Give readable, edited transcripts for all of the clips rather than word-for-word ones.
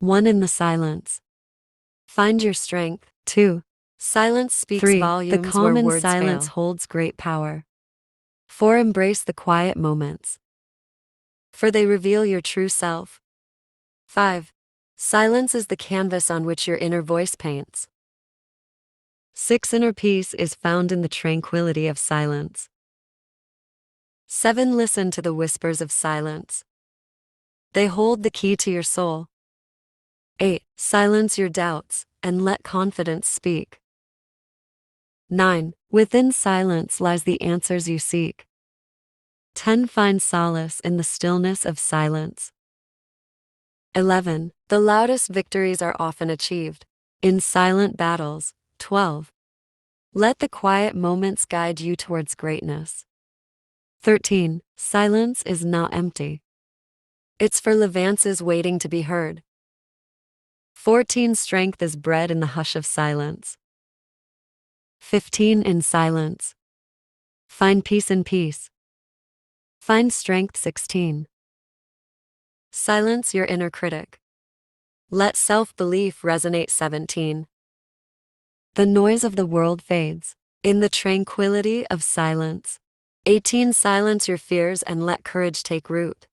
1. In the silence. Find your strength. 2. Silence speaks 3. volumes The calm where in words silence fail. holds great power. 4. Embrace the quiet moments, for they reveal your true self. 5. Silence is the canvas on which your inner voice paints. 6. Inner peace is found in the tranquility of silence. 7. Listen to the whispers of silence. They hold the key to your soul. 8. Silence your doubts and let confidence speak. 9. Within silence lies the answers you seek. 10. Find solace in the stillness of silence. 11. The loudest victories are often achieved In silent battles. 12. Let the quiet moments guide you towards greatness. 13. Silence is not empty. It's for advances waiting to be heard. 14. Strength is bred in the hush of silence. 15. In silence. Find peace in peace. Find strength. 16. Silence your inner critic. Let self-belief resonate. 17. The noise of the world fades In the tranquility of silence. 18. Silence your fears and let courage take root.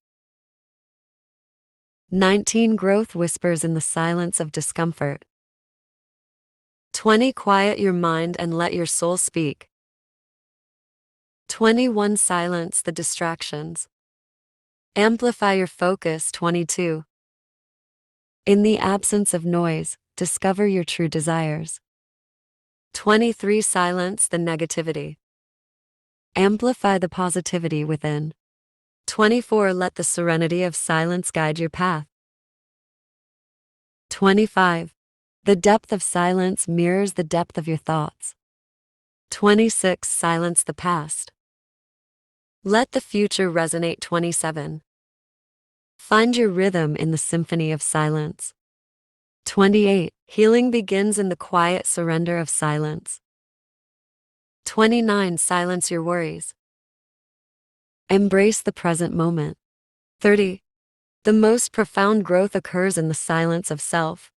19. Growth whispers in the silence of discomfort. 20. Quiet your mind and let your soul speak. 21. Silence the distractions. Amplify your focus. 22. In the absence of noise, discover your true desires. 23. Silence the negativity. Amplify the positivity within. 24. Let the serenity of silence guide your path. 25. The depth of silence mirrors the depth of your thoughts. 26. Silence the past. Let the future resonate. 27. Find your rhythm in the symphony of silence. 28. Healing begins in the quiet surrender of silence. 29. Silence your worries. Embrace the present moment. 30. The most profound growth occurs in the silence of self.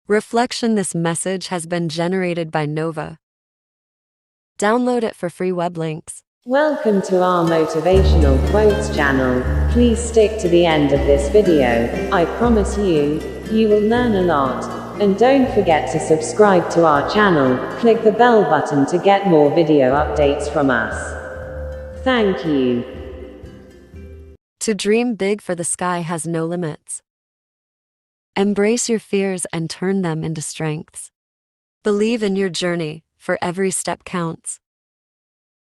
Reflection. This message has been generated by Nova. Download it for free. Web links. Welcome to our motivational quotes channel. Please stick to the end of this video. I promise you, you will learn a lot. And don't forget to subscribe to our channel. Click the bell button to get more video updates from us. Thank you. To dream big, for the sky has no limits. Embrace your fears and turn them into strengths. Believe in your journey, for every step counts.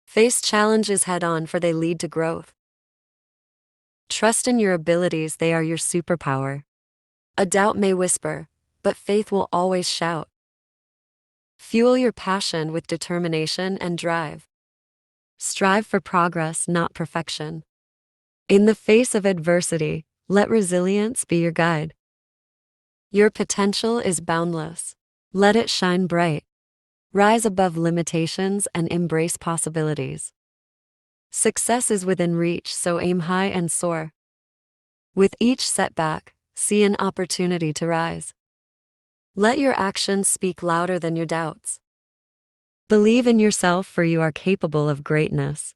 Face challenges head on, for they lead to growth. Trust in your abilities, they are your superpower. A doubt may whisper, but faith will always shout. Fuel your passion with determination and drive. Strive for progress, not perfection. In the face of adversity, let resilience be your guide. Your potential is boundless. Let it shine bright. Rise above limitations and embrace possibilities. Success is within reach, so aim high and soar. With each setback, see an opportunity to rise. Let your actions speak louder than your doubts. Believe in yourself, for you are capable of greatness.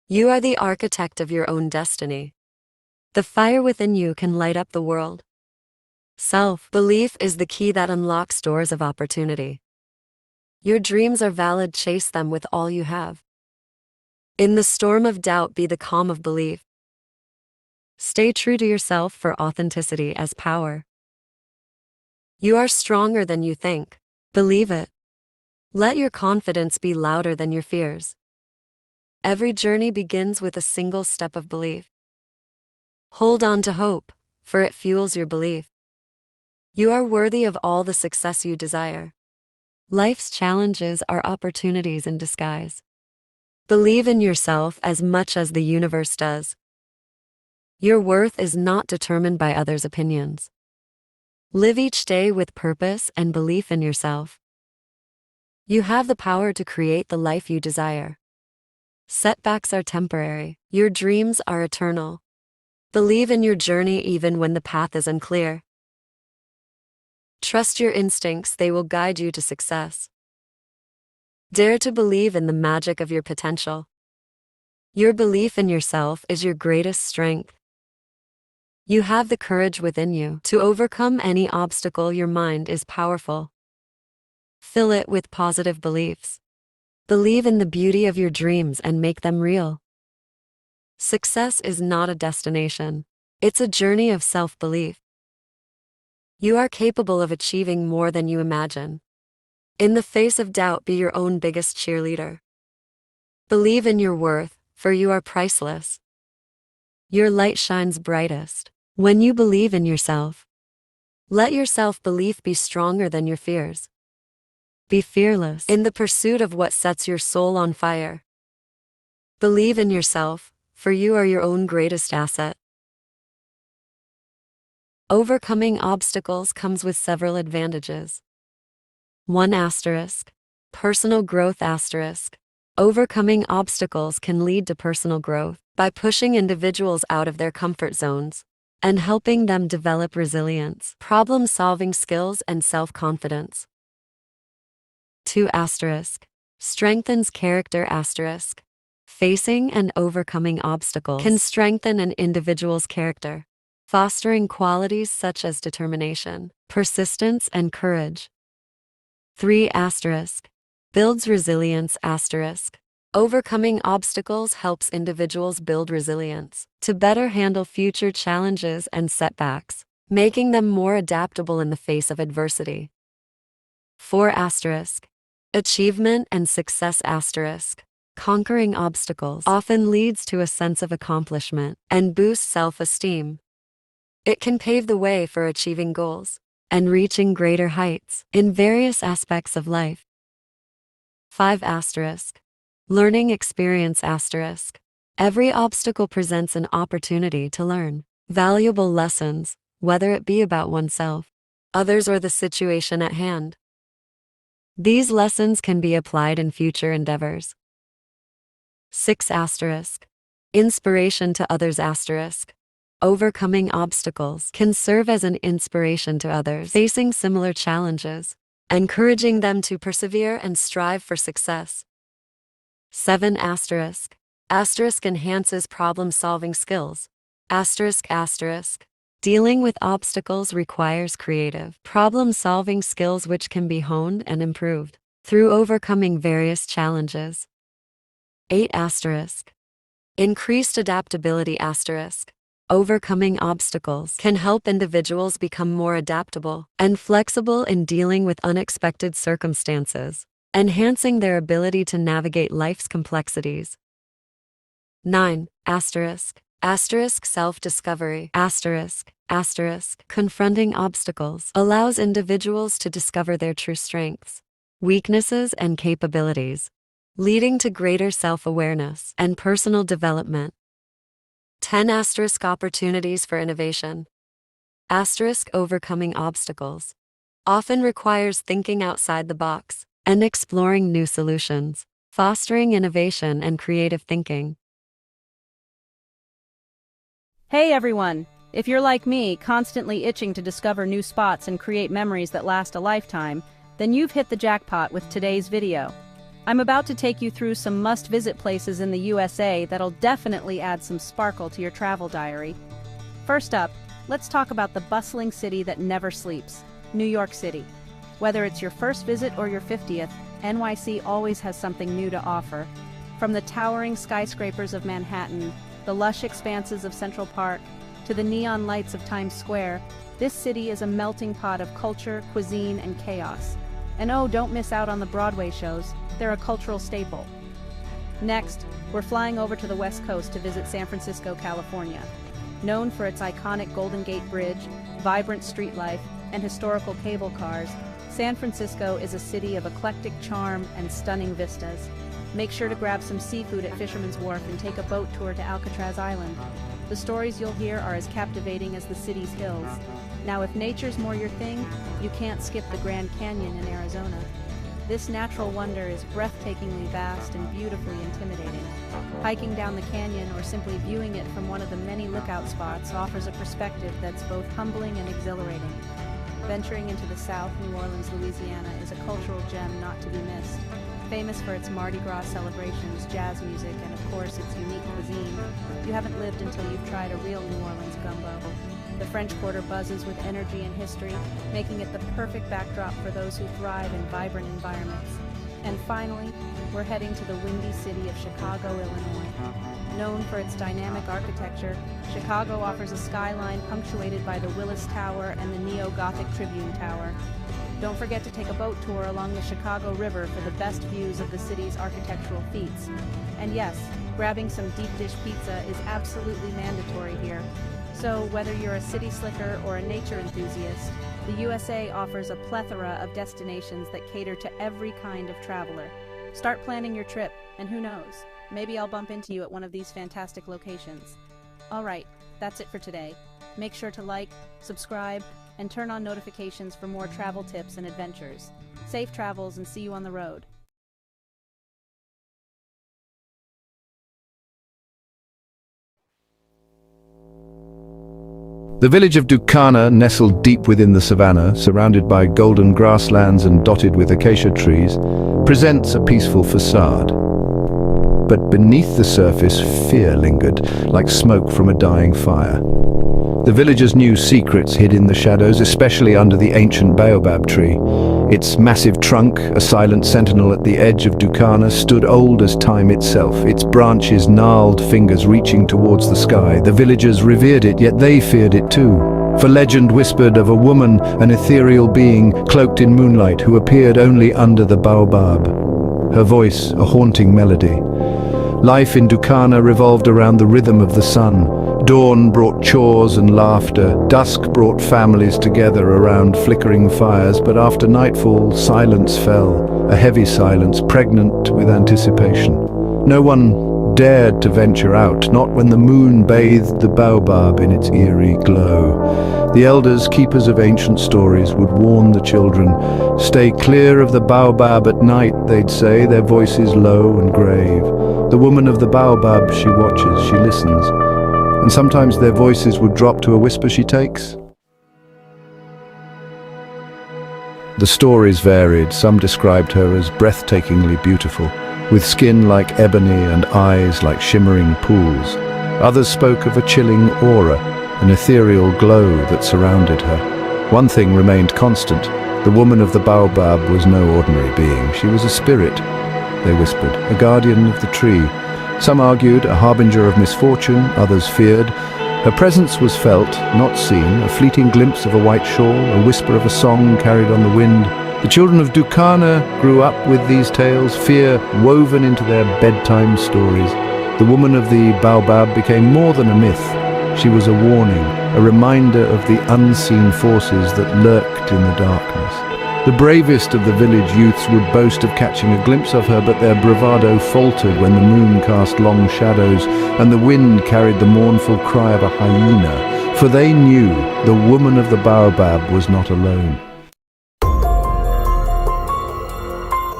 You are the architect of your own destiny. The fire within you can light up the world. Self-belief is the key that unlocks doors of opportunity. Your dreams are valid, chase them with all you have. In the storm of doubt, be the calm of belief. Stay true to yourself, for authenticity as power. You are stronger than you think. Believe it. Let your confidence be louder than your fears. Every journey begins with a single step of belief. Hold on to hope, for it fuels your belief. You are worthy of all the success you desire. Life's challenges are opportunities in disguise. Believe in yourself as much as the universe does. Your worth is not determined by others' opinions. Live each day with purpose and belief in yourself. You have the power to create the life you desire. Setbacks are temporary. Your dreams are eternal. Believe in your journey even when the path is unclear. Trust your instincts, they will guide you to success. Dare to believe in the magic of your potential. Your belief in yourself is your greatest strength. You have the courage within you to overcome any obstacle. Your mind is powerful. Fill it with positive beliefs. Believe in the beauty of your dreams and make them real. Success is not a destination. It's a journey of self-belief. You are capable of achieving more than you imagine. In the face of doubt, be your own biggest cheerleader. Believe in your worth, for you are priceless. Your light shines brightest when you believe in yourself. Let your self-belief be stronger than your fears. Be fearless in the pursuit of what sets your soul on fire. Believe in yourself, for you are your own greatest asset. Overcoming obstacles comes with several advantages. 1*, personal growth*. Overcoming obstacles can lead to personal growth by pushing individuals out of their comfort zones and helping them develop resilience, problem-solving skills, and self-confidence. 2*, strengthens character*. Facing and overcoming obstacles can strengthen an individual's character, fostering qualities such as determination, persistence, and courage. 3*, builds resilience*. Overcoming obstacles helps individuals build resilience to better handle future challenges and setbacks, making them more adaptable in the face of adversity. 4*, achievement and success*. Conquering obstacles often leads to a sense of accomplishment and boosts self-esteem. It can pave the way for achieving goals and reaching greater heights in various aspects of life. 5*, learning experience*. Every obstacle presents an opportunity to learn valuable lessons, whether it be about oneself, others, or the situation at hand. These lessons can be applied in future endeavors. 6*, inspiration to others*. Overcoming obstacles can serve as an inspiration to others facing similar challenges, encouraging them to persevere and strive for success. 7*, enhances problem-solving skills*. Dealing with obstacles requires creative, problem-solving skills which can be honed and improved through overcoming various challenges. 8*, increased adaptability*. Overcoming obstacles can help individuals become more adaptable and flexible in dealing with unexpected circumstances, enhancing their ability to navigate life's complexities. 9*, self-discovery*. Confronting obstacles allows individuals to discover their true strengths, weaknesses, and capabilities, leading to greater self-awareness and personal development. 10*, opportunities for innovation*. Overcoming obstacles often requires thinking outside the box and exploring new solutions, fostering innovation and creative thinking. Hey everyone! If you're like me, constantly itching to discover new spots and create memories that last a lifetime, then you've hit the jackpot with today's video. I'm about to take you through some must-visit places in the USA that'll definitely add some sparkle to your travel diary. First up, let's talk about the bustling city that never sleeps, New York City. Whether it's your first visit or your 50th, NYC always has something new to offer. From the towering skyscrapers of Manhattan, the lush expanses of Central Park, to the neon lights of Times Square, this city is a melting pot of culture, cuisine, and chaos. And oh, don't miss out on the Broadway shows. They're a cultural staple. Next, we're flying over to the West Coast to visit San Francisco, California. Known for its iconic Golden Gate Bridge, vibrant street life, and historical cable cars, San Francisco is a city of eclectic charm and stunning vistas. Make sure to grab some seafood at Fisherman's Wharf and take a boat tour to Alcatraz Island. The stories you'll hear are as captivating as the city's hills. Now, if nature's more your thing, you can't skip the Grand Canyon in Arizona. This natural wonder is breathtakingly vast and beautifully intimidating. Hiking down the canyon or simply viewing it from one of the many lookout spots offers a perspective that's both humbling and exhilarating. Venturing into the South, New Orleans, Louisiana is a cultural gem not to be missed. Famous for its Mardi Gras celebrations, jazz music, and of course its unique cuisine, you haven't lived until you've tried a real New Orleans gumbo. The French Quarter buzzes with energy and history, making it the perfect backdrop for those who thrive in vibrant environments. And finally, we're heading to the windy city of Chicago, Illinois. Known for its dynamic architecture, Chicago offers a skyline punctuated by the Willis Tower and the neo-Gothic Tribune Tower. Don't forget to take a boat tour along the Chicago River for the best views of the city's architectural feats. And yes, grabbing some deep dish pizza is absolutely mandatory here. So whether you're a city slicker or a nature enthusiast, the USA offers a plethora of destinations that cater to every kind of traveler. Start planning your trip, and who knows, maybe I'll bump into you at one of these fantastic locations. Alright, that's it for today. Make sure to like, subscribe, and turn on notifications for more travel tips and adventures. Safe travels and see you on the road. The village of Dukana, nestled deep within the savannah, surrounded by golden grasslands and dotted with acacia trees, presents a peaceful facade. But beneath the surface, fear lingered, like smoke from a dying fire. The villagers knew secrets hid in the shadows, especially under the ancient baobab tree. Its massive trunk, a silent sentinel at the edge of Dukana, stood old as time itself, its branches gnarled fingers reaching towards the sky. The villagers revered it, yet they feared it too. For legend whispered of a woman, an ethereal being, cloaked in moonlight, who appeared only under the baobab. Her voice, a haunting melody. Life in Dukana revolved around the rhythm of the sun. Dawn brought chores and laughter. Dusk brought families together around flickering fires, but after nightfall, silence fell, a heavy silence pregnant with anticipation. No one dared to venture out, not when the moon bathed the baobab in its eerie glow. The elders, keepers of ancient stories, would warn the children. Stay clear of the baobab at night, they'd say, their voices low and grave. The woman of the baobab, she watches, she listens. And sometimes their voices would drop to a whisper she takes. The stories varied. Some described her as breathtakingly beautiful, with skin like ebony and eyes like shimmering pools. Others spoke of a chilling aura, an ethereal glow that surrounded her. One thing remained constant. The woman of the baobab was no ordinary being. She was a spirit, they whispered, a guardian of the tree. Some argued a harbinger of misfortune, others feared. Her presence was felt, not seen, a fleeting glimpse of a white shawl, a whisper of a song carried on the wind. The children of Dukana grew up with these tales, fear woven into their bedtime stories. The woman of the baobab became more than a myth. She was a warning, a reminder of the unseen forces that lurked in the darkness. The bravest of the village youths would boast of catching a glimpse of her, but their bravado faltered when the moon cast long shadows and the wind carried the mournful cry of a hyena, for they knew the woman of the baobab was not alone.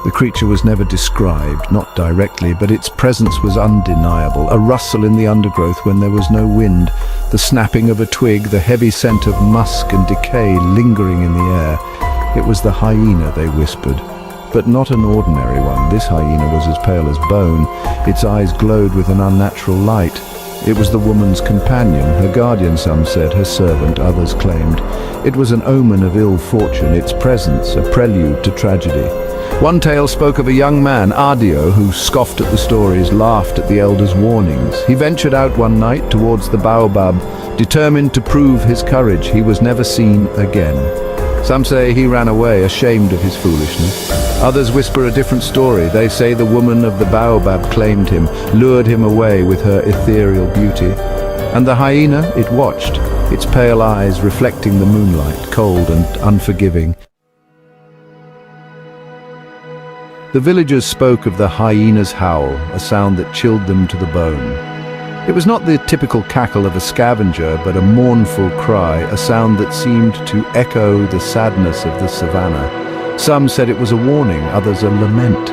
The creature was never described, not directly, but its presence was undeniable. A rustle in the undergrowth when there was no wind, the snapping of a twig, the heavy scent of musk and decay lingering in the air. It was the hyena, they whispered, but not an ordinary one. This hyena was as pale as bone. Its eyes glowed with an unnatural light. It was the woman's companion, her guardian, some said, her servant, others claimed. It was an omen of ill fortune, its presence a prelude to tragedy. One tale spoke of a young man, Adio, who scoffed at the stories, laughed at the elders' warnings. He ventured out one night towards the baobab, determined to prove his courage. He was never seen again. Some say he ran away, ashamed of his foolishness. Others whisper a different story. They say the woman of the baobab claimed him, lured him away with her ethereal beauty. And the hyena, it watched, its pale eyes reflecting the moonlight, cold and unforgiving. The villagers spoke of the hyena's howl, a sound that chilled them to the bone. It was not the typical cackle of a scavenger, but a mournful cry, a sound that seemed to echo the sadness of the savannah. Some said it was a warning, others a lament.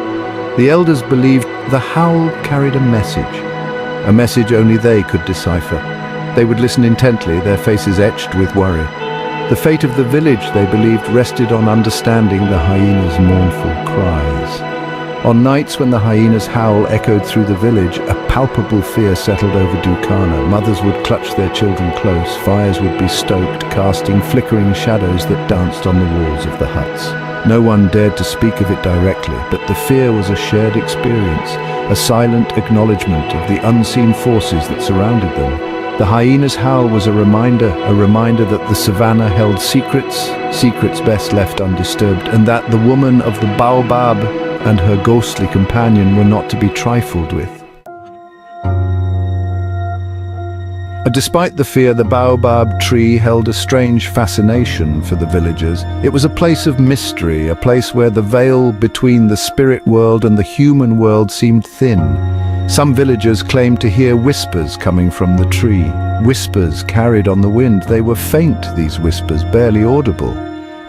The elders believed the howl carried a message only they could decipher. They would listen intently, their faces etched with worry. The fate of the village, they believed, rested on understanding the hyena's mournful cries. On nights when the hyena's howl echoed through the village, a palpable fear settled over Dukana. Mothers would clutch their children close, fires would be stoked, casting flickering shadows that danced on the walls of the huts. No one dared to speak of it directly, but the fear was a shared experience, a silent acknowledgement of the unseen forces that surrounded them. The hyena's howl was a reminder that the savannah held secrets best left undisturbed, and that the woman of the baobab and her ghostly companion were not to be trifled with. Despite the fear, the baobab tree held a strange fascination for the villagers. It was a place of mystery, a place where the veil between the spirit world and the human world seemed thin. Some villagers claimed to hear whispers coming from the tree, whispers carried on the wind. They were faint, these whispers, barely audible.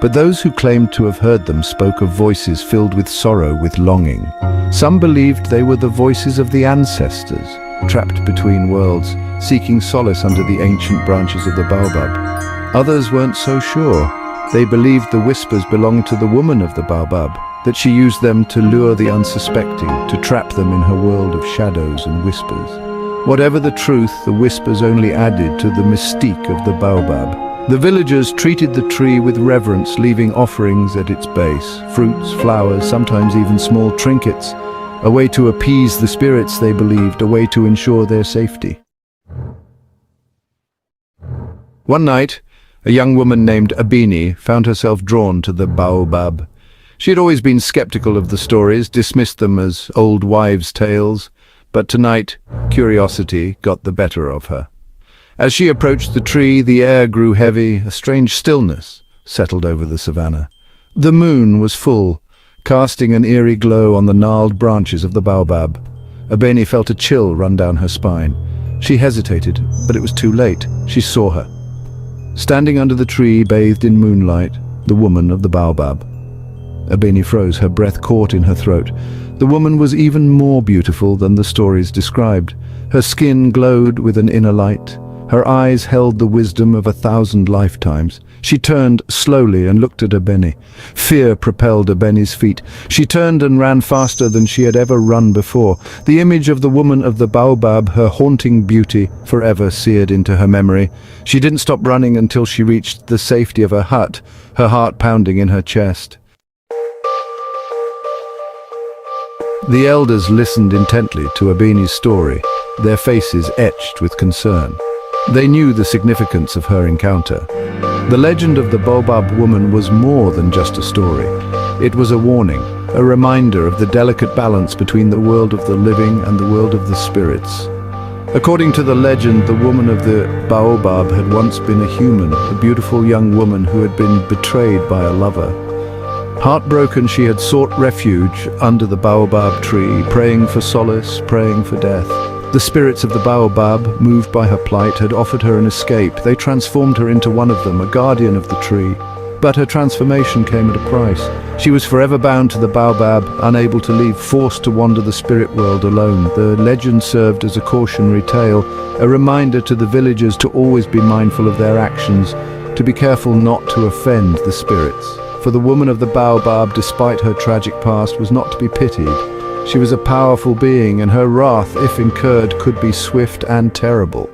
But those who claimed to have heard them spoke of voices filled with sorrow, with longing. Some believed they were the voices of the ancestors, trapped between worlds, seeking solace under the ancient branches of the baobab. Others weren't so sure. They believed the whispers belonged to the woman of the baobab, that she used them to lure the unsuspecting, to trap them in her world of shadows and whispers. Whatever the truth, the whispers only added to the mystique of the baobab. The villagers treated the tree with reverence, leaving offerings at its base, fruits, flowers, sometimes even small trinkets, a way to appease the spirits, they believed, a way to ensure their safety. One night, a young woman named Abini found herself drawn to the baobab. She had always been skeptical of the stories, dismissed them as old wives' tales, but tonight, curiosity got the better of her. As she approached the tree, the air grew heavy, a strange stillness settled over the savannah. The moon was full, casting an eerie glow on the gnarled branches of the baobab. Abeni felt a chill run down her spine. She hesitated, but it was too late. She saw her. Standing under the tree, bathed in moonlight, the woman of the baobab. Abeni froze, her breath caught in her throat. The woman was even more beautiful than the stories described. Her skin glowed with an inner light. Her eyes held the wisdom of 1,000 lifetimes. She turned slowly and looked at Abeni. Fear propelled Abeni's feet. She turned and ran faster than she had ever run before. The image of the woman of the baobab, her haunting beauty, forever seared into her memory. She didn't stop running until she reached the safety of her hut, her heart pounding in her chest. The elders listened intently to Abeni's story, their faces etched with concern. They knew the significance of her encounter. The legend of the baobab woman was more than just a story. It was a warning, a reminder of the delicate balance between the world of the living and the world of the spirits. According to the legend, the woman of the baobab had once been a human, a beautiful young woman who had been betrayed by a lover. Heartbroken, she had sought refuge under the baobab tree, praying for solace, praying for death. The spirits of the baobab, moved by her plight, had offered her an escape. They transformed her into one of them, a guardian of the tree. But her transformation came at a price. She was forever bound to the baobab, unable to leave, forced to wander the spirit world alone. The legend served as a cautionary tale, a reminder to the villagers to always be mindful of their actions, to be careful not to offend the spirits. For the woman of the baobab, despite her tragic past, was not to be pitied. She was a powerful being, and her wrath, if incurred, could be swift and terrible.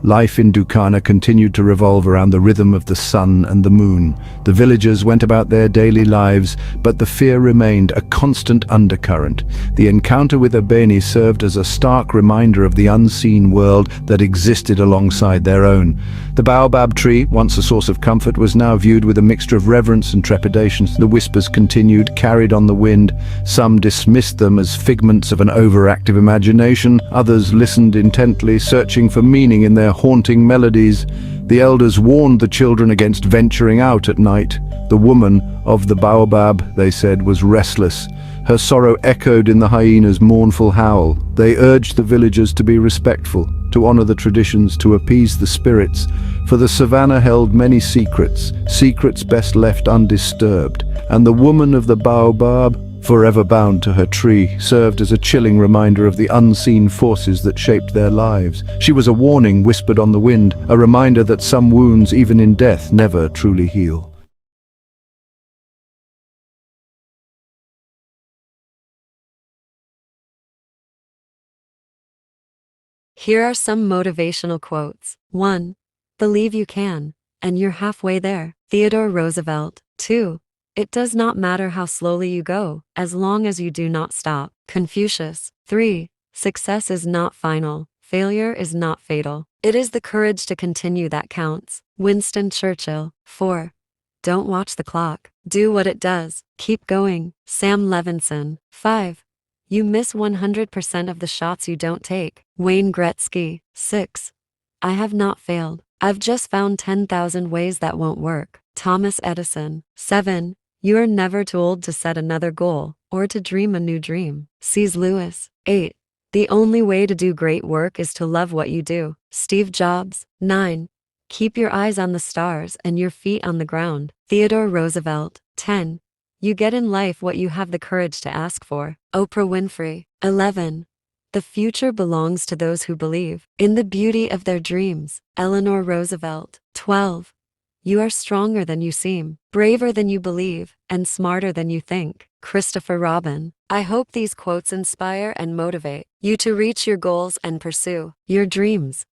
Life in Dukana continued to revolve around the rhythm of the sun and the moon. The villagers went about their daily lives, but the fear remained, a constant undercurrent. The encounter with Abeni served as a stark reminder of the unseen world that existed alongside their own. The baobab tree, once a source of comfort, was now viewed with a mixture of reverence and trepidation. The whispers continued, carried on the wind. Some dismissed them as figments of an overactive imagination. Others listened intently, searching for meaning in their haunting melodies. The elders warned the children against venturing out at night. The woman of the baobab, they said, was restless. Her sorrow echoed in the hyena's mournful howl. They urged the villagers to be respectful, to honor the traditions, to appease the spirits, for the savannah held many secrets, secrets best left undisturbed. And the woman of the baobab, forever bound to her tree, served as a chilling reminder of the unseen forces that shaped their lives. She was a warning whispered on the wind, a reminder that some wounds, even in death, never truly heal. Here are some motivational quotes. 1. Believe you can, and you're halfway there. Theodore Roosevelt. 2. It does not matter how slowly you go, as long as you do not stop. Confucius. 3. Success is not final. Failure is not fatal. It is the courage to continue that counts. Winston Churchill. 4. Don't watch the clock. Do what it does. Keep going. Sam Levinson. 5. You miss 100% of the shots you don't take. Wayne Gretzky. 6. I have not failed. I've just found 10,000 ways that won't work. Thomas Edison. 7. You are never too old to set another goal, or to dream a new dream. C.S. Lewis. 8. The only way to do great work is to love what you do. Steve Jobs. 9. Keep your eyes on the stars and your feet on the ground. Theodore Roosevelt. 10. You get in life what you have the courage to ask for. Oprah Winfrey. 11. The future belongs to those who believe in the beauty of their dreams. Eleanor Roosevelt. 12. You are stronger than you seem, braver than you believe, and smarter than you think. Christopher Robin. I hope these quotes inspire and motivate you to reach your goals and pursue your dreams.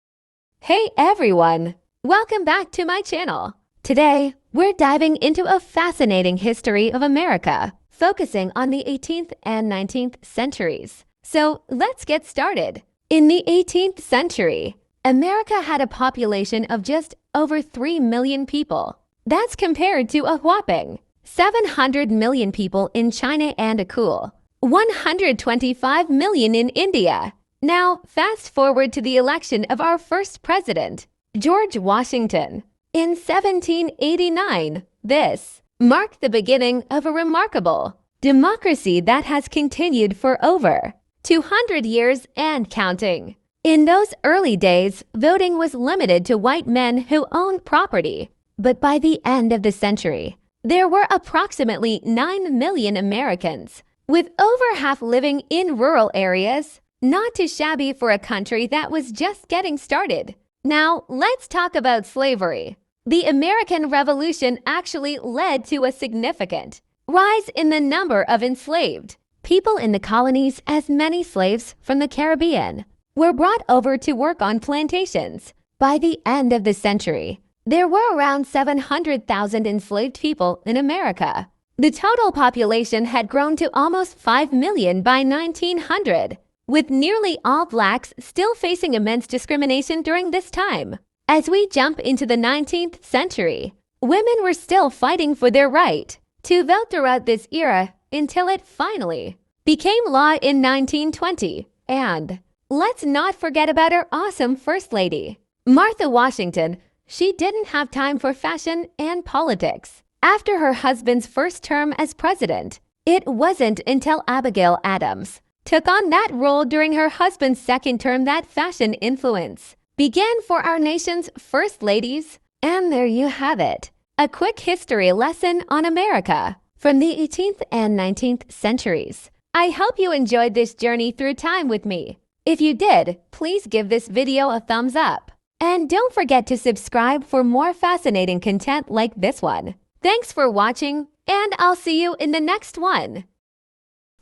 Hey everyone! Welcome back to my channel. Today, we're diving into a fascinating history of America, focusing on the 18th and 19th centuries. So let's get started. In the 18th century, America had a population of just over 3 million people. That's compared to a whopping 700 million people in China and a cool 125 million in India. Now, fast forward to the election of our first president, George Washington, in 1789. This marked the beginning of a remarkable democracy that has continued for over 200 years and counting. In those early days, voting was limited to white men who owned property. But by the end of the century, there were approximately 9 million Americans, with over half living in rural areas. Not too shabby for a country that was just getting started. Now, let's talk about slavery. The American Revolution actually led to a significant rise in the number of enslaved people in the colonies, as many slaves from the Caribbean were brought over to work on plantations. By the end of the century, there were around 700,000 enslaved people in America. The total population had grown to almost 5 million by 1900, with nearly all blacks still facing immense discrimination during this time. As we jump into the 19th century, women were still fighting for their right to vote throughout this era until it finally became law in 1920. And let's not forget about our awesome First Lady, Martha Washington. She didn't have time for fashion and politics. After her husband's first term as president, it wasn't until Abigail Adams took on that role during her husband's second term that fashion influence began for our nation's first ladies. And there you have it, a quick history lesson on America from the 18th and 19th centuries. I hope you enjoyed this journey through time with me. If you did, please give this video a thumbs up. And don't forget to subscribe for more fascinating content like this one. Thanks for watching, and I'll see you in the next one.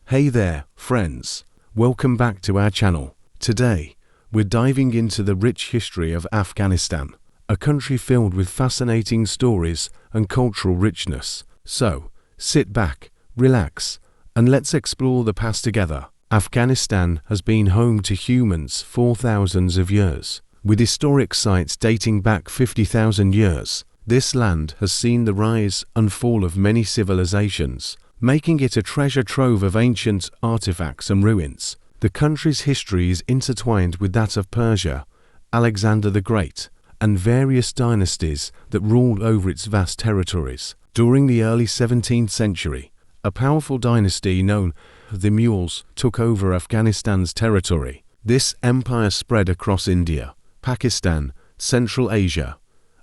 Hey there, friends. Welcome back to our channel. Today, we're diving into the rich history of Afghanistan, a country filled with fascinating stories and cultural richness. So, sit back, relax, and let's explore the past together. Afghanistan has been home to humans for thousands of years. With historic sites dating back 50,000 years, this land has seen the rise and fall of many civilizations, making it a treasure trove of ancient artifacts and ruins. The country's history is intertwined with that of Persia, Alexander the Great, and various dynasties that ruled over its vast territories. During the early 17th century, a powerful dynasty known as the Mughals took over Afghanistan's territory. This empire spread across India, Pakistan, Central Asia,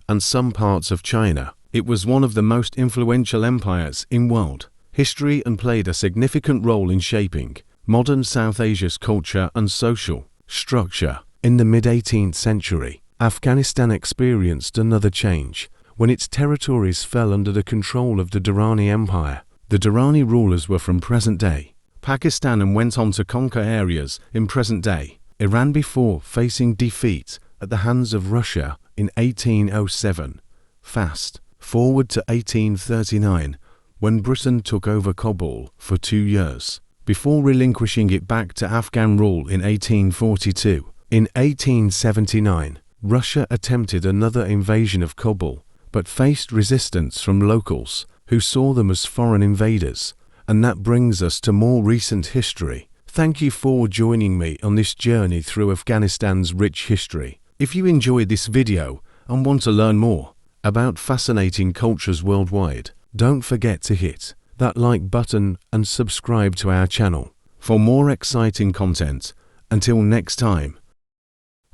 and some parts of China. It was one of the most influential empires in the world, history and played a significant role in shaping modern South Asia's culture and social structure. In the mid-18th century, Afghanistan experienced another change when its territories fell under the control of the Durrani Empire. The Durrani rulers were from present-day Pakistan and went on to conquer areas in present-day Iran before facing defeat at the hands of Russia in 1807. Fast forward to 1839, when Britain took over Kabul for 2 years, before relinquishing it back to Afghan rule in 1842. In 1879, Russia attempted another invasion of Kabul, but faced resistance from locals who saw them as foreign invaders. And that brings us to more recent history. Thank you for joining me on this journey through Afghanistan's rich history. If you enjoyed this video and want to learn more about fascinating cultures worldwide, don't forget to hit that like button and subscribe to our channel for more exciting content. Until next time.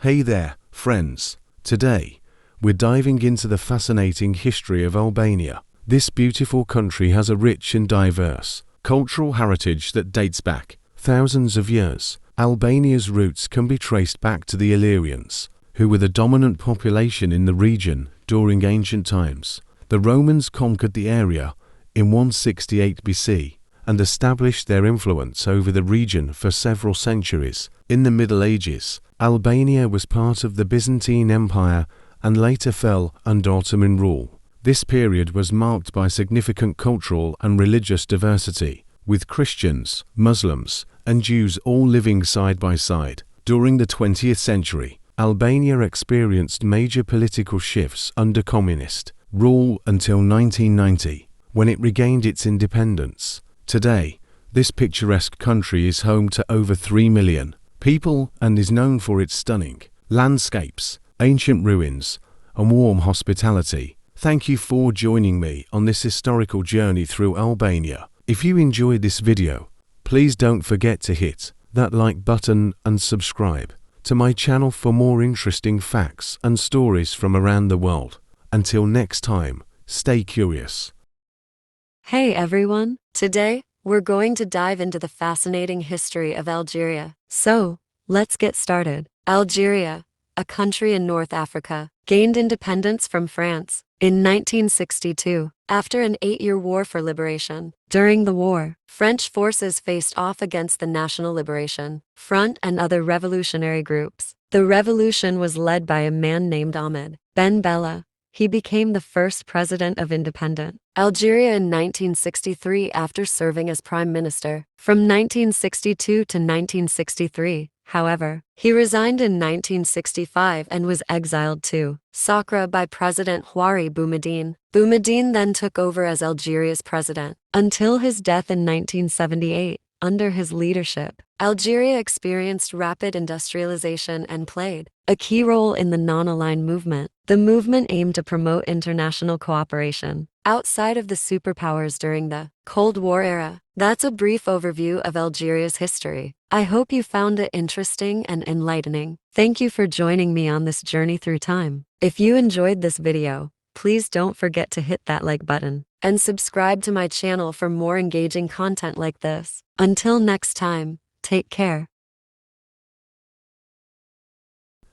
Hey there, friends. Today, we're diving into the fascinating history of Albania. This beautiful country has a rich and diverse cultural heritage that dates back thousands of years. Albania's roots can be traced back to the Illyrians, who were the dominant population in the region during ancient times. The Romans conquered the area in 168 BC and established their influence over the region for several centuries. In the Middle Ages, Albania was part of the Byzantine Empire and later fell under Ottoman rule. This period was marked by significant cultural and religious diversity, with Christians, Muslims, and Jews all living side by side. During the 20th century, Albania experienced major political shifts under communist rule until 1990, when it regained its independence. Today, this picturesque country is home to over 3 million people and is known for its stunning landscapes, ancient ruins, and warm hospitality. Thank you for joining me on this historical journey through Albania. If you enjoyed this video, please don't forget to hit that like button and subscribe to my channel for more interesting facts and stories from around the world. Until next time, stay curious. Hey everyone! Today, we're going to dive into the fascinating history of Algeria. So, let's get started. Algeria, a country in North Africa, gained independence from France in 1962, after an 8-year war for liberation. During the war, French forces faced off against the National Liberation Front and other revolutionary groups. The revolution was led by a man named Ahmed Ben Bella. He became the first president of independent Algeria in 1963 after serving as prime minister. From 1962 to 1963, however, he resigned in 1965 and was exiled to Saqqara by President Houari Boumediene. Boumediene then took over as Algeria's president until his death in 1978. Under his leadership, Algeria experienced rapid industrialization and played a key role in the non-aligned movement. The movement aimed to promote international cooperation outside of the superpowers during the Cold War era. That's a brief overview of Algeria's history. I hope you found it interesting and enlightening. Thank you for joining me on this journey through time. If you enjoyed this video, please don't forget to hit that like button and subscribe to my channel for more engaging content like this. Until next time, take care.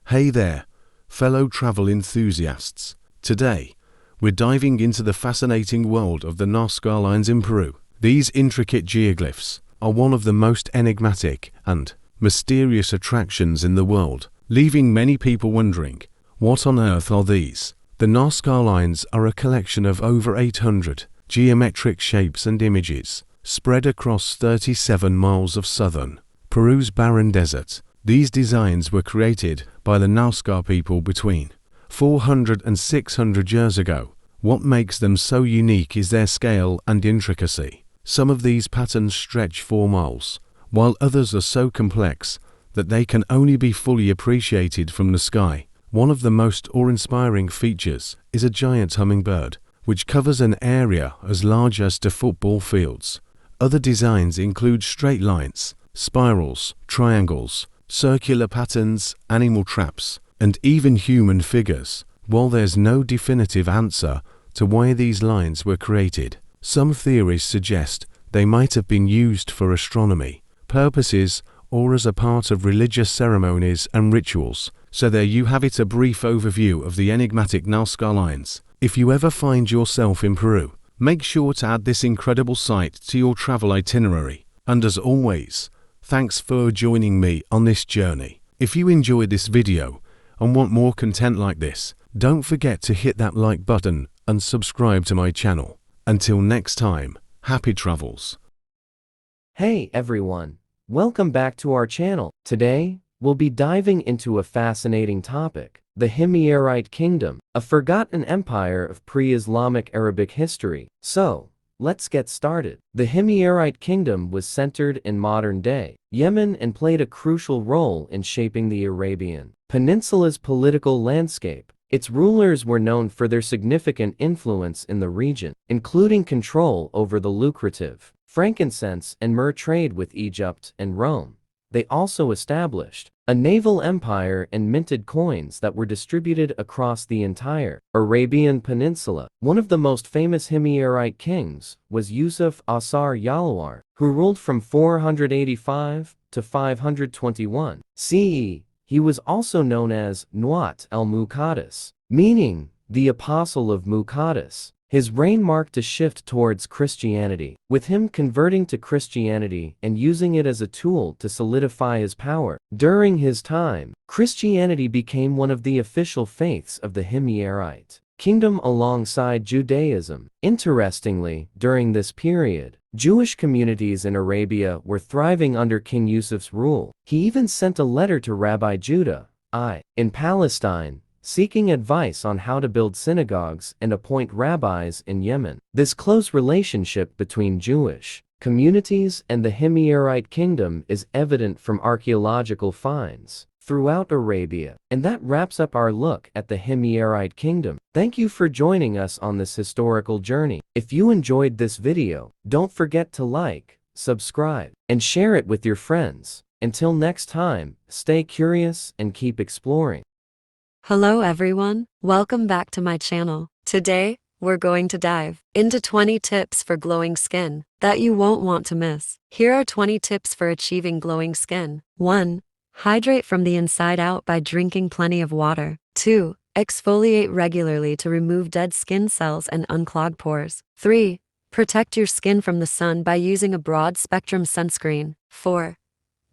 Hey there, fellow travel enthusiasts. Today, we're diving into the fascinating world of the Nazca lines in Peru. These intricate geoglyphs are one of the most enigmatic and mysterious attractions in the world, leaving many people wondering, what on earth are these? The Nazca lines are a collection of over 800 geometric shapes and images, spread across 37 miles of southern Peru's barren desert. These designs were created by the Nazca people between 400 and 600 years ago. What makes them so unique is their scale and intricacy. Some of these patterns stretch 4 miles, while others are so complex that they can only be fully appreciated from the sky. One of the most awe-inspiring features is a giant hummingbird, which covers an area as large as 2 football fields. Other designs include straight lines, spirals, triangles, circular patterns, animal traps, and even human figures. While there's no definitive answer to why these lines were created, some theories suggest They might have been used for astronomy purposes or as a part of religious ceremonies and rituals. So there you have it, a brief overview of the enigmatic Nazca Lines. If you ever find yourself in Peru, make sure to add this incredible site to your travel itinerary. And as always, thanks for joining me on this journey. If you enjoyed this video and want more content like this, don't forget to hit that like button and subscribe to my channel. Until next time, happy travels. Hey everyone, welcome back to our channel. Today, we'll be diving into a fascinating topic, the Himyarite Kingdom, a forgotten empire of pre-Islamic Arabic history. So, let's get started. The Himyarite Kingdom was centered in modern-day Yemen and played a crucial role in shaping the Arabian Peninsula's political landscape. Its rulers were known for their significant influence in the region, including control over the lucrative frankincense and myrrh trade with Egypt and Rome. They also established a naval empire and minted coins that were distributed across the entire Arabian Peninsula. One of the most famous Himyarite kings was Yusuf Asar Yalawar, who ruled from 485 to 521 CE. He was also known as Nuat el-Muqaddas, meaning the Apostle of Muqaddas. His reign marked a shift towards Christianity, with him converting to Christianity and using it as a tool to solidify his power. During his time, Christianity became one of the official faiths of the Himyarite Kingdom alongside Judaism. Interestingly, during this period, Jewish communities in Arabia were thriving under King Yusuf's rule. He even sent a letter to Rabbi Judah I in Palestine, seeking advice on how to build synagogues and appoint rabbis in Yemen. This close relationship between Jewish communities and the Himyarite Kingdom is evident from archaeological finds throughout Arabia. And that wraps up our look at the Himyarite Kingdom. Thank you for joining us on this historical journey. If you enjoyed this video, don't forget to like, subscribe, and share it with your friends. Until next time, stay curious and keep exploring. Hello everyone, welcome back to my channel. Today, we're going to dive into 20 tips for glowing skin that you won't want to miss. Here are 20 tips for achieving glowing skin. 1. Hydrate from the inside out by drinking plenty of water. 2. Exfoliate regularly to remove dead skin cells and unclog pores. 3. Protect your skin from the sun by using a broad-spectrum sunscreen. 4.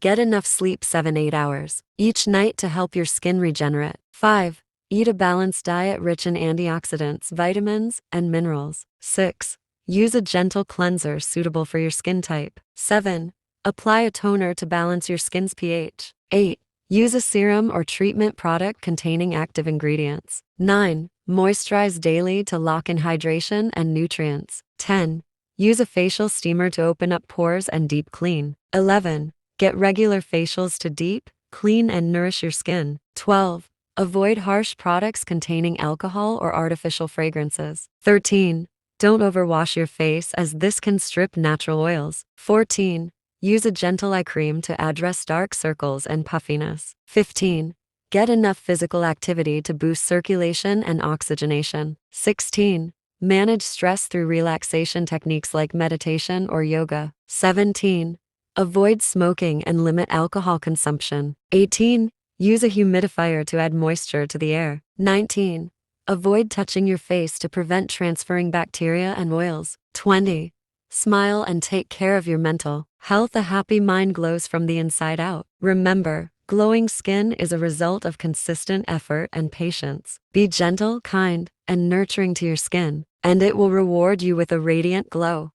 Get enough sleep 7-8 hours each night to help your skin regenerate. 5. Eat a balanced diet rich in antioxidants, vitamins, and minerals. 6. Use a gentle cleanser suitable for your skin type. 7. Apply a toner to balance your skin's pH. 8. Use a serum or treatment product containing active ingredients. 9. Moisturize daily to lock in hydration and nutrients. 10. Use a facial steamer to open up pores and deep clean. 11. Get regular facials to deep, clean, and nourish your skin. 12. Avoid harsh products containing alcohol or artificial fragrances. 13. Don't overwash your face as this can strip natural oils. 14. Use a gentle eye cream to address dark circles and puffiness. 15. Get enough physical activity to boost circulation and oxygenation. 16. Manage stress through relaxation techniques like meditation or yoga. 17. Avoid smoking and limit alcohol consumption. 18. Use a humidifier to add moisture to the air. 19. Avoid touching your face to prevent transferring bacteria and oils. 20. Smile and take care of your mental health. A happy mind glows from the inside out. Remember, glowing skin is a result of consistent effort and patience. Be gentle, kind, and nurturing to your skin, and it will reward you with a radiant glow.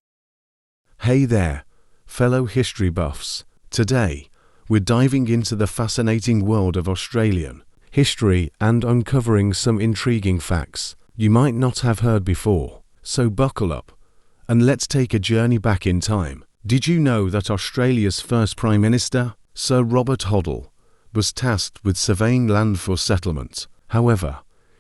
Hey there, fellow history buffs. Today, we're diving into the fascinating world of Australian history and uncovering some intriguing facts you might not have heard before. So buckle up, and let's take a journey back in time. Did you know that Australia's first Prime Minister, Sir Robert Hoddle, was tasked with surveying land for settlement? However,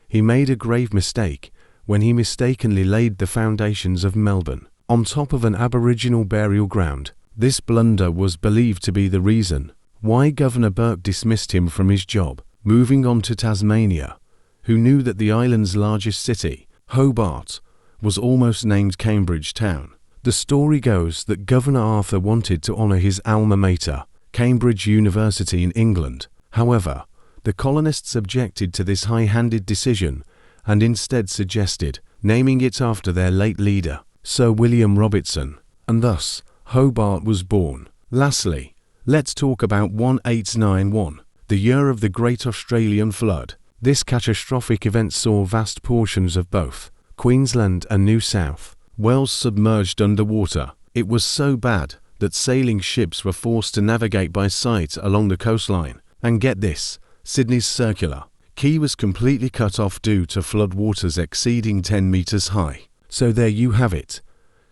he made a grave mistake when he mistakenly laid the foundations of Melbourne on top of an Aboriginal burial ground. This blunder was believed to be the reason why Governor Burke dismissed him from his job. Moving on to Tasmania, who knew that the island's largest city, Hobart, was almost named Cambridge Town. The story goes that Governor Arthur wanted to honor his alma mater, Cambridge University in England. However, the colonists objected to this high-handed decision and instead suggested naming it after their late leader, Sir William Robertson, and thus Hobart was born. Lastly, let's talk about 1891, the year of the Great Australian Flood. This catastrophic event saw vast portions of both Queensland and New South Wales submerged underwater. It was so bad that sailing ships were forced to navigate by sight along the coastline. And get this, Sydney's Circular Quay was completely cut off due to flood waters exceeding 10 meters high. So there you have it.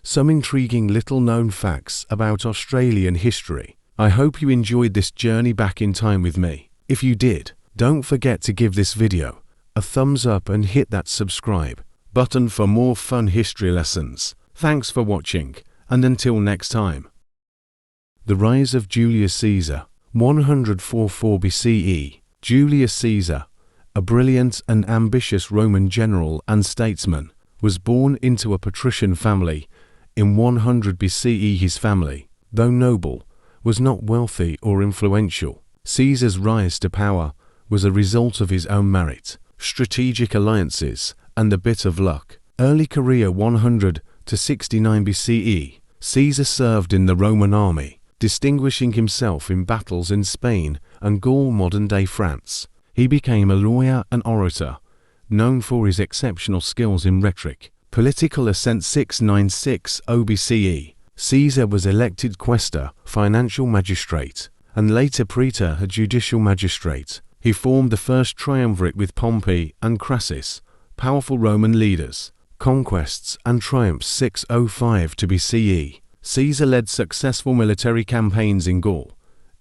Some intriguing little-known facts about Australian history. I hope you enjoyed this journey back in time with me. If you did, don't forget to give this video a thumbs up and hit that subscribe button for more fun history lessons. Thanks for watching, and until next time. The rise of Julius Caesar, 144 BCE. Julius Caesar, a brilliant and ambitious Roman general and statesman, was born into a patrician family in 100 BCE. His family, though noble, was not wealthy or influential. Caesar's rise to power was a result of his own merit, strategic alliances, and a bit of luck. Early career 100 to 69 BCE. Caesar served in the Roman army, distinguishing himself in battles in Spain and Gaul, modern-day France. He became a lawyer and orator, known for his exceptional skills in rhetoric. Political ascent 696 BCE. Caesar was elected quaestor, financial magistrate, and later praetor, a judicial magistrate. He formed the first triumvirate with Pompey and Crassus, powerful Roman leaders. Conquests and triumphs 605 to BCE. Caesar led successful military campaigns in Gaul,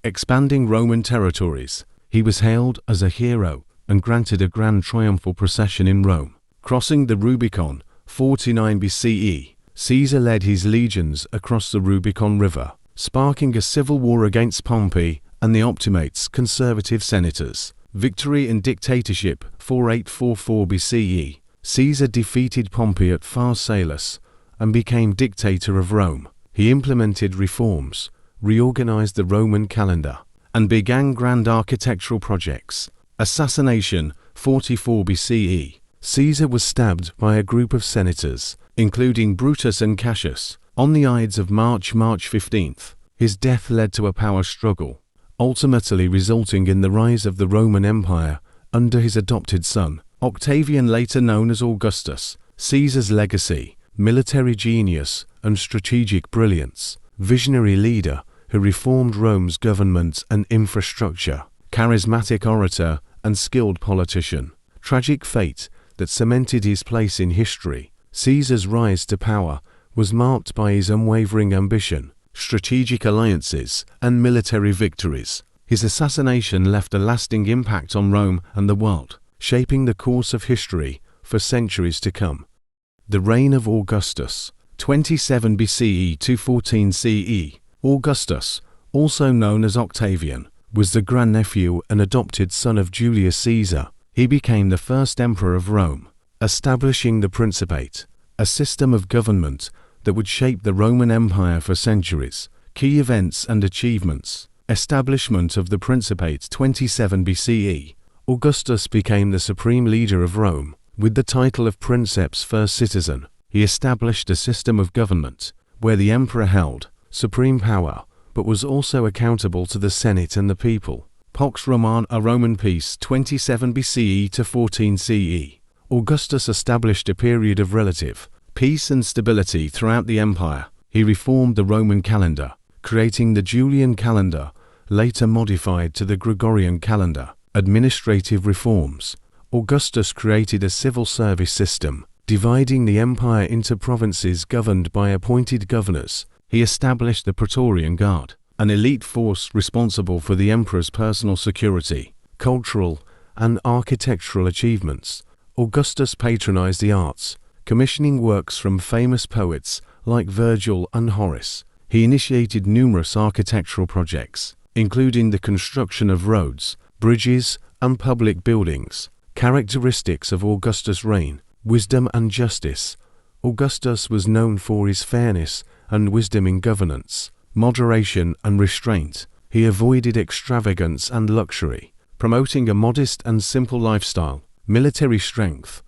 expanding Roman territories. He was hailed as a hero and granted a grand triumphal procession in Rome. Crossing the Rubicon, 49 BCE. Caesar led his legions across the Rubicon River, sparking a civil war against Pompey and the Optimates, conservative senators. Victory and dictatorship, 4844 BCE. Caesar defeated Pompey at Pharsalus and became dictator of Rome. He implemented reforms, reorganized the Roman calendar, and began grand architectural projects. Assassination, 44 BCE. Caesar was stabbed by a group of senators, including Brutus and Cassius, on the Ides of March 15th. His death led to a power struggle, ultimately resulting in the rise of the Roman Empire under his adopted son, Octavian, later known as Augustus. Caesar's legacy, military genius and strategic brilliance, visionary leader who reformed Rome's government and infrastructure, charismatic orator and skilled politician. Tragic fate that cemented his place in history. Caesar's rise to power was marked by his unwavering ambition, strategic alliances, and military victories. His assassination left a lasting impact on Rome and the world, shaping the course of history for centuries to come. The reign of Augustus, 27 BCE to 14 CE. Augustus, also known as Octavian, was the grandnephew and adopted son of Julius Caesar. He became the first emperor of Rome, establishing the Principate, a system of government that would shape the Roman Empire for centuries. Key events and achievements. Establishment of the Principate, 27 BCE. Augustus became the supreme leader of Rome, with the title of Princeps, first citizen. He established a system of government where the emperor held supreme power, but was also accountable to the Senate and the people. Pax Romana, a Roman peace, 27 BCE to 14 CE. Augustus established a period of relative peace and stability throughout the empire. He reformed the Roman calendar, creating the Julian calendar, later modified to the Gregorian calendar. Administrative reforms. Augustus created a civil service system, dividing the empire into provinces governed by appointed governors. He established the Praetorian Guard, an elite force responsible for the emperor's personal security. Cultural and architectural achievements. Augustus patronized the arts, commissioning works from famous poets like Virgil and Horace. He initiated numerous architectural projects, including the construction of roads, bridges, and public buildings. Characteristics of Augustus' reign. Wisdom and justice. Augustus was known for his fairness and wisdom in governance, moderation and restraint. He avoided extravagance and luxury, promoting a modest and simple lifestyle. Military strength.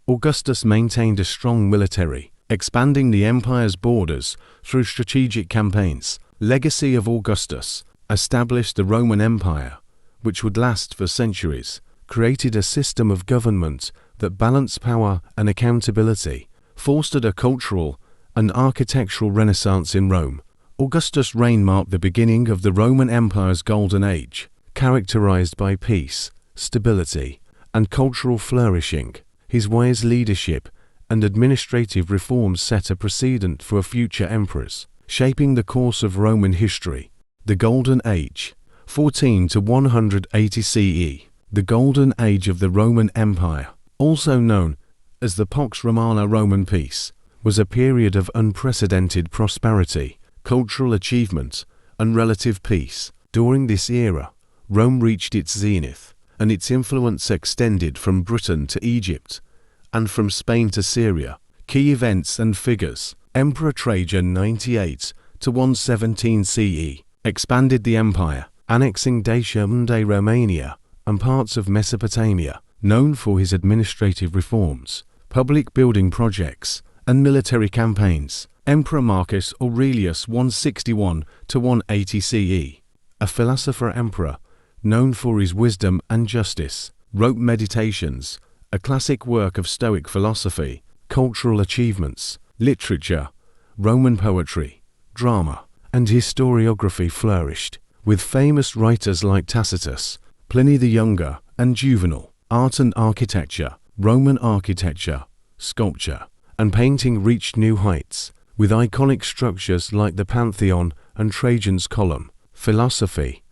Augustus maintained a strong military, expanding the empire's borders through strategic campaigns. Legacy of Augustus established the Roman Empire, which would last for centuries, created a system of government that balanced power and accountability, fostered a cultural and architectural renaissance in Rome. Augustus' reign marked the beginning of the Roman Empire's golden age, characterized by peace, stability, and cultural flourishing. His wise leadership and administrative reforms set a precedent for future emperors, shaping the course of Roman history. The Golden Age, 14 to 180 CE. The Golden Age of the Roman Empire, also known as the Pax Romana Roman Peace, was a period of unprecedented prosperity, cultural achievement, and relative peace. During this era, Rome reached its zenith, and its influence extended from Britain to Egypt, and from Spain to Syria. Key events and figures. Emperor Trajan 98 to 117 CE expanded the empire, annexing Dacia Mundae Romania and parts of Mesopotamia, known for his administrative reforms, public building projects, and military campaigns. Emperor Marcus Aurelius 161 to 180 CE, a philosopher emperor known for his wisdom and justice, wrote Meditations, a classic work of Stoic philosophy. Cultural achievements. Literature, Roman poetry, drama, and historiography flourished, with famous writers like Tacitus, Pliny the Younger, and Juvenal. Art and architecture. Roman architecture, sculpture, and painting reached new heights, with iconic structures like the Pantheon and Trajan's Column. Philosophy,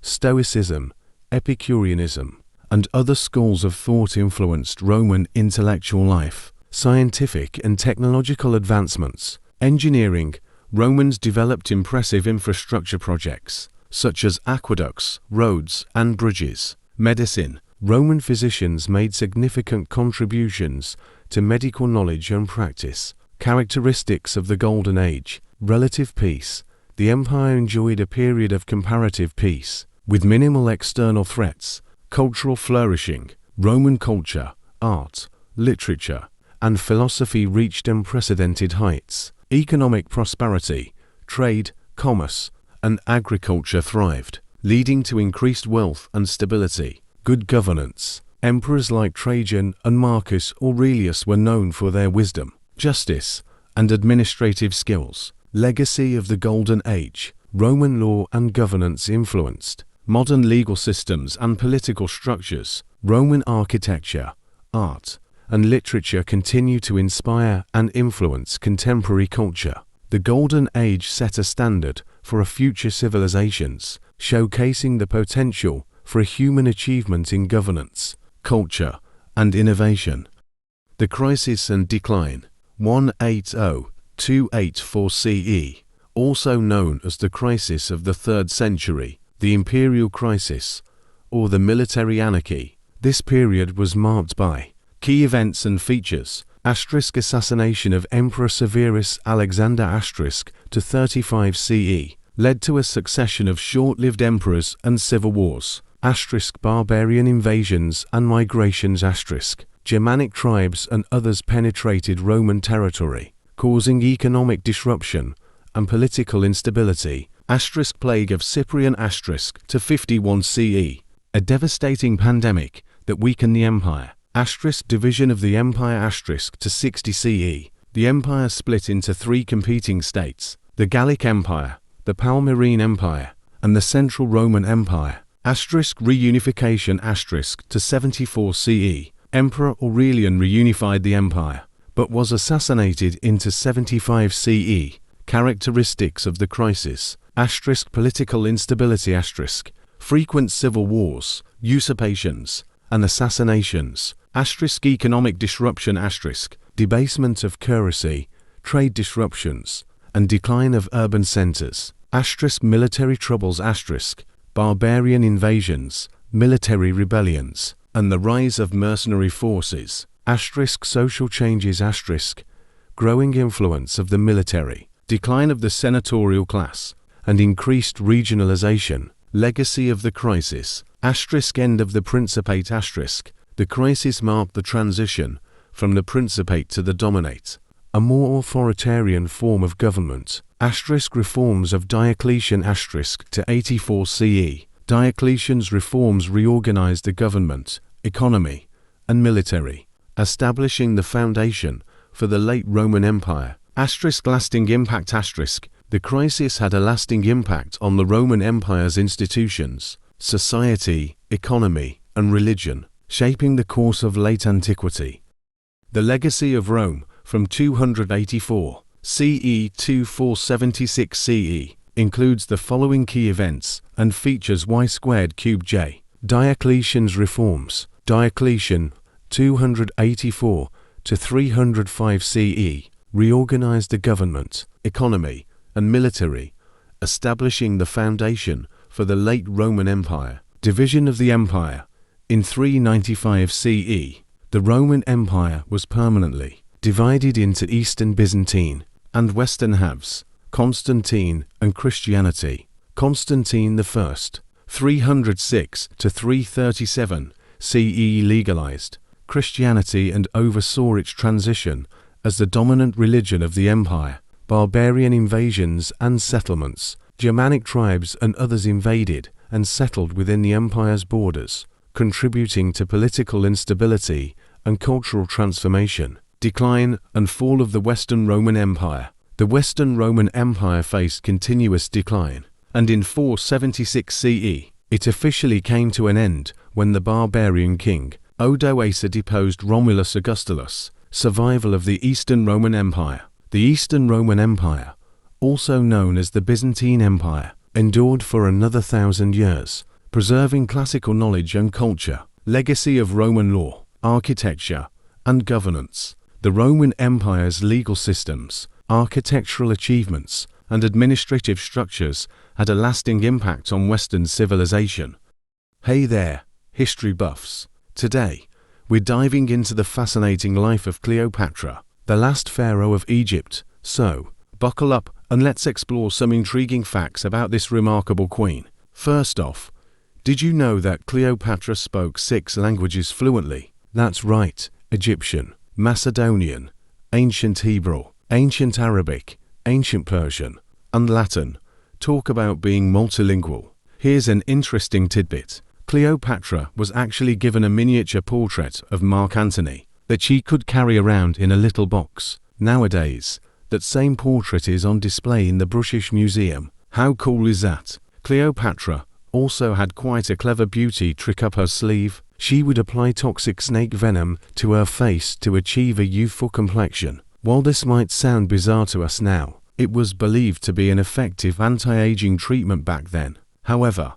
Stoicism, Epicureanism, and other schools of thought influenced Roman intellectual life. Scientific and technological advancements. Engineering. Romans developed impressive infrastructure projects, such as aqueducts, roads, and bridges. Medicine. Roman physicians made significant contributions to medical knowledge and practice. Characteristics of the Golden Age. Relative peace. The empire enjoyed a period of comparative peace, with minimal external threats. Cultural flourishing. Roman culture, art, literature, and philosophy reached unprecedented heights. Economic prosperity. Trade, commerce, and agriculture thrived, leading to increased wealth and stability. Good governance. Emperors like Trajan and Marcus Aurelius were known for their wisdom, justice, and administrative skills. Legacy of the Golden Age. Roman law and governance influenced modern legal systems and political structures. Roman architecture, art, and literature continue to inspire and influence contemporary culture. The Golden Age set a standard for future civilizations, showcasing the potential for human achievement in governance, culture, and innovation. The Crisis and Decline. 180–284 CE, also known as the Crisis of the 3rd century, the Imperial Crisis, or the Military Anarchy. This period was marked by key events and features. Assassination of Emperor Severus Alexander to 35 CE, led to a succession of short-lived emperors and civil wars. Barbarian invasions and migrations. Germanic tribes and others penetrated Roman territory, causing economic disruption and political instability. Plague of Cyprian to 51 CE, a devastating pandemic that weakened the empire. Division of the empire to 60 CE. The empire split into 3 competing states: the Gallic Empire, the Palmyrene Empire, and the Central Roman Empire. Reunification to 74 CE. Emperor Aurelian reunified the empire, but was assassinated into 75 CE. Characteristics of the crisis. Political instability. Frequent civil wars, usurpations, and assassinations. Economic disruption. Debasement of currency, trade disruptions, and decline of urban centers. Military troubles. Barbarian invasions, military rebellions, and the rise of mercenary forces. Social changes. growing influence of the military, decline of the senatorial class, and increased regionalization. Legacy of the crisis. End of the Principate. The crisis marked the transition from the Principate to the Dominate, a more authoritarian form of government. Reforms of Diocletian to 84 CE. Diocletian's reforms reorganized the government, economy, and military, establishing the foundation for the late Roman Empire. Lasting impact. The crisis had a lasting impact on the Roman Empire's institutions, society, economy, and religion, shaping the course of late antiquity. The legacy of Rome from 284 CE to 476 CE includes the following key events and features y²3. Diocletian's reforms. Diocletian, 284 to 305 CE, reorganized the government, economy, and military, establishing the foundation for the late Roman Empire. Division of the empire. In 395 CE, the Roman Empire was permanently divided into Eastern Byzantine and Western halves, Constantine and Christianity. Constantine I, 306 to 337 CE, legalized Christianity and oversaw its transition as the dominant religion of the empire. Barbarian invasions and settlements. Germanic tribes and others invaded and settled within the empire's borders, contributing to political instability and cultural transformation. Decline and fall of the Western Roman Empire. The Western Roman Empire faced continuous decline, and in 476 CE, it officially came to an end when the barbarian king Odoacer deposed Romulus Augustulus. Survival of the Eastern Roman Empire. The Eastern Roman Empire, also known as the Byzantine Empire, endured for another 1,000 years, preserving classical knowledge and culture. Legacy of Roman law, architecture, and governance. The Roman Empire's legal systems, architectural achievements, and administrative structures had a lasting impact on Western civilization. Hey there, history buffs. Today, we're diving into the fascinating life of Cleopatra, the last pharaoh of Egypt. So, buckle up and let's explore some intriguing facts about this remarkable queen. First off, did you know that Cleopatra spoke 6 languages fluently? That's right, Egyptian, Macedonian, Ancient Hebrew, Ancient Arabic, Ancient Persian, and Latin. Talk about being multilingual. Here's an interesting tidbit. Cleopatra was actually given a miniature portrait of Mark Antony that she could carry around in a little box. Nowadays, that same portrait is on display in the British Museum. How cool is that? Cleopatra also had quite a clever beauty trick up her sleeve. She would apply toxic snake venom to her face to achieve a youthful complexion. While this might sound bizarre to us now, it was believed to be an effective anti-aging treatment back then. However,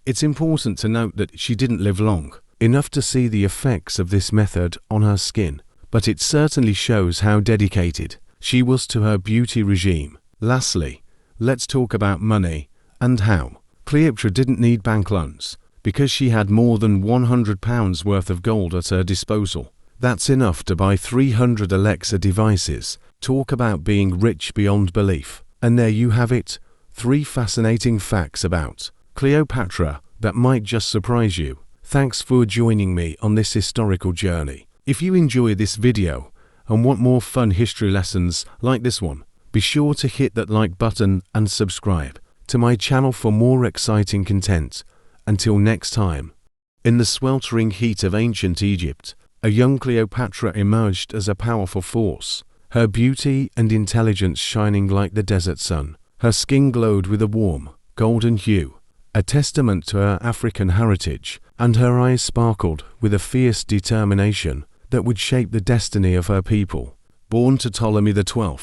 it's important to note that she didn't live long enough to see the effects of this method on her skin, but it certainly shows how dedicated she was to her beauty regime. Lastly, let's talk about money and how Cleopatra didn't need bank loans because she had more than £100 worth of gold at her disposal. That's enough to buy 300 Alexa devices. Talk about being rich beyond belief. And there you have it, 3 fascinating facts about Cleopatra that might just surprise you. Thanks for joining me on this historical journey. If you enjoy this video and want more fun history lessons like this one, be sure to hit that like button and subscribe to my channel for more exciting content. Until next time. In the sweltering heat of ancient Egypt, a young Cleopatra emerged as a powerful force, her beauty and intelligence shining like the desert sun. Her skin glowed with a warm, golden hue, a testament to her African heritage, and her eyes sparkled with a fierce determination that would shape the destiny of her people. Born to Ptolemy XII,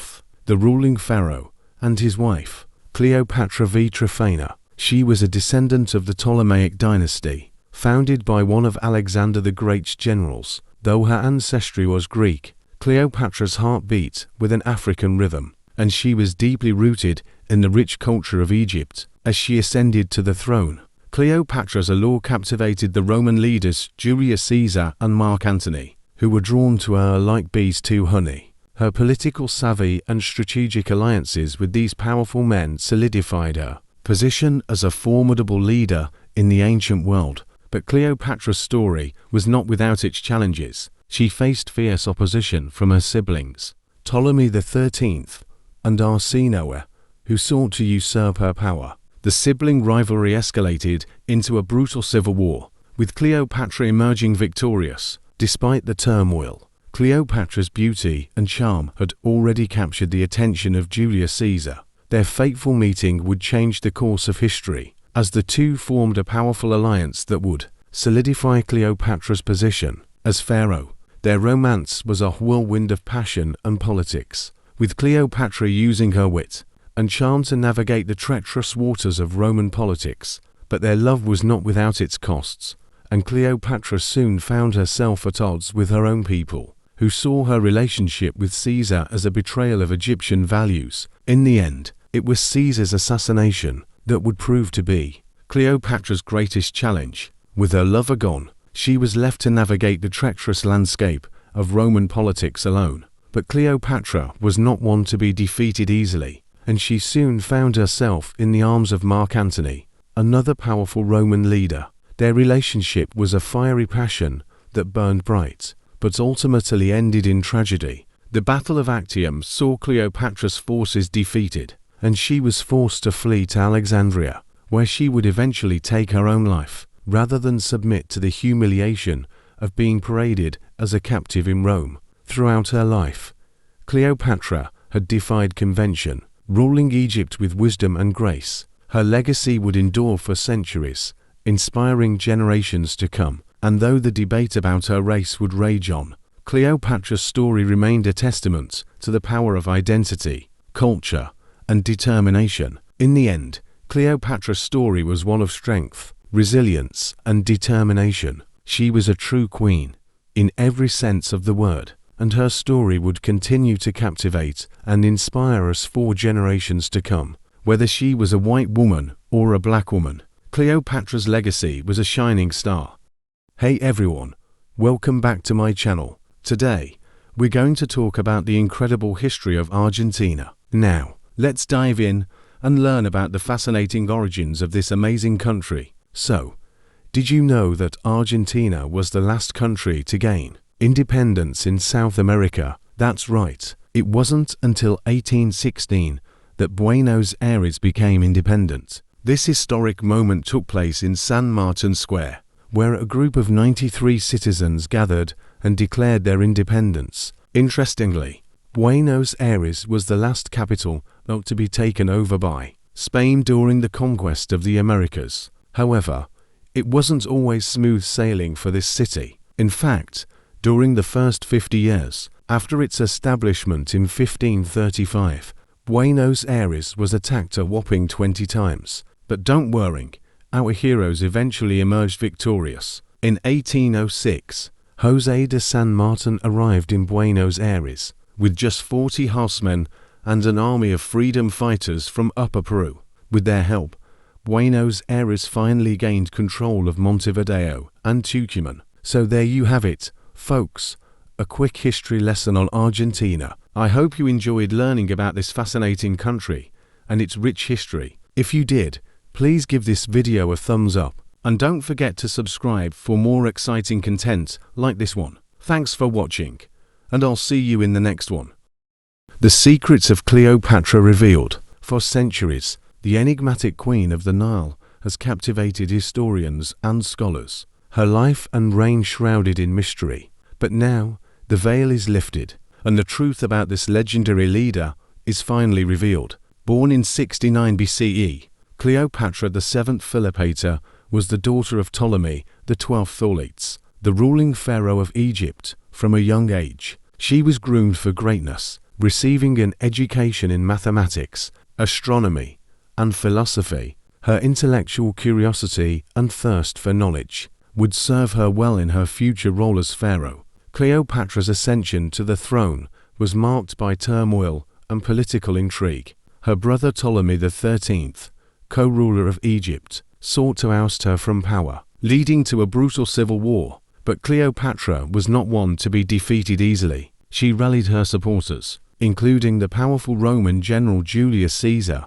the ruling pharaoh, and his wife, Cleopatra V. Tryphena, she was a descendant of the Ptolemaic dynasty, founded by one of Alexander the Great's generals. Though her ancestry was Greek, Cleopatra's heart beat with an African rhythm, and she was deeply rooted in the rich culture of Egypt. As she ascended to the throne, Cleopatra's allure captivated the Roman leaders Julius Caesar and Mark Antony, who were drawn to her like bees to honey. Her political savvy and strategic alliances with these powerful men solidified her position as a formidable leader in the ancient world. But Cleopatra's story was not without its challenges. She faced fierce opposition from her siblings, Ptolemy XIII and Arsinoe, who sought to usurp her power. The sibling rivalry escalated into a brutal civil war, with Cleopatra emerging victorious. Despite the turmoil, Cleopatra's beauty and charm had already captured the attention of Julius Caesar. Their fateful meeting would change the course of history, as the two formed a powerful alliance that would solidify Cleopatra's position as pharaoh. Their romance was a whirlwind of passion and politics, with Cleopatra using her wit and charm to navigate the treacherous waters of Roman politics. But their love was not without its costs, and Cleopatra soon found herself at odds with her own people, who saw her relationship with Caesar as a betrayal of Egyptian values. In the end, it was Caesar's assassination that would prove to be Cleopatra's greatest challenge. With her lover gone, she was left to navigate the treacherous landscape of Roman politics alone. But Cleopatra was not one to be defeated easily, and she soon found herself in the arms of Mark Antony, another powerful Roman leader. Their relationship was a fiery passion that burned bright, but ultimately ended in tragedy. The Battle of Actium saw Cleopatra's forces defeated, and she was forced to flee to Alexandria, where she would eventually take her own life, rather than submit to the humiliation of being paraded as a captive in Rome. Throughout her life, Cleopatra had defied convention, ruling Egypt with wisdom and grace. Her legacy would endure for centuries, inspiring generations to come. And though the debate about her race would rage on, Cleopatra's story remained a testament to the power of identity, culture, and determination. In the end, Cleopatra's story was one of strength, resilience, and determination. She was a true queen, in every sense of the word, and her story would continue to captivate and inspire us for generations to come. Whether she was a white woman or a black woman, Cleopatra's legacy was a shining star. Hey everyone, welcome back to my channel. Today, we're going to talk about the incredible history of Argentina. Now, let's dive in and learn about the fascinating origins of this amazing country. So, did you know that Argentina was the last country to gain independence in South America? That's right, it wasn't until 1816 that Buenos Aires became independent. This historic moment took place in San Martin Square, where a group of 93 citizens gathered and declared their independence. Interestingly, Buenos Aires was the last capital not to be taken over by Spain during the conquest of the Americas. However, it wasn't always smooth sailing for this city. In fact, during the first 50 years after its establishment in 1535, Buenos Aires was attacked a whopping 20 times. But don't worry, our heroes eventually emerged victorious. In 1806, José de San Martin arrived in Buenos Aires with just 40 horsemen and an army of freedom fighters from Upper Peru. With their help, Buenos Aires finally gained control of Montevideo and Tucumán. So there you have it, folks, a quick history lesson on Argentina. I hope you enjoyed learning about this fascinating country and its rich history. If you did, please give this video a thumbs up, and don't forget to subscribe for more exciting content like this one. Thanks for watching, and I'll see you in the next one. The secrets of Cleopatra revealed. For centuries, the enigmatic queen of the Nile has captivated historians and scholars. Her life and reign shrouded in mystery. But now, the veil is lifted, and the truth about this legendary leader is finally revealed. Born in 69 BCE, Cleopatra VII Philopator was the daughter of Ptolemy XII Auletes, the ruling pharaoh of Egypt. From a young age, she was groomed for greatness, receiving an education in mathematics, astronomy, and philosophy. Her intellectual curiosity and thirst for knowledge would serve her well in her future role as pharaoh. Cleopatra's ascension to the throne was marked by turmoil and political intrigue. Her brother Ptolemy XIII, co-ruler of Egypt, sought to oust her from power, leading to a brutal civil war. But Cleopatra was not one to be defeated easily. She rallied her supporters, including the powerful Roman general Julius Caesar,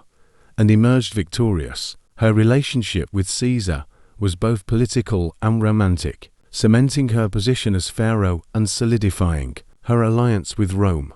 and emerged victorious. Her relationship with Caesar was both political and romantic, cementing her position as pharaoh and solidifying her alliance with Rome.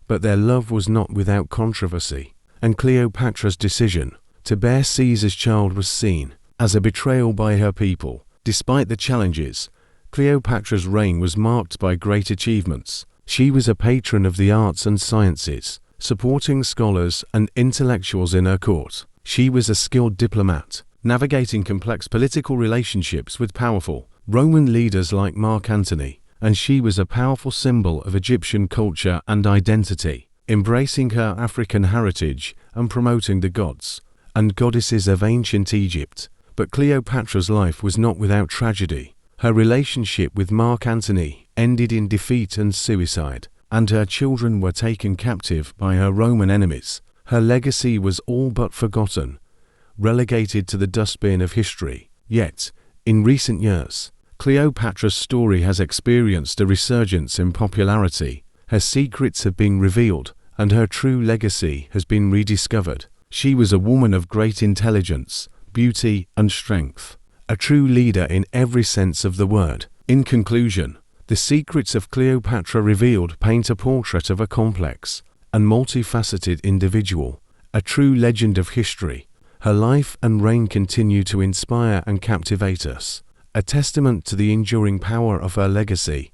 But their love was not without controversy, and Cleopatra's decision to bear Caesar's child was seen as a betrayal by her people. Despite the challenges, Cleopatra's reign was marked by great achievements. She was a patron of the arts and sciences, supporting scholars and intellectuals in her court. She was a skilled diplomat, navigating complex political relationships with powerful Roman leaders like Mark Antony, and she was a powerful symbol of Egyptian culture and identity, embracing her African heritage and promoting the gods and goddesses of ancient Egypt. But Cleopatra's life was not without tragedy. Her relationship with Mark Antony ended in defeat and suicide, and her children were taken captive by her Roman enemies. Her legacy was all but forgotten, relegated to the dustbin of history. Yet, in recent years, Cleopatra's story has experienced a resurgence in popularity. Her secrets have been revealed, and her true legacy has been rediscovered. She was a woman of great intelligence, beauty, and strength, a true leader in every sense of the word. In conclusion, the secrets of Cleopatra revealed paint a portrait of a complex and multifaceted individual, a true legend of history. Her life and reign continue to inspire and captivate us, a testament to the enduring power of her legacy.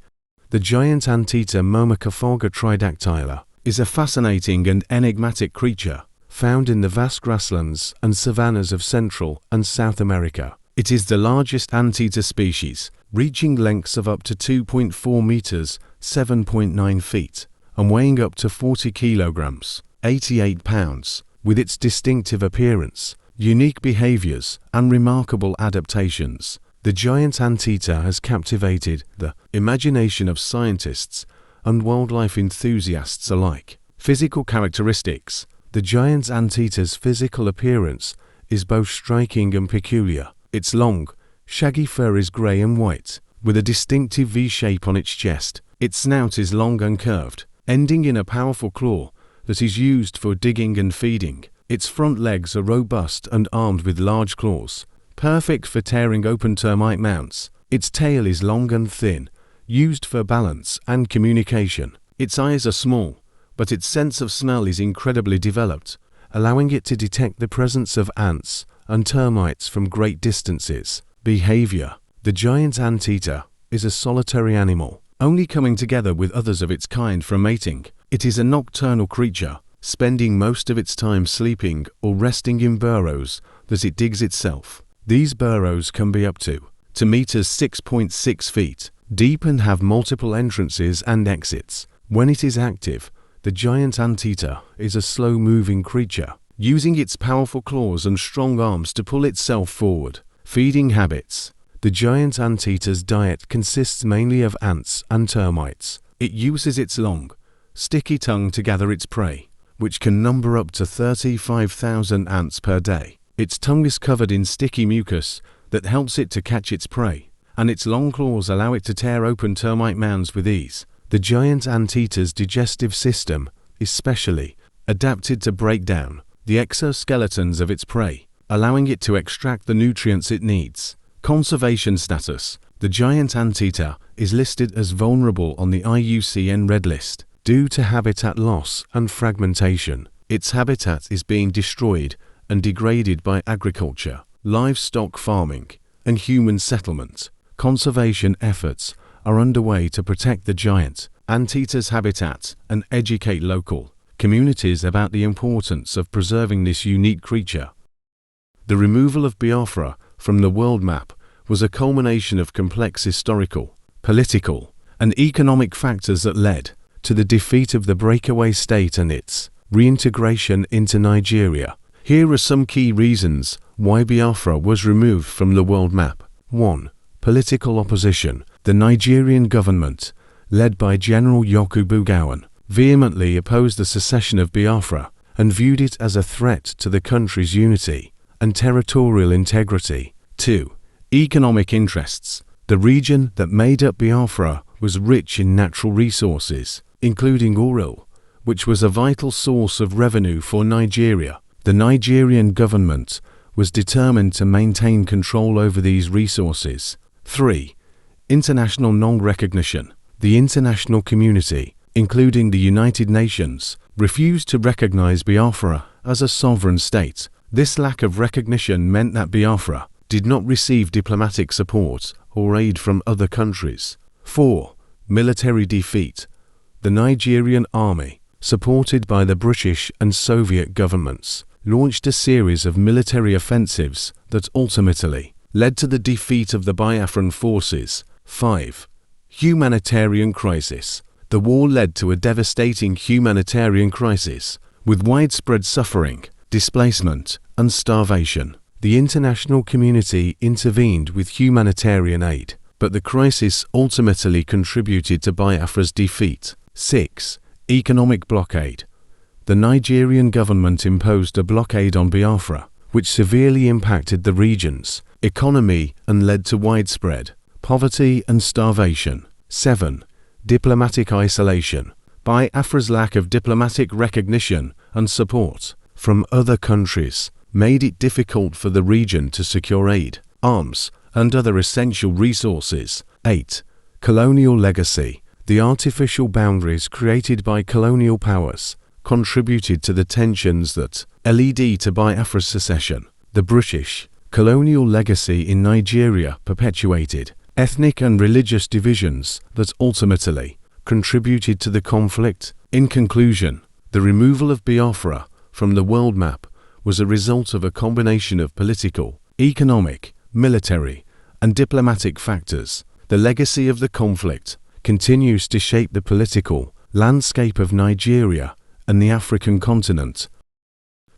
The giant Anteater Myrmecophaga tridactyla is a fascinating and enigmatic creature found in the vast grasslands and savannas of Central and South America. It is the largest anteater species, reaching lengths of up to 2.4 meters, 7.9 feet, and weighing up to 40 kilograms, 88 pounds. With its distinctive appearance, unique behaviors, and remarkable adaptations, the giant anteater has captivated the imagination of scientists and wildlife enthusiasts alike. Physical characteristics. The giant anteater's physical appearance is both striking and peculiar. Its long, shaggy fur is grey and white, with a distinctive V-shape on its chest. Its snout is long and curved, ending in a powerful claw that is used for digging and feeding. Its front legs are robust and armed with large claws, perfect for tearing open termite mounds. Its tail is long and thin, used for balance and communication. Its eyes are small, but its sense of smell is incredibly developed, allowing it to detect the presence of ants and termites from great distances. Behavior. The giant anteater is a solitary animal, only coming together with others of its kind for mating. It is a nocturnal creature, spending most of its time sleeping or resting in burrows that it digs itself. These burrows can be up to meters 6.6 feet deep and have multiple entrances and exits. When it is active, the giant anteater is a slow-moving creature, using its powerful claws and strong arms to pull itself forward. Feeding habits. The giant anteater's diet consists mainly of ants and termites. It uses its long, sticky tongue to gather its prey, which can number up to 35,000 ants per day. Its tongue is covered in sticky mucus that helps it to catch its prey, and its long claws allow it to tear open termite mounds with ease. The giant anteater's digestive system is specially adapted to break down the exoskeletons of its prey, allowing it to extract the nutrients it needs. Conservation status. The giant anteater is listed as vulnerable on the IUCN Red List due to habitat loss and fragmentation. Its habitat is being destroyed and degraded by agriculture, livestock farming, and human settlement. Conservation efforts are underway to protect the giant anteater's habitat and educate local communities about the importance of preserving this unique creature. The removal of Biafra from the world map was a culmination of complex historical, political, and economic factors that led to the defeat of the breakaway state and its reintegration into Nigeria. Here are some key reasons why Biafra was removed from the world map. 1. Political opposition. The Nigerian government, led by General Yakubu Gowon, vehemently opposed the secession of Biafra and viewed it as a threat to the country's unity and territorial integrity. 2. Economic interests. The region that made up Biafra was rich in natural resources, including oil, which was a vital source of revenue for Nigeria. The Nigerian government was determined to maintain control over these resources. 3. International non-recognition. The international community, including the United Nations, refused to recognize Biafra as a sovereign state. This lack of recognition meant that Biafra did not receive diplomatic support or aid from other countries. 4. Military defeat. The Nigerian army, supported by the British and Soviet governments, launched a series of military offensives that ultimately led to the defeat of the Biafran forces. 5. Humanitarian crisis. The war led to a devastating humanitarian crisis, with widespread suffering, displacement, and starvation. The international community intervened with humanitarian aid, but the crisis ultimately contributed to Biafra's defeat. 6. Economic blockade. The Nigerian government imposed a blockade on Biafra, which severely impacted the region's economy and led to widespread poverty and starvation. 7. Diplomatic isolation. Biafra's lack of diplomatic recognition and support from other countries made it difficult for the region to secure aid, arms, and other essential resources. 8. Colonial legacy. The artificial boundaries created by colonial powers contributed to the tensions that led to Biafra's secession. The British colonial legacy in Nigeria perpetuated ethnic and religious divisions that ultimately contributed to the conflict. In conclusion, the removal of Biafra from the world map was a result of a combination of political, economic, military, and diplomatic factors. The legacy of the conflict continues to shape the political landscape of Nigeria and the African continent.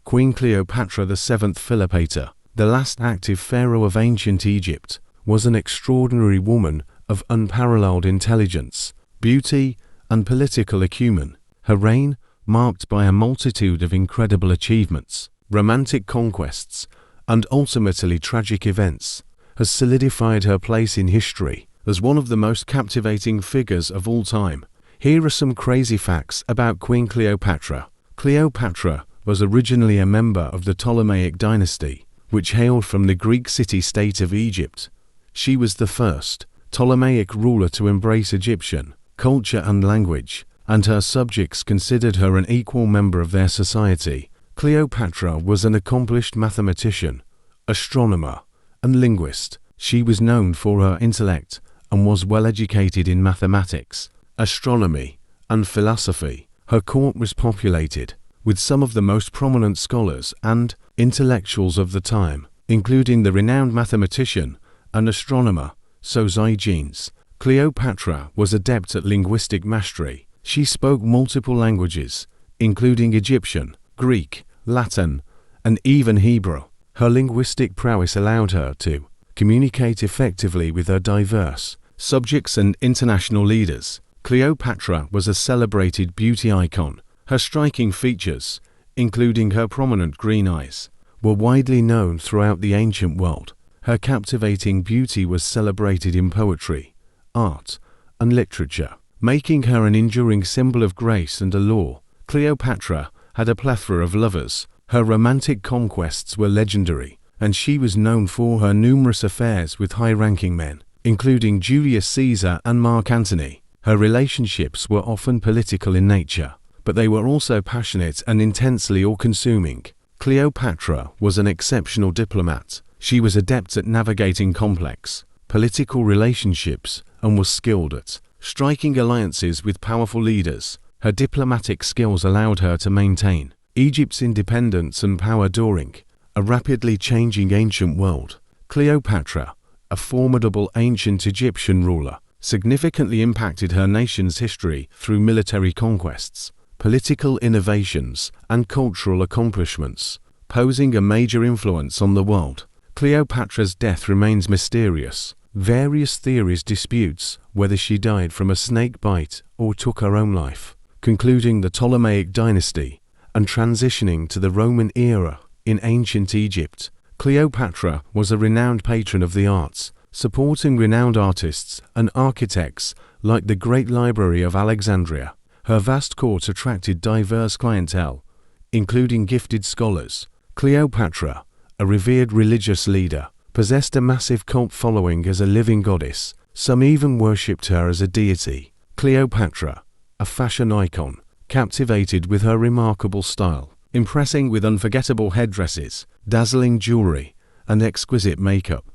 Queen Cleopatra VII Philopator, the last active pharaoh of ancient Egypt, was an extraordinary woman of unparalleled intelligence, beauty, and political acumen. Her reign, marked by a multitude of incredible achievements, romantic conquests, and ultimately tragic events, has solidified her place in history as one of the most captivating figures of all time. Here are some crazy facts about Queen Cleopatra. Cleopatra was originally a member of the Ptolemaic dynasty, which hailed from the Greek city-state of Egypt. She was the first Ptolemaic ruler to embrace Egyptian culture and language, and her subjects considered her an equal member of their society. Cleopatra was an accomplished mathematician, astronomer, and linguist. She was known for her intellect and was well educated in mathematics, astronomy, and philosophy. Her court was populated with some of the most prominent scholars and intellectuals of the time, including the renowned mathematician and astronomer Sosigenes. Cleopatra was adept at linguistic mastery. She spoke multiple languages, including Egyptian, Greek, Latin, and even Hebrew. Her linguistic prowess allowed her to communicate effectively with her diverse subjects and international leaders. Cleopatra was a celebrated beauty icon. Her striking features, including her prominent green eyes, were widely known throughout the ancient world. Her captivating beauty was celebrated in poetry, art, and literature, making her an enduring symbol of grace and allure. Cleopatra had a plethora of lovers. Her romantic conquests were legendary, and she was known for her numerous affairs with high-ranking men, including Julius Caesar and Mark Antony. Her relationships were often political in nature, but they were also passionate and intensely all-consuming. Cleopatra was an exceptional diplomat. She was adept at navigating complex political relationships and was skilled at striking alliances with powerful leaders. Her diplomatic skills allowed her to maintain Egypt's independence and power during a rapidly changing ancient world. Cleopatra, a formidable ancient Egyptian ruler, significantly impacted her nation's history through military conquests, political innovations, and cultural accomplishments, posing a major influence on the world. Cleopatra's death remains mysterious. Various theories dispute whether she died from a snake bite or took her own life, concluding the Ptolemaic dynasty and transitioning to the Roman era in ancient Egypt. Cleopatra was a renowned patron of the arts, supporting renowned artists and architects like the Great Library of Alexandria. Her vast court attracted diverse clientele, including gifted scholars. Cleopatra, a revered religious leader, possessed a massive cult following as a living goddess. Some even worshipped her as a deity. Cleopatra, a fashion icon, captivated with her remarkable style, impressing with unforgettable headdresses, dazzling jewelry, and exquisite makeup.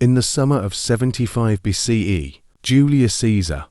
In the summer of 75 BCE, Julius Caesar,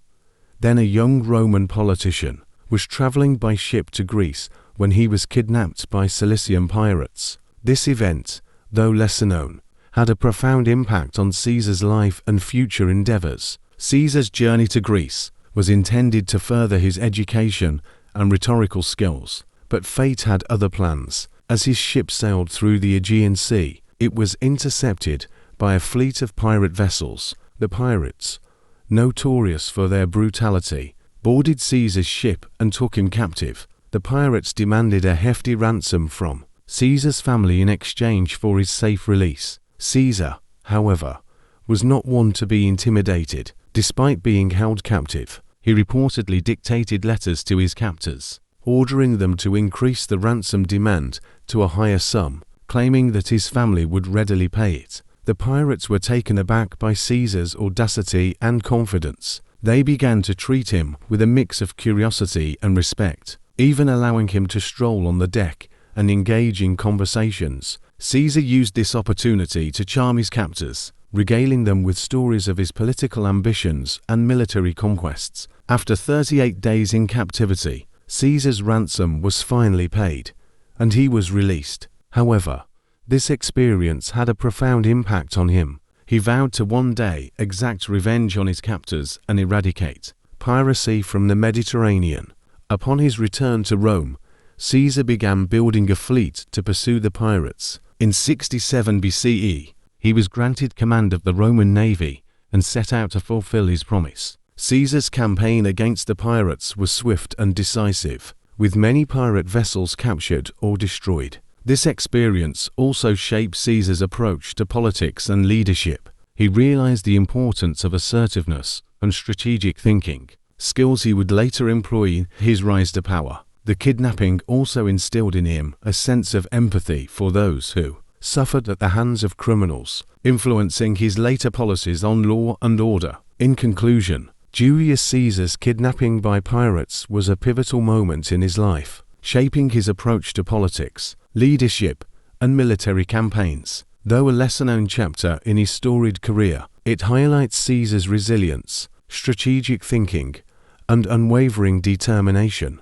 then a young Roman politician, was traveling by ship to Greece when he was kidnapped by Cilician pirates. This event, though lesser known, had a profound impact on Caesar's life and future endeavors. Caesar's journey to Greece was intended to further his education and rhetorical skills, but fate had other plans. As his ship sailed through the Aegean Sea, it was intercepted by a fleet of pirate vessels. The pirates, notorious for their brutality, boarded Caesar's ship and took him captive. The pirates demanded a hefty ransom from Caesar's family in exchange for his safe release. Caesar, however, was not one to be intimidated. Despite being held captive, he reportedly dictated letters to his captors, ordering them to increase the ransom demand to a higher sum, claiming that his family would readily pay it. The pirates were taken aback by Caesar's audacity and confidence. They began to treat him with a mix of curiosity and respect, even allowing him to stroll on the deck and engage in conversations. Caesar used this opportunity to charm his captors, regaling them with stories of his political ambitions and military conquests. After 38 days in captivity, Caesar's ransom was finally paid, and he was released. However, this experience had a profound impact on him. He vowed to one day exact revenge on his captors and eradicate piracy from the Mediterranean. Upon his return to Rome, Caesar began building a fleet to pursue the pirates. In 67 BCE, he was granted command of the Roman navy and set out to fulfill his promise. Caesar's campaign against the pirates was swift and decisive, with many pirate vessels captured or destroyed. This experience also shaped Caesar's approach to politics and leadership. He realized the importance of assertiveness and strategic thinking, skills he would later employ in his rise to power. The kidnapping also instilled in him a sense of empathy for those who suffered at the hands of criminals, influencing his later policies on law and order. In conclusion, Julius Caesar's kidnapping by pirates was a pivotal moment in his life, shaping his approach to politics, leadership, and military campaigns. Though a lesser-known chapter in his storied career, it highlights Caesar's resilience, strategic thinking, and unwavering determination.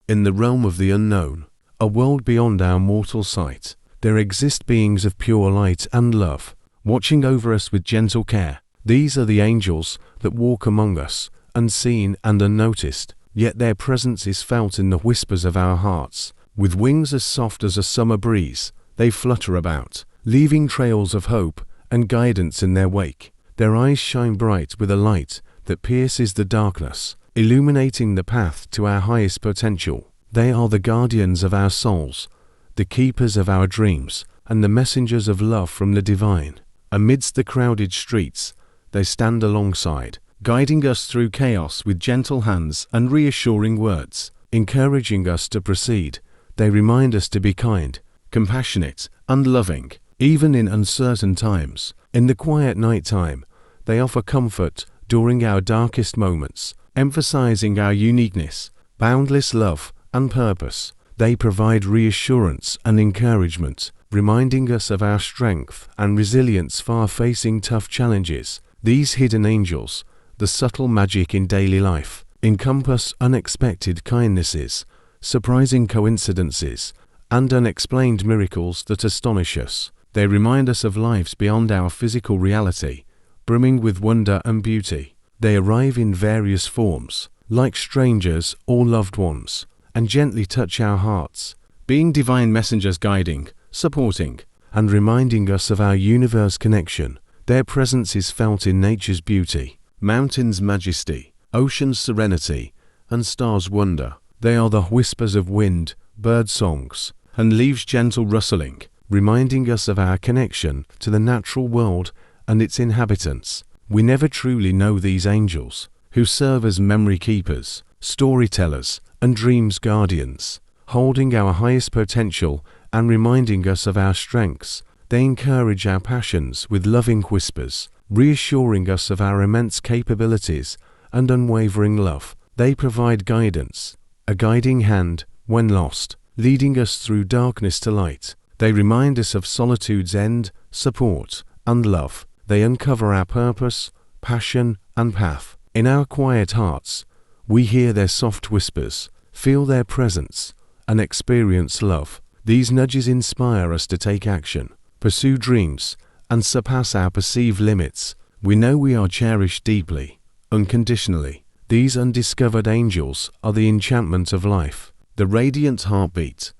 In the realm of the unknown, a world beyond our mortal sight, there exist beings of pure light and love, watching over us with gentle care. These are the angels that walk among us, unseen and unnoticed, yet their presence is felt in the whispers of our hearts. With wings as soft as a summer breeze, they flutter about, leaving trails of hope and guidance in their wake. Their eyes shine bright with a light that pierces the darkness, illuminating the path to our highest potential. They are the guardians of our souls, the keepers of our dreams, and the messengers of love from the divine. Amidst the crowded streets, they stand alongside, guiding us through chaos with gentle hands and reassuring words, encouraging us to proceed. They remind us to be kind, compassionate, and loving, even in uncertain times. In the quiet night time, they offer comfort during our darkest moments, emphasizing our uniqueness, boundless love, and purpose. They provide reassurance and encouragement, reminding us of our strength and resilience facing tough challenges. These hidden angels, the subtle magic in daily life, encompass unexpected kindnesses, surprising coincidences, and unexplained miracles that astonish us. They remind us of lives beyond our physical reality, brimming with wonder and beauty. They arrive in various forms, like strangers or loved ones, and gently touch our hearts, being divine messengers guiding, supporting, and reminding us of our universe connection. Their presence is felt in nature's beauty, mountains' majesty, ocean's serenity, and stars' wonder. They are the whispers of wind, bird songs, and leaves' gentle rustling, reminding us of our connection to the natural world and its inhabitants. We never truly know these angels, who serve as memory keepers, storytellers, and dreams guardians, holding our highest potential and reminding us of our strengths. They encourage our passions with loving whispers, reassuring us of our immense capabilities and unwavering love. They provide guidance, a guiding hand when lost, leading us through darkness to light. They remind us of solitude's end, support, and love. They uncover our purpose, passion, and path. In our quiet hearts, we hear their soft whispers, feel their presence, and experience love. These nudges inspire us to take action, pursue dreams, and surpass our perceived limits. We know we are cherished deeply, unconditionally. These undiscovered angels are the enchantment of life, the radiant heartbeat,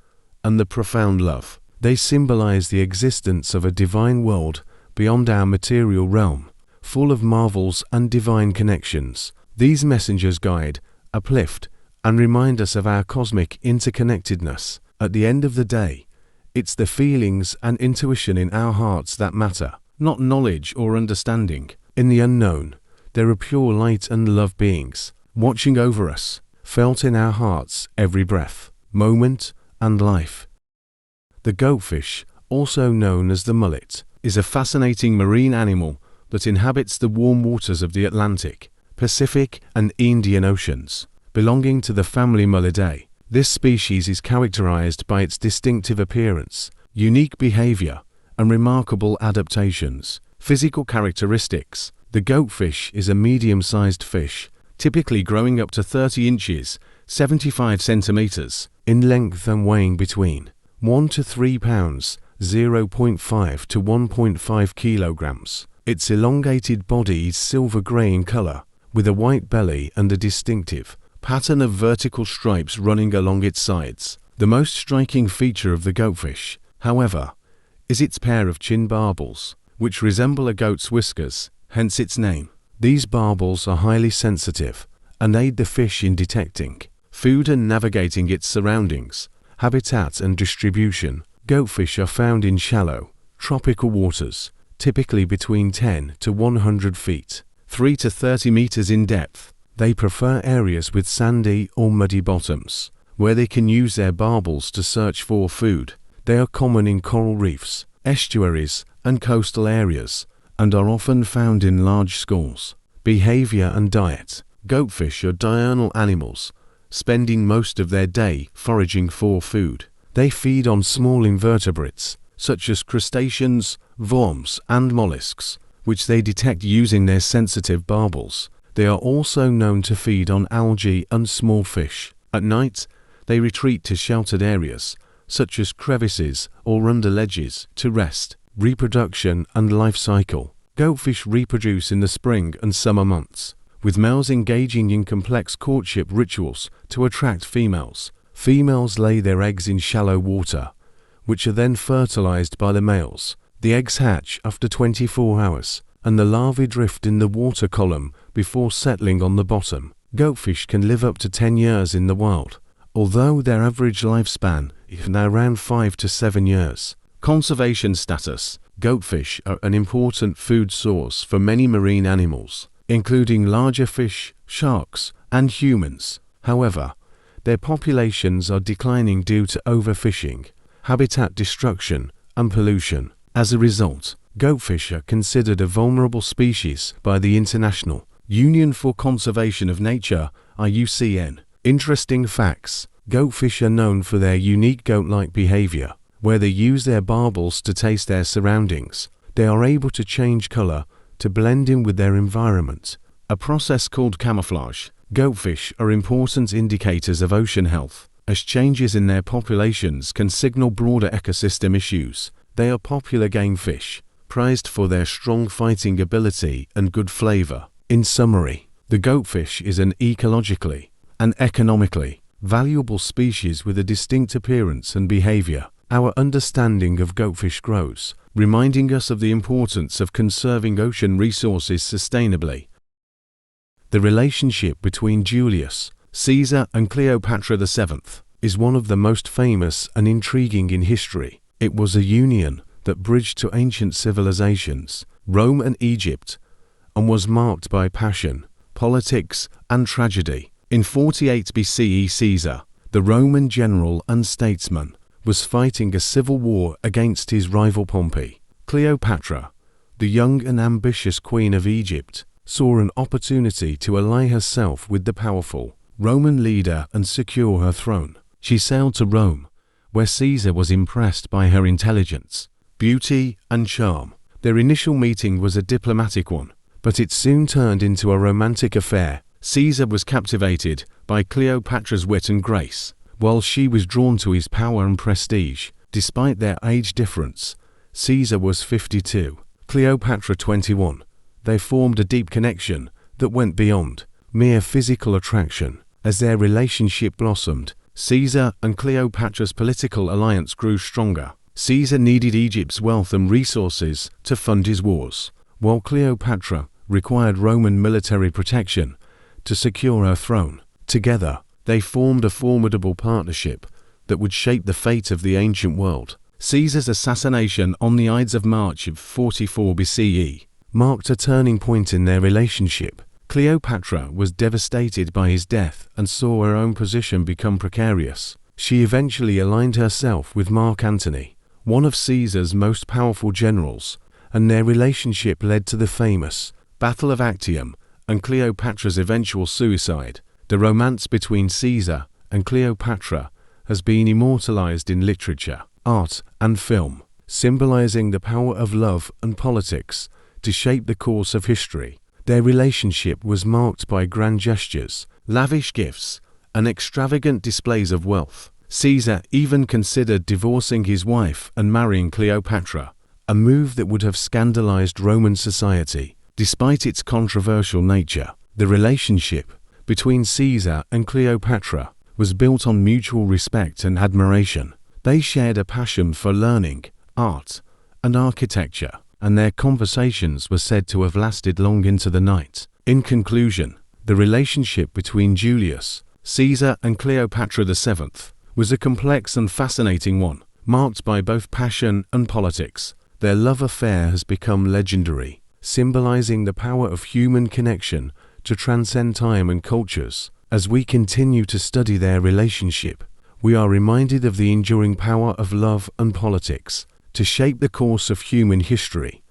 and the profound love. They symbolize the existence of a divine world beyond our material realm, full of marvels and divine connections. These messengers guide, uplift, and remind us of our cosmic interconnectedness. At the end of the day, it's the feelings and intuition in our hearts that matter, not knowledge or understanding. In the unknown, there are pure light and love beings, watching over us, felt in our hearts every breath, moment, and life. The goatfish, also known as the mullet, is a fascinating marine animal that inhabits the warm waters of the Atlantic, Pacific, and Indian Oceans. Belonging to the family Mulidae, this species is characterized by its distinctive appearance, unique behavior, and remarkable adaptations. Physical characteristics: the goatfish is a medium-sized fish, typically growing up to 30 inches, 75 centimeters, in length and weighing between 1 to 3 pounds, 0.5 to 1.5 kilograms. Its elongated body is silver grey in color, with a white belly and a distinctive pattern of vertical stripes running along its sides. The most striking feature of the goatfish, however, is its pair of chin barbels, which resemble a goat's whiskers, hence its name. These barbels are highly sensitive and aid the fish in detecting food and navigating its surroundings. Habitat and distribution: goatfish are found in shallow, tropical waters, typically between 10 to 100 feet, 3 to 30 meters in depth. They prefer areas with sandy or muddy bottoms, where they can use their barbels to search for food. They are common in coral reefs, estuaries, and coastal areas, and are often found in large schools. Behavior and diet: goatfish are diurnal animals, spending most of their day foraging for food. They feed on small invertebrates, such as crustaceans, worms, and mollusks, which they detect using their sensitive barbels. They are also known to feed on algae and small fish. At night, they retreat to sheltered areas, such as crevices or under ledges, to rest. Reproduction and life cycle: goatfish reproduce in the spring and summer months, with males engaging in complex courtship rituals to attract females. Females lay their eggs in shallow water, which are then fertilized by the males. The eggs hatch after 24 hours, and the larvae drift in the water column before settling on the bottom. Goatfish can live up to 10 years in the wild, although their average lifespan is now around 5 to 7 years. Conservation status: goatfish are an important food source for many marine animals, including larger fish, sharks, and humans. However, their populations are declining due to overfishing, habitat destruction, and pollution. As a result, goatfish are considered a vulnerable species by the International Union for Conservation of Nature, IUCN. Interesting facts: goatfish are known for their unique goat-like behavior, where they use their barbels to taste their surroundings. They are able to change color to blend in with their environment, a process called camouflage. Goatfish are important indicators of ocean health, as changes in their populations can signal broader ecosystem issues. They are popular game fish, prized for their strong fighting ability and good flavor. In summary, the goatfish is an ecologically and economically valuable species with a distinct appearance and behavior. Our understanding of goatfish grows, reminding us of the importance of conserving ocean resources sustainably. The relationship between Julius Caesar and Cleopatra VII is one of the most famous and intriguing in history. It was a union that bridged to ancient civilizations, Rome and Egypt, and was marked by passion, politics, and tragedy. In 48 BCE, Caesar, the Roman general and statesman, was fighting a civil war against his rival Pompey. Cleopatra, the young and ambitious queen of Egypt, saw an opportunity to ally herself with the powerful Roman leader and secure her throne. She sailed to Rome, where Caesar was impressed by her intelligence, beauty, and charm. Their initial meeting was a diplomatic one, but it soon turned into a romantic affair. Caesar was captivated by Cleopatra's wit and grace, while she was drawn to his power and prestige. Despite their age difference, Caesar was 52, Cleopatra 21. They formed a deep connection that went beyond mere physical attraction. As their relationship blossomed, Caesar and Cleopatra's political alliance grew stronger. Caesar needed Egypt's wealth and resources to fund his wars, while Cleopatra required Roman military protection to secure her throne. Together, they formed a formidable partnership that would shape the fate of the ancient world. Caesar's assassination on the Ides of March of 44 BCE marked a turning point in their relationship. Cleopatra was devastated by his death and saw her own position become precarious. She eventually aligned herself with Mark Antony, one of Caesar's most powerful generals, and their relationship led to the famous Battle of Actium and Cleopatra's eventual suicide. The romance between Caesar and Cleopatra has been immortalized in literature, art, and film, symbolizing the power of love and politics to shape the course of history. Their relationship was marked by grand gestures, lavish gifts, and extravagant displays of wealth. Caesar even considered divorcing his wife and marrying Cleopatra, a move that would have scandalized Roman society. Despite its controversial nature, the relationship between Caesar and Cleopatra was built on mutual respect and admiration. They shared a passion for learning, art, and architecture, and their conversations were said to have lasted long into the night. In conclusion, the relationship between Julius Caesar and Cleopatra VII was a complex and fascinating one, marked by both passion and politics. Their love affair has become legendary, symbolizing the power of human connection to transcend time and cultures. As we continue to study their relationship, we are reminded of the enduring power of love and politics to shape the course of human history.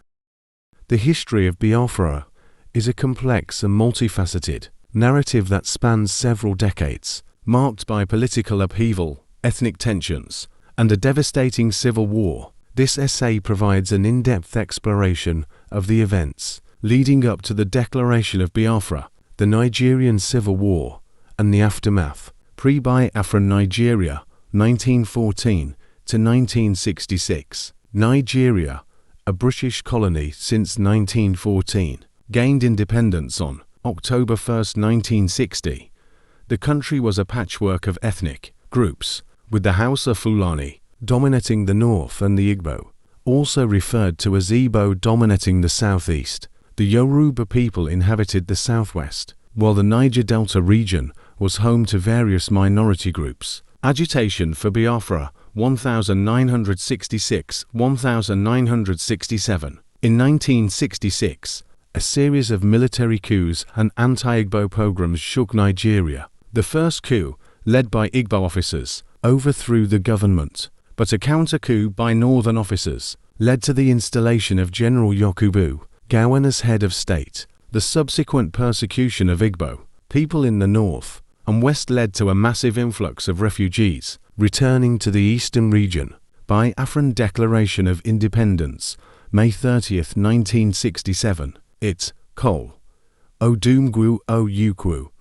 The history of Biafra is a complex and multifaceted narrative that spans several decades, marked by political upheaval, ethnic tensions, and a devastating civil war. This essay provides an in-depth exploration of the events leading up to the declaration of Biafra, the Nigerian Civil War, and the aftermath. Pre-Biafran Nigeria, 1914 to 1966. Nigeria, a British colony since 1914, gained independence on October 1, 1960. The country was a patchwork of ethnic groups, with the Hausa Fulani dominating the north and the Igbo, also referred to as Igbo, dominating the southeast. The Yoruba people inhabited the southwest, while the Niger Delta region was home to various minority groups. Agitation for Biafra, 1966–1967. In 1966, a series of military coups and anti-Igbo pogroms shook Nigeria. The first coup, led by Igbo officers, overthrew the government, but a counter-coup by northern officers led to the installation of General Yakubu Gowon as head of state. The subsequent persecution of Igbo people in the north and west led to a massive influx of refugees returning to the eastern region. Biafran Declaration of Independence, May 30, 1967. It, Col. Odumgwu Ojukwu,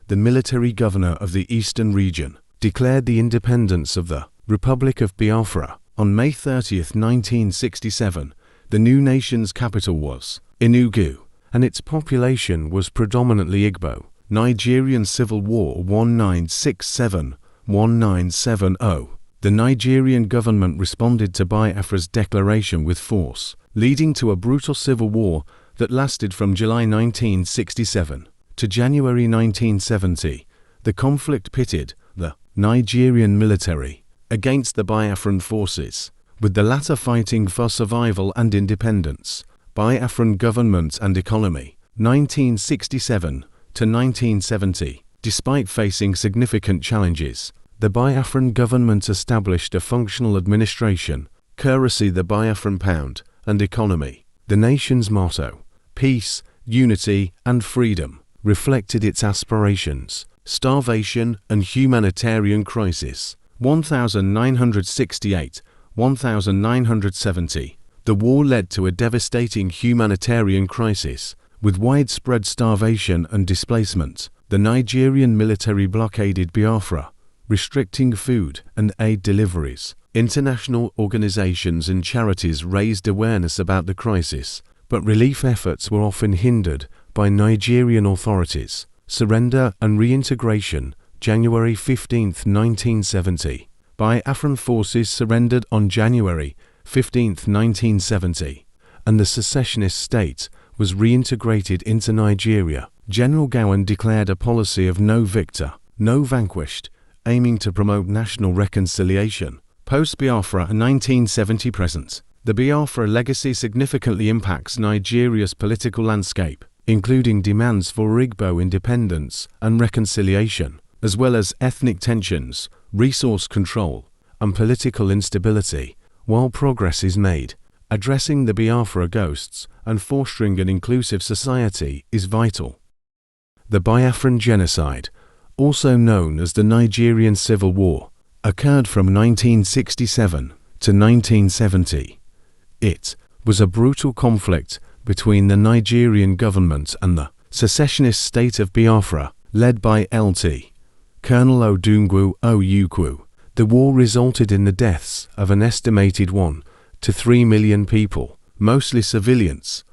the military governor of the eastern region, declared the independence of the Republic of Biafra. On May 30, 1967, the new nation's capital was Enugu, and its population was predominantly Igbo. Nigerian Civil War 1967–1970. The Nigerian government responded to Biafra's declaration with force, leading to a brutal civil war that lasted from July 1967 to January 1970. The conflict pitted the Nigerian military against the Biafran forces, with the latter fighting for survival and independence. Biafran government and economy, 1967 to 1970. Despite facing significant challenges, the Biafran government established a functional administration, currency the Biafran pound, and economy. The nation's motto, peace, unity, and freedom, reflected its aspirations. Starvation and humanitarian crisis. 1968-1970. The war led to a devastating humanitarian crisis, with widespread starvation and displacement. The Nigerian military blockaded Biafra, restricting food and aid deliveries. International organizations and charities raised awareness about the crisis, but relief efforts were often hindered by Nigerian authorities. Surrender and reintegration, January 15, 1970. Biafran forces surrendered on January 15, 1970, and the secessionist state was reintegrated into Nigeria. General Gowon declared a policy of no victor, no vanquished, aiming to promote national reconciliation. Post-Biafra 1970 present. The Biafra legacy significantly impacts Nigeria's political landscape, including demands for Igbo independence and reconciliation, as well as ethnic tensions, resource control, and political instability. While progress is made, addressing the Biafra ghosts and fostering an inclusive society is vital. The Biafran Genocide, also known as the Nigerian Civil War, occurred from 1967 to 1970. It was a brutal conflict between the Nigerian government and the secessionist state of Biafra, led by Lt. Colonel Odungwu Ojukwu. The war resulted in the deaths of an estimated 1 to 3 million people, mostly civilians,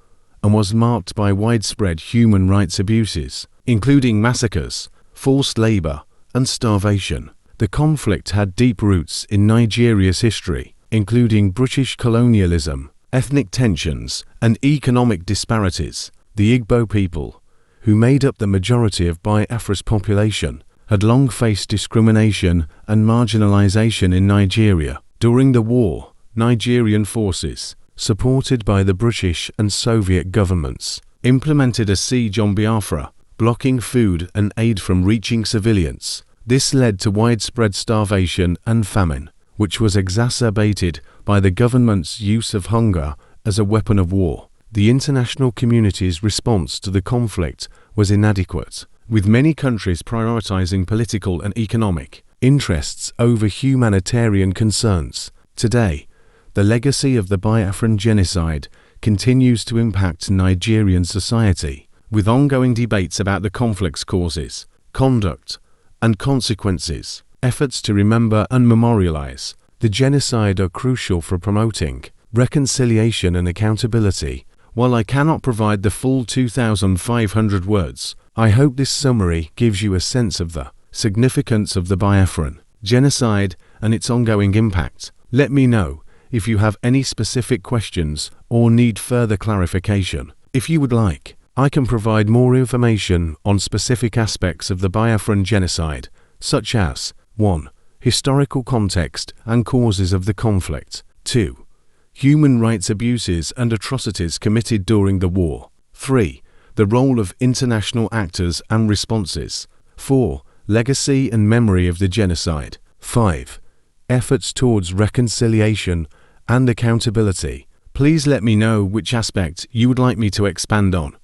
and was marked by widespread human rights abuses, including massacres, forced labor, and starvation. The conflict had deep roots in Nigeria's history, including British colonialism, ethnic tensions, and economic disparities. The Igbo people, who made up the majority of Biafra's population, had long faced discrimination and marginalization in Nigeria. During the war, Nigerian forces, supported by the British and Soviet governments, implemented a siege on Biafra, blocking food and aid from reaching civilians. This led to widespread starvation and famine, which was exacerbated by the government's use of hunger as a weapon of war. The international community's response to the conflict was inadequate, with many countries prioritizing political and economic interests over humanitarian concerns. Today, the legacy of the Biafran genocide continues to impact Nigerian society, with ongoing debates about the conflict's causes, conduct, and consequences. Efforts to remember and memorialize the genocide are crucial for promoting reconciliation and accountability. While I cannot provide the full 2,500 words, I hope this summary gives you a sense of the significance of the Biafran genocide and its ongoing impact. Let me know if you have any specific questions or need further clarification. If you would like, I can provide more information on specific aspects of the Biafran genocide, such as 1. Historical context and causes of the conflict. 2. Human rights abuses and atrocities committed during the war. 3. The role of international actors and responses. 4. Legacy and memory of the genocide. 5. Efforts towards reconciliation and accountability. Please let me know which aspect you would like me to expand on.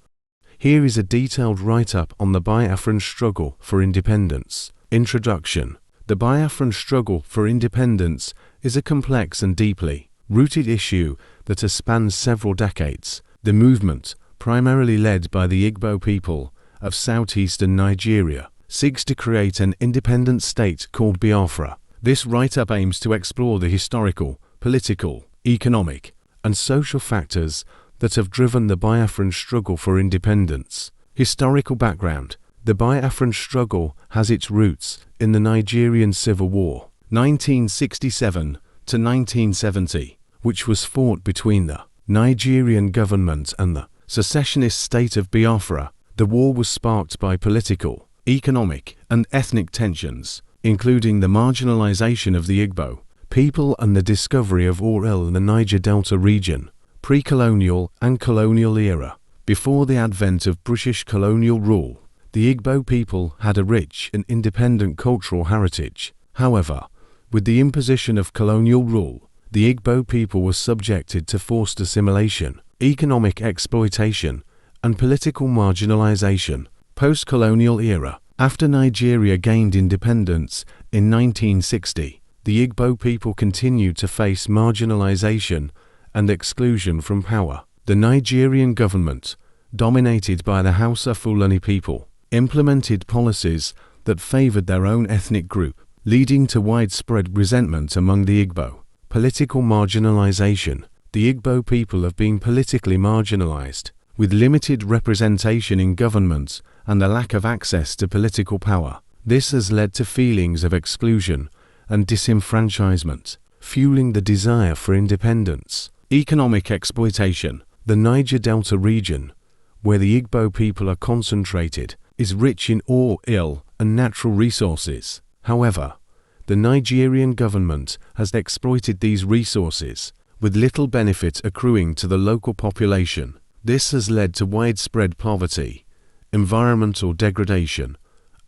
Here is a detailed write-up on the Biafran struggle for independence. Introduction. The Biafran struggle for independence is a complex and deeply rooted issue that has spanned several decades. The movement, primarily led by the Igbo people of southeastern Nigeria, seeks to create an independent state called Biafra. This write-up aims to explore the historical, political, economic, and social factors that have driven the Biafran struggle for independence. Historical background. The Biafran struggle has its roots in the Nigerian Civil War, 1967 to 1970, which was fought between the Nigerian government and the secessionist state of Biafra. The war was sparked by political, economic, and ethnic tensions, including the marginalization of the Igbo people and the discovery of oil in the Niger Delta region. Pre-colonial and colonial era. Before the advent of British colonial rule, The Igbo people had a rich and independent cultural heritage. However, with the imposition of colonial rule, the Igbo people were subjected to forced assimilation, economic exploitation, and political marginalization. Post-colonial era. After Nigeria gained independence in 1960, the Igbo people continued to face marginalization and exclusion from power. The Nigerian government, dominated by the Hausa Fulani people, implemented policies that favored their own ethnic group, leading to widespread resentment among the Igbo. Political marginalization. The Igbo people have been politically marginalized, with limited representation in government and a lack of access to political power. This has led to feelings of exclusion and disenfranchisement, fueling the desire for independence. Economic exploitation. The Niger Delta region, where the Igbo people are concentrated, is rich in oil and natural resources. However, the Nigerian government has exploited these resources, with little benefit accruing to the local population. This has led to widespread poverty, environmental degradation,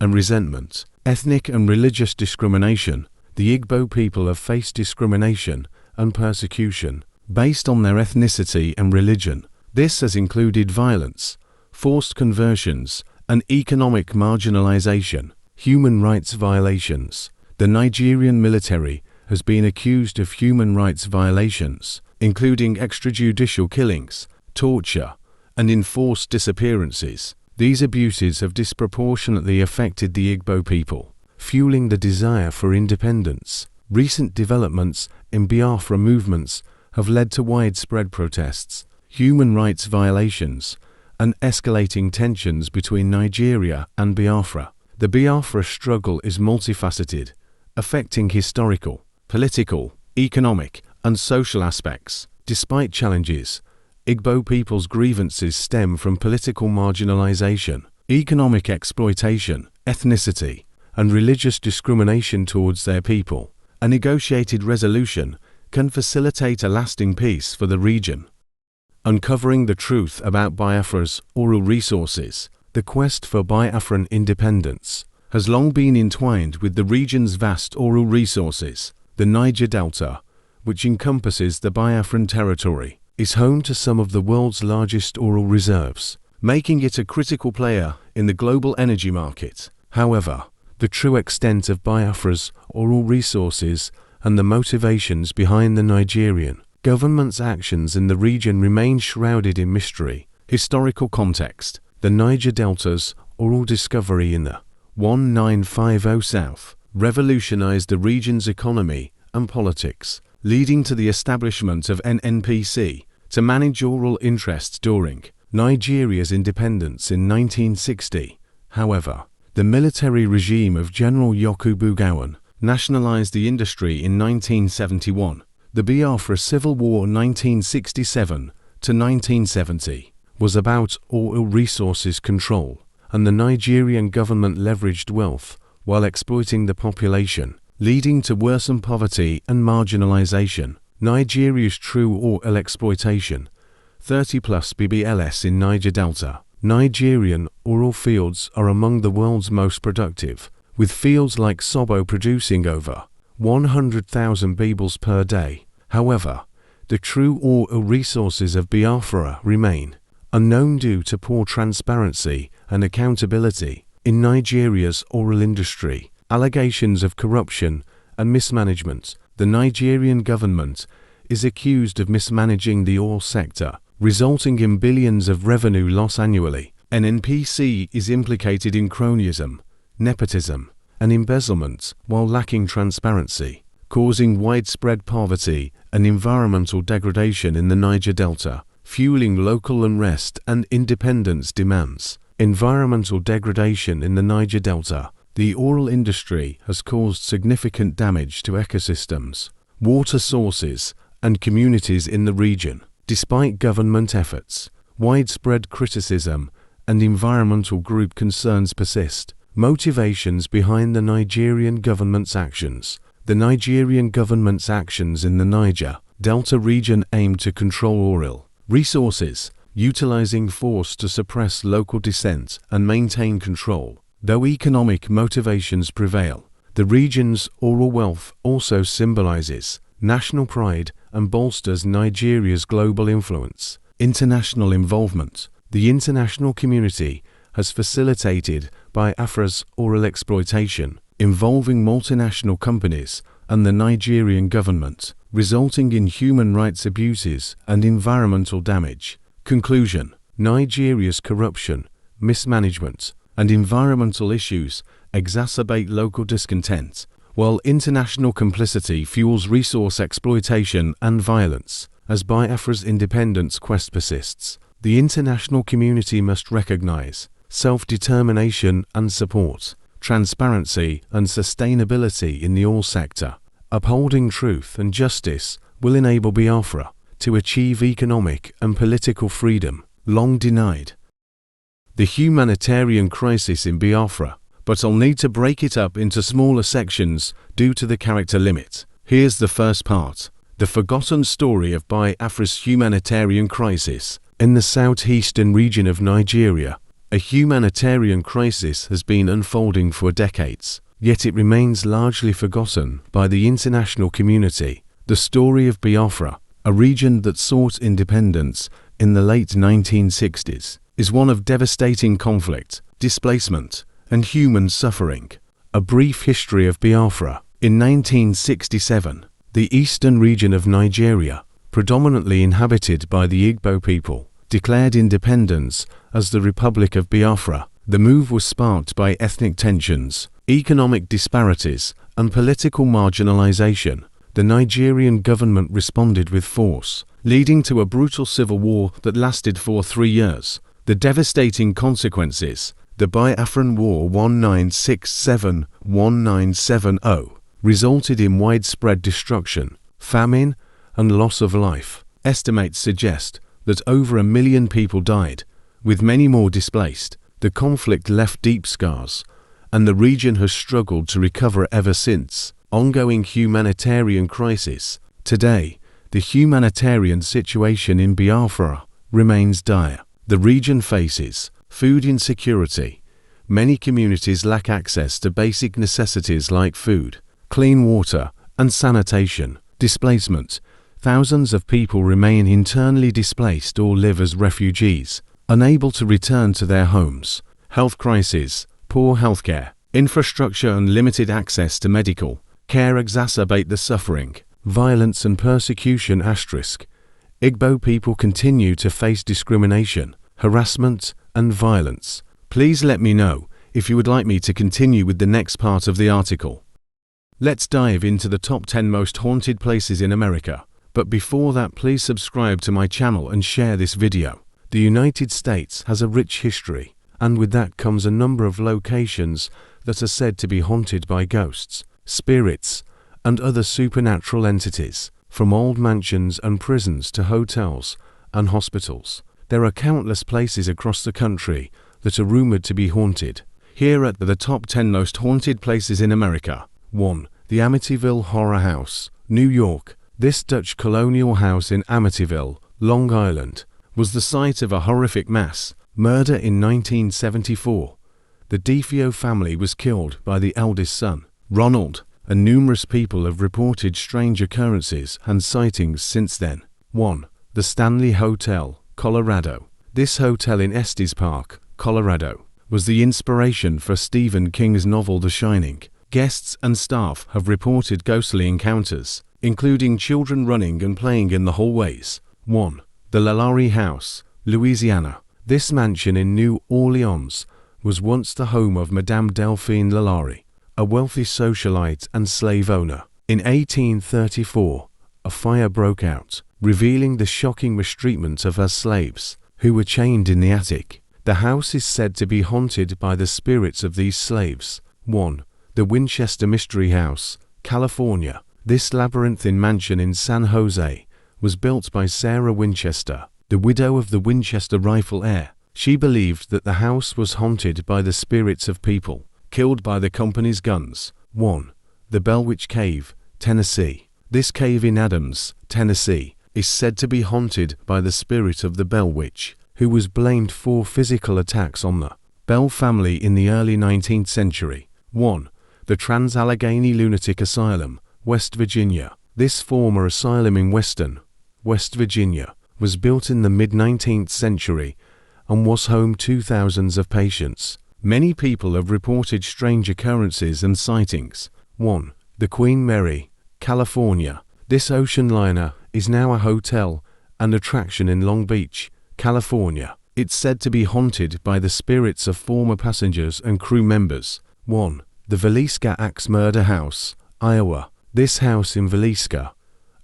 and resentment. Ethnic and religious discrimination. The Igbo people have faced discrimination and persecution based on their ethnicity and religion. This has included violence, forced conversions, and economic marginalization. Human rights violations. The Nigerian military has been accused of human rights violations, including extrajudicial killings, torture, and enforced disappearances. These abuses have disproportionately affected the Igbo people, fueling the desire for independence. Recent developments in Biafra movements have led to widespread protests, human rights violations, and escalating tensions between Nigeria and Biafra. The Biafra struggle is multifaceted, affecting historical, political, economic, and social aspects. Despite challenges, Igbo people's grievances stem from political marginalization, economic exploitation, ethnicity, and religious discrimination towards their people. A negotiated resolution can facilitate a lasting peace for the region. Uncovering the truth about Biafra's oral resources. The quest for Biafran independence has long been entwined with the region's vast oral resources. The Niger Delta, which encompasses the Biafran territory, is home to some of the world's largest oil reserves, making it a critical player in the global energy market. However, the true extent of Biafra's oil resources and the motivations behind the Nigerian government's actions in the region remain shrouded in mystery. Historical context. The Niger Delta's oil discovery in the 1950 South revolutionized the region's economy and politics, leading to the establishment of NNPC to manage oil interests during Nigeria's independence in 1960. However, the military regime of General Yakubu Gowon nationalized the industry in 1971. The Biafra Civil War 1967 to 1970 was about oil resources control, and the Nigerian government leveraged wealth while exploiting the population, leading to worsened poverty and marginalization. Nigeria's true oil exploitation. 30+ BBLS in Niger Delta. Nigerian oil fields are among the world's most productive, with fields like Sobo producing over 100,000 barrels per day. However, the true oil resources of Biafra remain unknown due to poor transparency and accountability in Nigeria's oil industry. Allegations of corruption and mismanagement. The Nigerian government is accused of mismanaging the oil sector, resulting in billions of revenue loss annually. NNPC is implicated in cronyism, nepotism, and embezzlement while lacking transparency, causing widespread poverty and environmental degradation in the Niger Delta, fueling local unrest and independence demands. Environmental degradation in the Niger Delta. The oil industry has caused significant damage to ecosystems, water sources, and communities in the region. Despite government efforts, widespread criticism and environmental group concerns persist. Motivations behind the Nigerian government's actions. The Nigerian government's actions in the Niger Delta region aim to control oil resources, utilizing force to suppress local dissent and maintain control. Though economic motivations prevail, the region's oral wealth also symbolizes national pride and bolsters Nigeria's global influence. International involvement. The international community has facilitated Biafra's oral exploitation, involving multinational companies and the Nigerian government, resulting in human rights abuses and environmental damage. Conclusion: Nigeria's corruption, mismanagement, and environmental issues exacerbate local discontent, while international complicity fuels resource exploitation and violence. As Biafra's independence quest persists, the international community must recognize self-determination and support transparency and sustainability in the oil sector. Upholding truth and justice will enable Biafra to achieve economic and political freedom long denied. The humanitarian crisis in Biafra, but I'll need to break it up into smaller sections due to the character limit. Here's the first part: the forgotten story of Biafra's humanitarian crisis. In the southeastern region of Nigeria, a humanitarian crisis has been unfolding for decades, yet it remains largely forgotten by the international community. The story of Biafra, a region that sought independence in the late 1960s, is one of devastating conflict, displacement, and human suffering. A brief history of Biafra. In 1967, the eastern region of Nigeria, predominantly inhabited by the Igbo people, declared independence as the Republic of Biafra. The move was sparked by ethnic tensions, economic disparities, and political marginalization. The Nigerian government responded with force, leading to a brutal civil war that lasted for 3 years. The devastating consequences: the Biafran War 1967-1970 resulted in widespread destruction, famine, and loss of life. Estimates suggest that over 1 million people died, with many more displaced. The conflict left deep scars, and the region has struggled to recover ever since. Ongoing humanitarian crisis. Today, the humanitarian situation in Biafra remains dire. The region faces food insecurity. Many communities lack access to basic necessities like food, clean water, and sanitation. Displacement. Thousands of people remain internally displaced or live as refugees, unable to return to their homes. Health crisis. Poor healthcare, infrastructure, and limited access to medical care exacerbate the suffering. Violence and persecution. Igbo people continue to face discrimination, harassment, and violence. Please let me know if you would like me to continue with the next part of the article. Let's dive into the top 10 most haunted places in America. But before that, please subscribe to my channel and share this video. The United States has a rich history, and with that comes a number of locations that are said to be haunted by ghosts, spirits, and other supernatural entities. From old mansions and prisons to hotels and hospitals, there are countless places across the country that are rumored to be haunted. Here are the top 10 most haunted places in America. 1. The Amityville Horror House, New York. This Dutch colonial house in Amityville, Long Island, was the site of a horrific mass murder in 1974. The DeFeo family was killed by the eldest son, Ronald, and numerous people have reported strange occurrences and sightings since then. 1. The Stanley Hotel, Colorado. This hotel in Estes Park, Colorado, was the inspiration for Stephen King's novel The Shining. Guests and staff have reported ghostly encounters, including children running and playing in the hallways. 1. The Lalaurie House, Louisiana. This mansion in New Orleans was once the home of Madame Delphine Lalaurie, a wealthy socialite and slave owner. In 1834, a fire broke out, revealing the shocking mistreatment of her slaves, who were chained in the attic. The house is said to be haunted by the spirits of these slaves. 1. The Winchester Mystery House, California. This labyrinthine mansion in San Jose was built by Sarah Winchester, the widow of the Winchester rifle heir. She believed that the house was haunted by the spirits of people killed by the company's guns. 1. The Bell Witch Cave, Tennessee. This cave in Adams, Tennessee, is said to be haunted by the spirit of the Bell Witch, who was blamed for physical attacks on the Bell family in the early 19th century. 1. The Trans-Allegheny Lunatic Asylum, West Virginia. This former asylum in Western, West Virginia, was built in the mid-19th century and was home to thousands of patients. Many people have reported strange occurrences and sightings. 1. The Queen Mary, California. This ocean liner is now a hotel and attraction in Long Beach, California. It's said to be haunted by the spirits of former passengers and crew members. 1. The Villisca Axe Murder House, Iowa. This house in Villisca,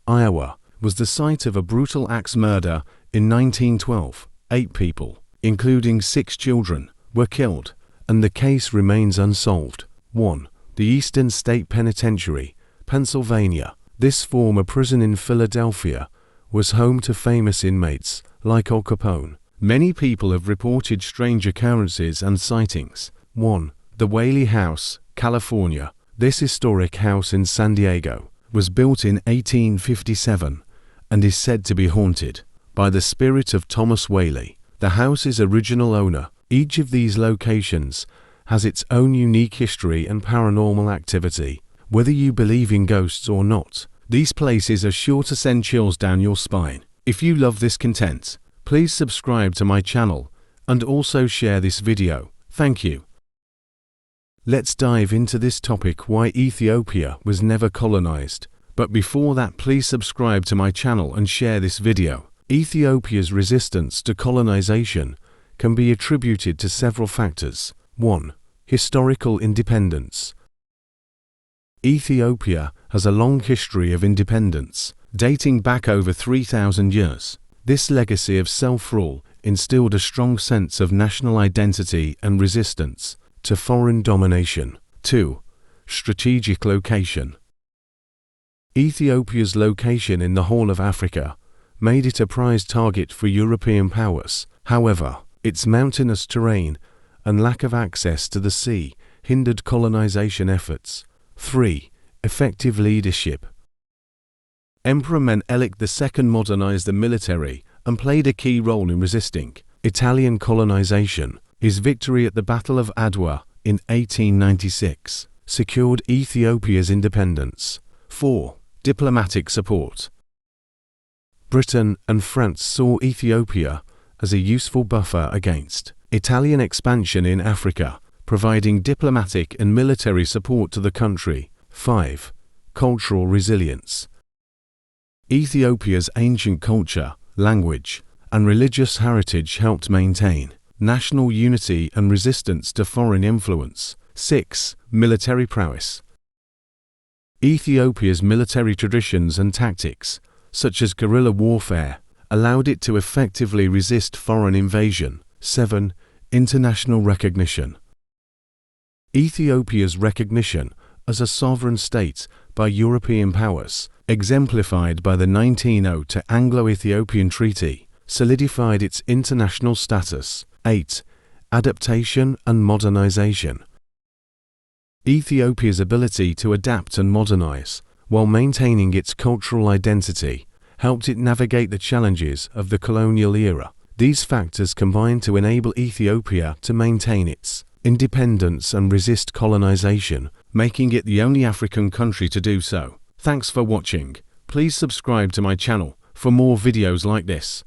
Iowa, was the site of a brutal axe murder in 1912. 8 people, including 6 children, were killed, and the case remains unsolved. 1. The Eastern State Penitentiary, Pennsylvania. This former prison in Philadelphia was home to famous inmates like Al Capone. Many people have reported strange occurrences and sightings. 1. The Whaley House, California. This historic house in San Diego was built in 1857 and is said to be haunted by the spirit of Thomas Whaley, the house's original owner. Each of these locations has its own unique history and paranormal activity. Whether you believe in ghosts or not, these places are sure to send chills down your spine. If you love this content, please subscribe to my channel and also share this video. Thank you. Let's dive into this topic: why Ethiopia was never colonized. But before that, please subscribe to my channel and share this video. Ethiopia's resistance to colonization can be attributed to several factors. 1. Historical independence. Ethiopia has a long history of independence, dating back over 3,000 years. This legacy of self-rule instilled a strong sense of national identity and resistance to foreign domination. 2. Strategic location. Ethiopia's location in the Horn of Africa made it a prize target for European powers. However, its mountainous terrain and lack of access to the sea hindered colonization efforts. 3. Effective leadership. Emperor Menelik II modernized the military and played a key role in resisting Italian colonization. His victory at the Battle of Adwa in 1896 secured Ethiopia's independence. 4. Diplomatic support. Britain and France saw Ethiopia as a useful buffer against Italian expansion in Africa, providing diplomatic and military support to the country. 5. Cultural resilience. Ethiopia's ancient culture, language, and religious heritage helped maintain national unity and resistance to foreign influence. 6. Military prowess. Ethiopia's military traditions and tactics, such as guerrilla warfare, allowed it to effectively resist foreign invasion. 7. International recognition. Ethiopia's recognition as a sovereign state by European powers, exemplified by the 1902 Anglo-Ethiopian Treaty, solidified its international status. 8. Adaptation and modernization. Ethiopia's ability to adapt and modernize, while maintaining its cultural identity, helped it navigate the challenges of the colonial era. These factors combined to enable Ethiopia to maintain its independence and resist colonization, making it the only African country to do so. Thanks for watching. Please subscribe to my channel for more videos like this.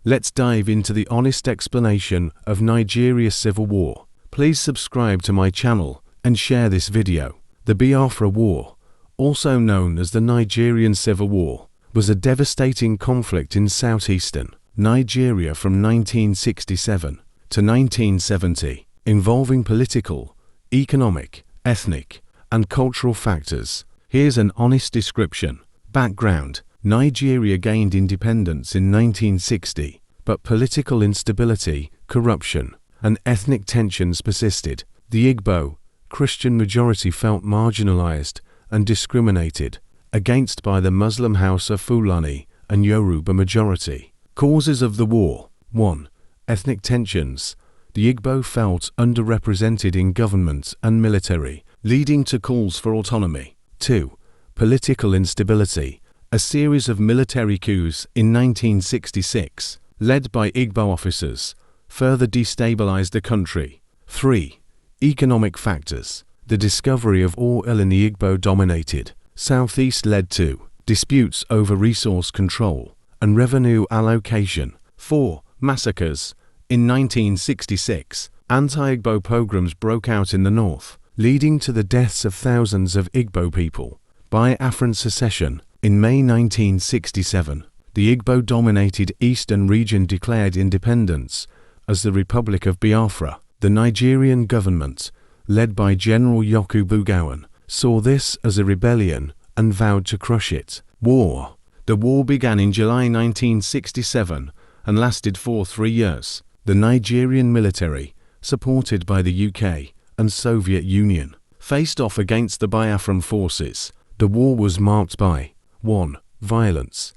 Let's dive into the honest explanation of Nigeria's civil war. Please subscribe to my channel and share this video. The Biafra War, also known as the Nigerian Civil War, was a devastating conflict in southeastern Nigeria from 1967 to 1970, involving political, economic, ethnic, and cultural factors. Here's an honest description. Background: Nigeria gained independence in 1960, but political instability, corruption, and ethnic tensions persisted. The Igbo, Christian majority felt marginalized and discriminated against by the Muslim Hausa Fulani and Yoruba majority. Causes of the war: 1. Ethnic tensions. The Igbo felt underrepresented in government and military, leading to calls for autonomy. 2. Political instability. A series of military coups in 1966 led by Igbo officers, further destabilized the country. 3. Economic factors. The discovery of oil in the Igbo-dominated southeast led to disputes over resource control and revenue allocation. 4. Massacres. In 1966, anti-Igbo pogroms broke out in the north, leading to the deaths of thousands of Igbo people. Biafran secession. In May 1967, the Igbo-dominated eastern region declared independence as the Republic of Biafra. The Nigerian government, led by General Yakubu Gowon, saw this as a rebellion and vowed to crush it. War. The war began in July 1967 and lasted for 3 years. The Nigerian military, supported by the UK and Soviet Union, faced off against the Biafran forces. The war was marked by 1. Violence.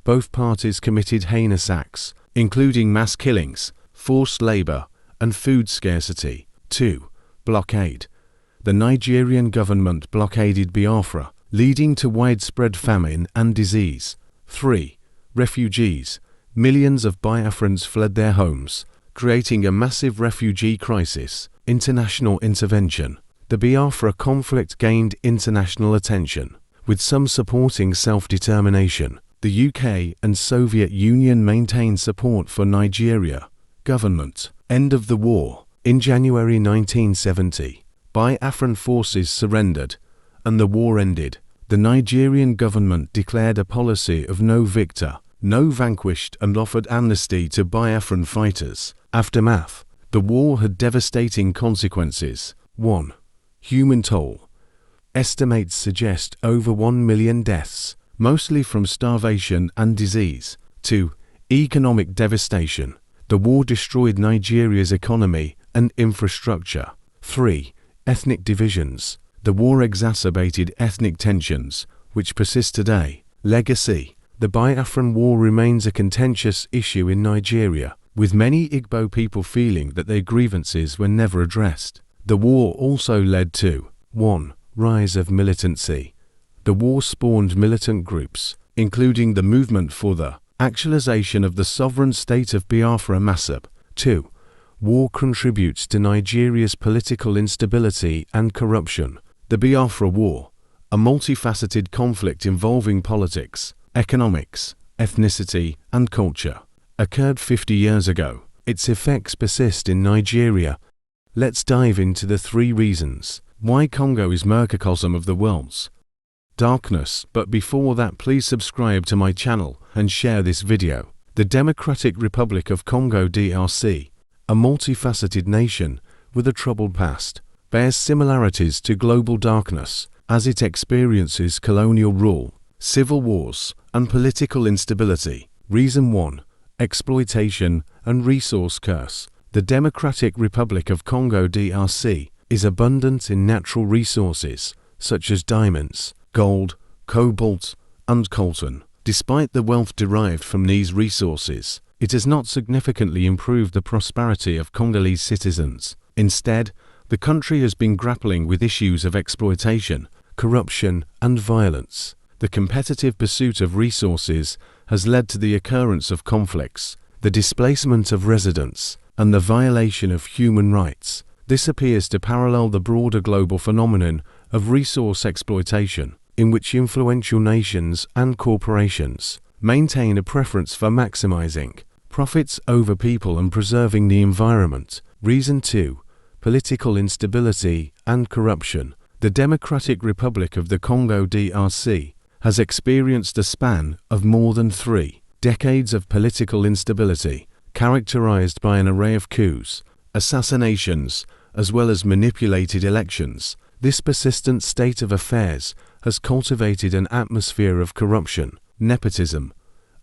Both parties committed heinous acts, including mass killings, forced labor, and food scarcity. 2. Blockade. The Nigerian government blockaded Biafra, leading to widespread famine and disease. 3. Refugees. Millions of Biafrans fled their homes, creating a massive refugee crisis. International intervention. The Biafra conflict gained international attention, with some supporting self-determination. The UK and Soviet Union maintained support for Nigeria. Government. End of the war. In January 1970, Biafran forces surrendered, and the war ended. The Nigerian government declared a policy of no victor, no vanquished, and offered amnesty to Biafran fighters. Aftermath. The war had devastating consequences. 1. Human toll. Estimates suggest over 1 million deaths, mostly from starvation and disease. 2. Economic devastation. The war destroyed Nigeria's economy and infrastructure. 3. Ethnic divisions. The war exacerbated ethnic tensions, which persist today. Legacy. The Biafran War remains a contentious issue in Nigeria, with many Igbo people feeling that their grievances were never addressed. The war also led to 1. Rise of militancy. The war spawned militant groups, including the Movement for the Actualization of the Sovereign State of Biafra (MASSAB). 2. War contributes to Nigeria's political instability and corruption. The Biafra War, a multifaceted conflict involving politics, economics, ethnicity, and culture, occurred 50 years ago. Its effects persist in Nigeria. Let's dive into the 3 reasons why Congo is microcosm of the world's darkness. But before that, please subscribe to my channel and share this video. The Democratic Republic of Congo DRC, a multifaceted nation with a troubled past, bears similarities to global darkness as it experiences colonial rule, civil wars, and political instability. Reason 1. Exploitation and resource curse. The Democratic Republic of Congo DRC is abundant in natural resources such as diamonds, gold, cobalt, and coltan. Despite the wealth derived from these resources, it has not significantly improved the prosperity of Congolese citizens. Instead, the country has been grappling with issues of exploitation, corruption, and violence. The competitive pursuit of resources has led to the occurrence of conflicts, the displacement of residents, and the violation of human rights. This appears to parallel the broader global phenomenon of resource exploitation, in which influential nations and corporations maintain a preference for maximizing profits over people and preserving the environment. Reason 2. Political instability and corruption. The Democratic Republic of the Congo DRC has experienced a span of more than 3 decades of political instability, characterized by an array of coups, assassinations, as well as manipulated elections. This persistent state of affairs has cultivated an atmosphere of corruption, nepotism,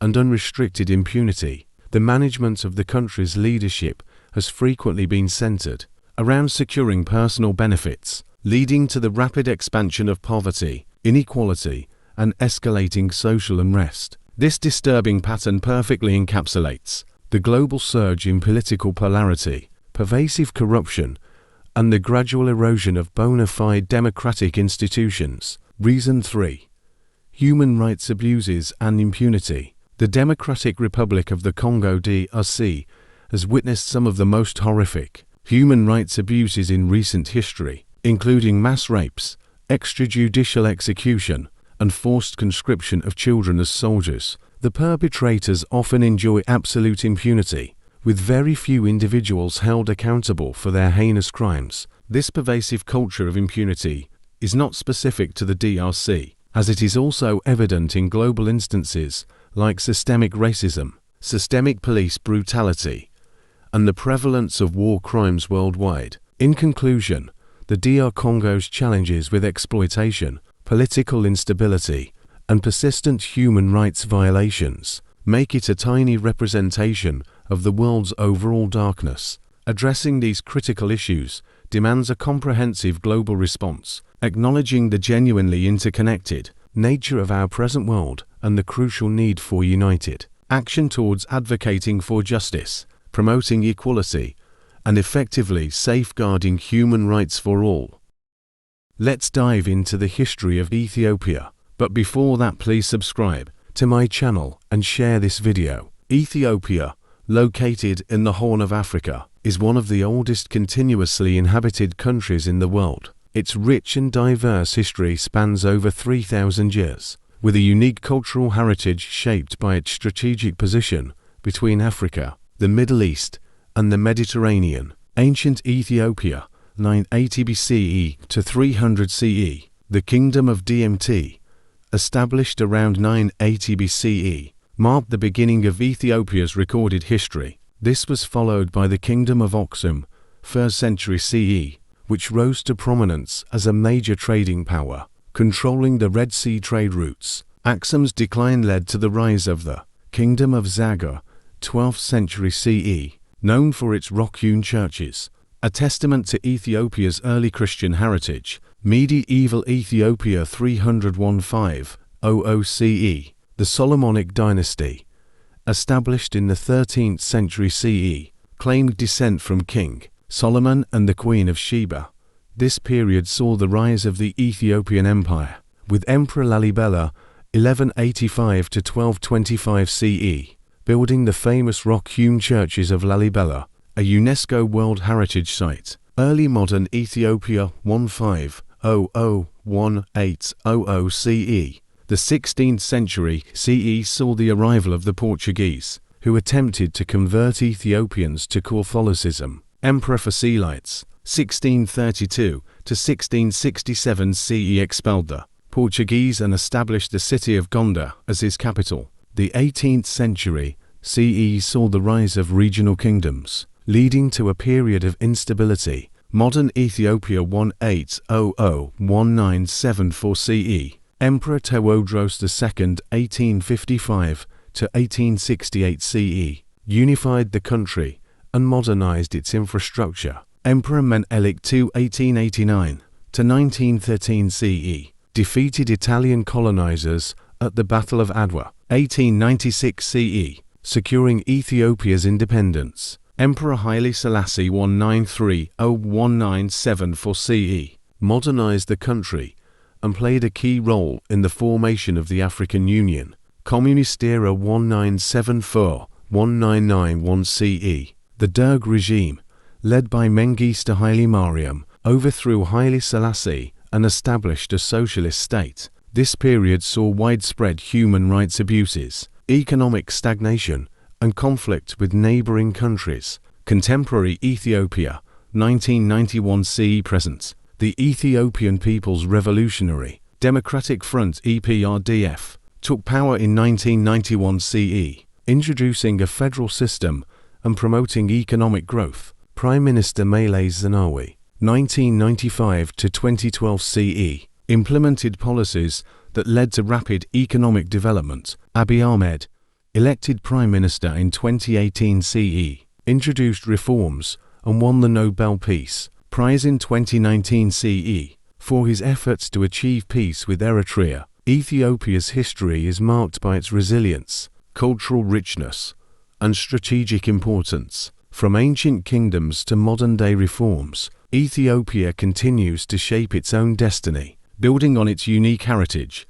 and unrestricted impunity. The management of the country's leadership has frequently been centered around securing personal benefits, leading to the rapid expansion of poverty, inequality, and escalating social unrest. This disturbing pattern perfectly encapsulates the global surge in political polarity, pervasive corruption, and the gradual erosion of bona fide democratic institutions. Reason 3. Human rights abuses and impunity. The Democratic Republic of the Congo (DRC) has witnessed some of the most horrific human rights abuses in recent history, including mass rapes, extrajudicial execution, and forced conscription of children as soldiers. The perpetrators often enjoy absolute impunity, with very few individuals held accountable for their heinous crimes. This pervasive culture of impunity is not specific to the DRC, as it is also evident in global instances like systemic racism, systemic police brutality, and the prevalence of war crimes worldwide. In conclusion, the DR Congo's challenges with exploitation, political instability, and persistent human rights violations make it a tiny representation of the world's overall darkness. Addressing these critical issues demands a comprehensive global response, acknowledging the genuinely interconnected nature of our present world and the crucial need for united action towards advocating for justice, promoting equality, and effectively safeguarding human rights for all. Let's dive into the history of Ethiopia, but before that, please subscribe to my channel and share this video. Ethiopia, located in the Horn of Africa, is one of the oldest continuously inhabited countries in the world. Its rich and diverse history spans over 3,000 years, with a unique cultural heritage shaped by its strategic position between Africa, the Middle East, and the Mediterranean. Ancient Ethiopia, 980 BCE to 300 CE, the Kingdom of DMT, established around 980 BCE, marked the beginning of Ethiopia's recorded history. This was followed by the Kingdom of Aksum, 1st century CE, which rose to prominence as a major trading power, controlling the Red Sea trade routes. Aksum's decline led to the rise of the Kingdom of Zaga, 12th century CE, known for its rock-hewn churches, a testament to Ethiopia's early Christian heritage. Medieval Ethiopia 315 CE, the Solomonic dynasty, established in the 13th century CE, claimed descent from King Solomon and the Queen of Sheba. This period saw the rise of the Ethiopian Empire, with Emperor Lalibela 1185 to 1225 CE, building the famous rock-hewn churches of Lalibela, a UNESCO World Heritage Site. Early modern Ethiopia 1500–1800 CE. The 16th century CE saw the arrival of the Portuguese, who attempted to convert Ethiopians to Catholicism. Emperor Fasilides, 1632 to 1667 CE, expelled the Portuguese and established the city of Gondar as his capital. The 18th century CE saw the rise of regional kingdoms, leading to a period of instability. Modern Ethiopia 1800–1974 CE. Emperor Tewodros II, 1855 to 1868 CE, unified the country and modernized its infrastructure. Emperor Menelik II, 1889 to 1913 CE, defeated Italian colonizers at the Battle of Adwa, 1896 CE, securing Ethiopia's independence. Emperor Haile Selassie 193–1974 CE, modernized the country and played a key role in the formation of the African Union. Communist era 1974–1991 CE. The Derg regime, led by Mengistu Haile Mariam, overthrew Haile Selassie and established a socialist state. This period saw widespread human rights abuses, economic stagnation, and conflict with neighboring countries. Contemporary Ethiopia, 1991 CE present. The Ethiopian People's Revolutionary Democratic Front (EPRDF) took power in 1991 CE, introducing a federal system and promoting economic growth. Prime Minister Meles Zenawi, 1995 to 2012 CE, implemented policies that led to rapid economic development. Abiy Ahmed, elected Prime Minister in 2018 CE, introduced reforms and won the Nobel Peace Prize in 2019 CE for his efforts to achieve peace with Eritrea. Ethiopia's history is marked by its resilience, cultural richness, and strategic importance. From ancient kingdoms to modern-day reforms, Ethiopia continues to shape its own destiny, building on its unique heritage.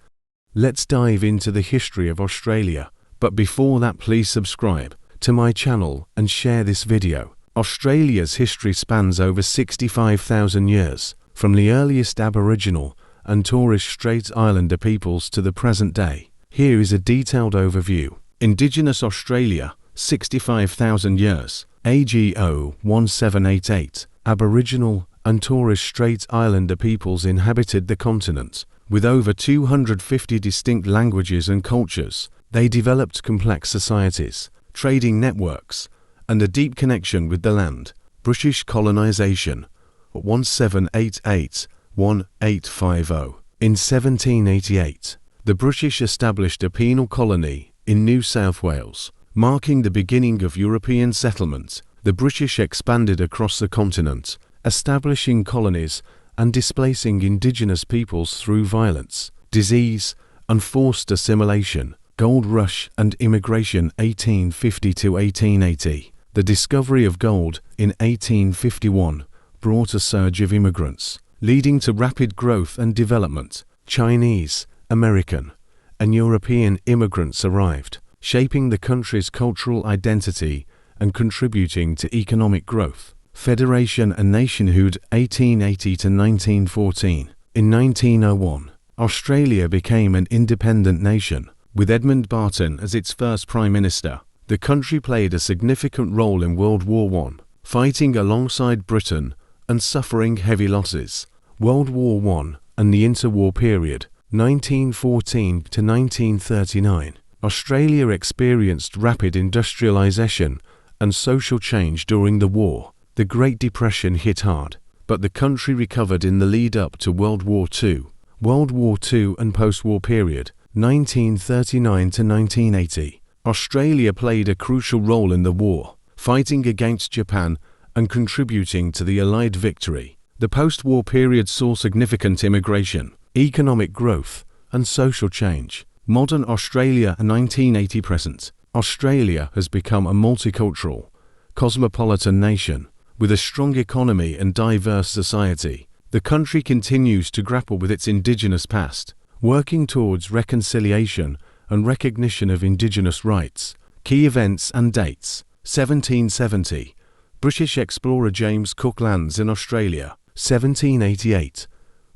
Let's dive into the history of Australia, But before that, please subscribe to my channel and share this video. Australia's history spans over 65,000 years, from the earliest Aboriginal and Torres Strait Islander peoples to the present day. Here is a detailed overview. Indigenous Australia, 65,000 years, AGO 1788. Aboriginal and Torres Strait Islander peoples inhabited the continent. With over 250 distinct languages and cultures, they developed complex societies, trading networks, and a deep connection with the land. British colonization, 1788-1850. In 1788, the British established a penal colony in New South Wales, marking the beginning of European settlement. The British expanded across the continent, establishing colonies and displacing indigenous peoples through violence, disease, and forced assimilation. Gold Rush and Immigration 1850 to 1880. The discovery of gold in 1851 brought a surge of immigrants, leading to rapid growth and development. Chinese, American, and European immigrants arrived, shaping the country's cultural identity and contributing to economic growth. Federation and nationhood 1880 to 1914. In 1901, Australia became an independent nation, with Edmund Barton as its first Prime Minister. The country played a significant role in World War I, fighting alongside Britain and suffering heavy losses. World War I and the interwar period, 1914 to 1939. Australia experienced rapid industrialization and social change during the war. The Great Depression hit hard, but the country recovered in the lead-up to World War II. World War II and post-war period, 1939 to 1980. Australia played a crucial role in the war, fighting against Japan and contributing to the Allied victory. The post-war period saw significant immigration, economic growth, and social change. Modern Australia 1980 present. Australia has become a multicultural, cosmopolitan nation, with a strong economy and diverse society. The country continues to grapple with its indigenous past, working towards reconciliation and recognition of indigenous rights. Key events and dates. 1770. British explorer James Cook lands in Australia. 1788.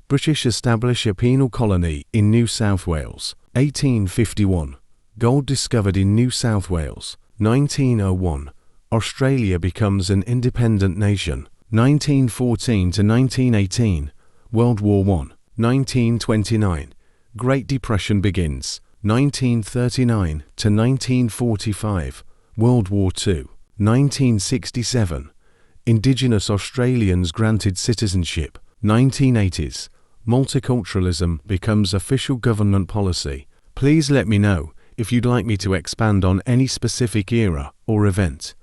British establish a penal colony in New South Wales. 1851. Gold discovered in New South Wales. 1901. Australia becomes an independent nation. 1914 to 1918. World War I. 1929. Great Depression begins. 1939 to 1945. World War II. 1967. Indigenous Australians granted citizenship. 1980s. Multiculturalism becomes official government policy. Please let me know if you'd like me to expand on any specific era or event.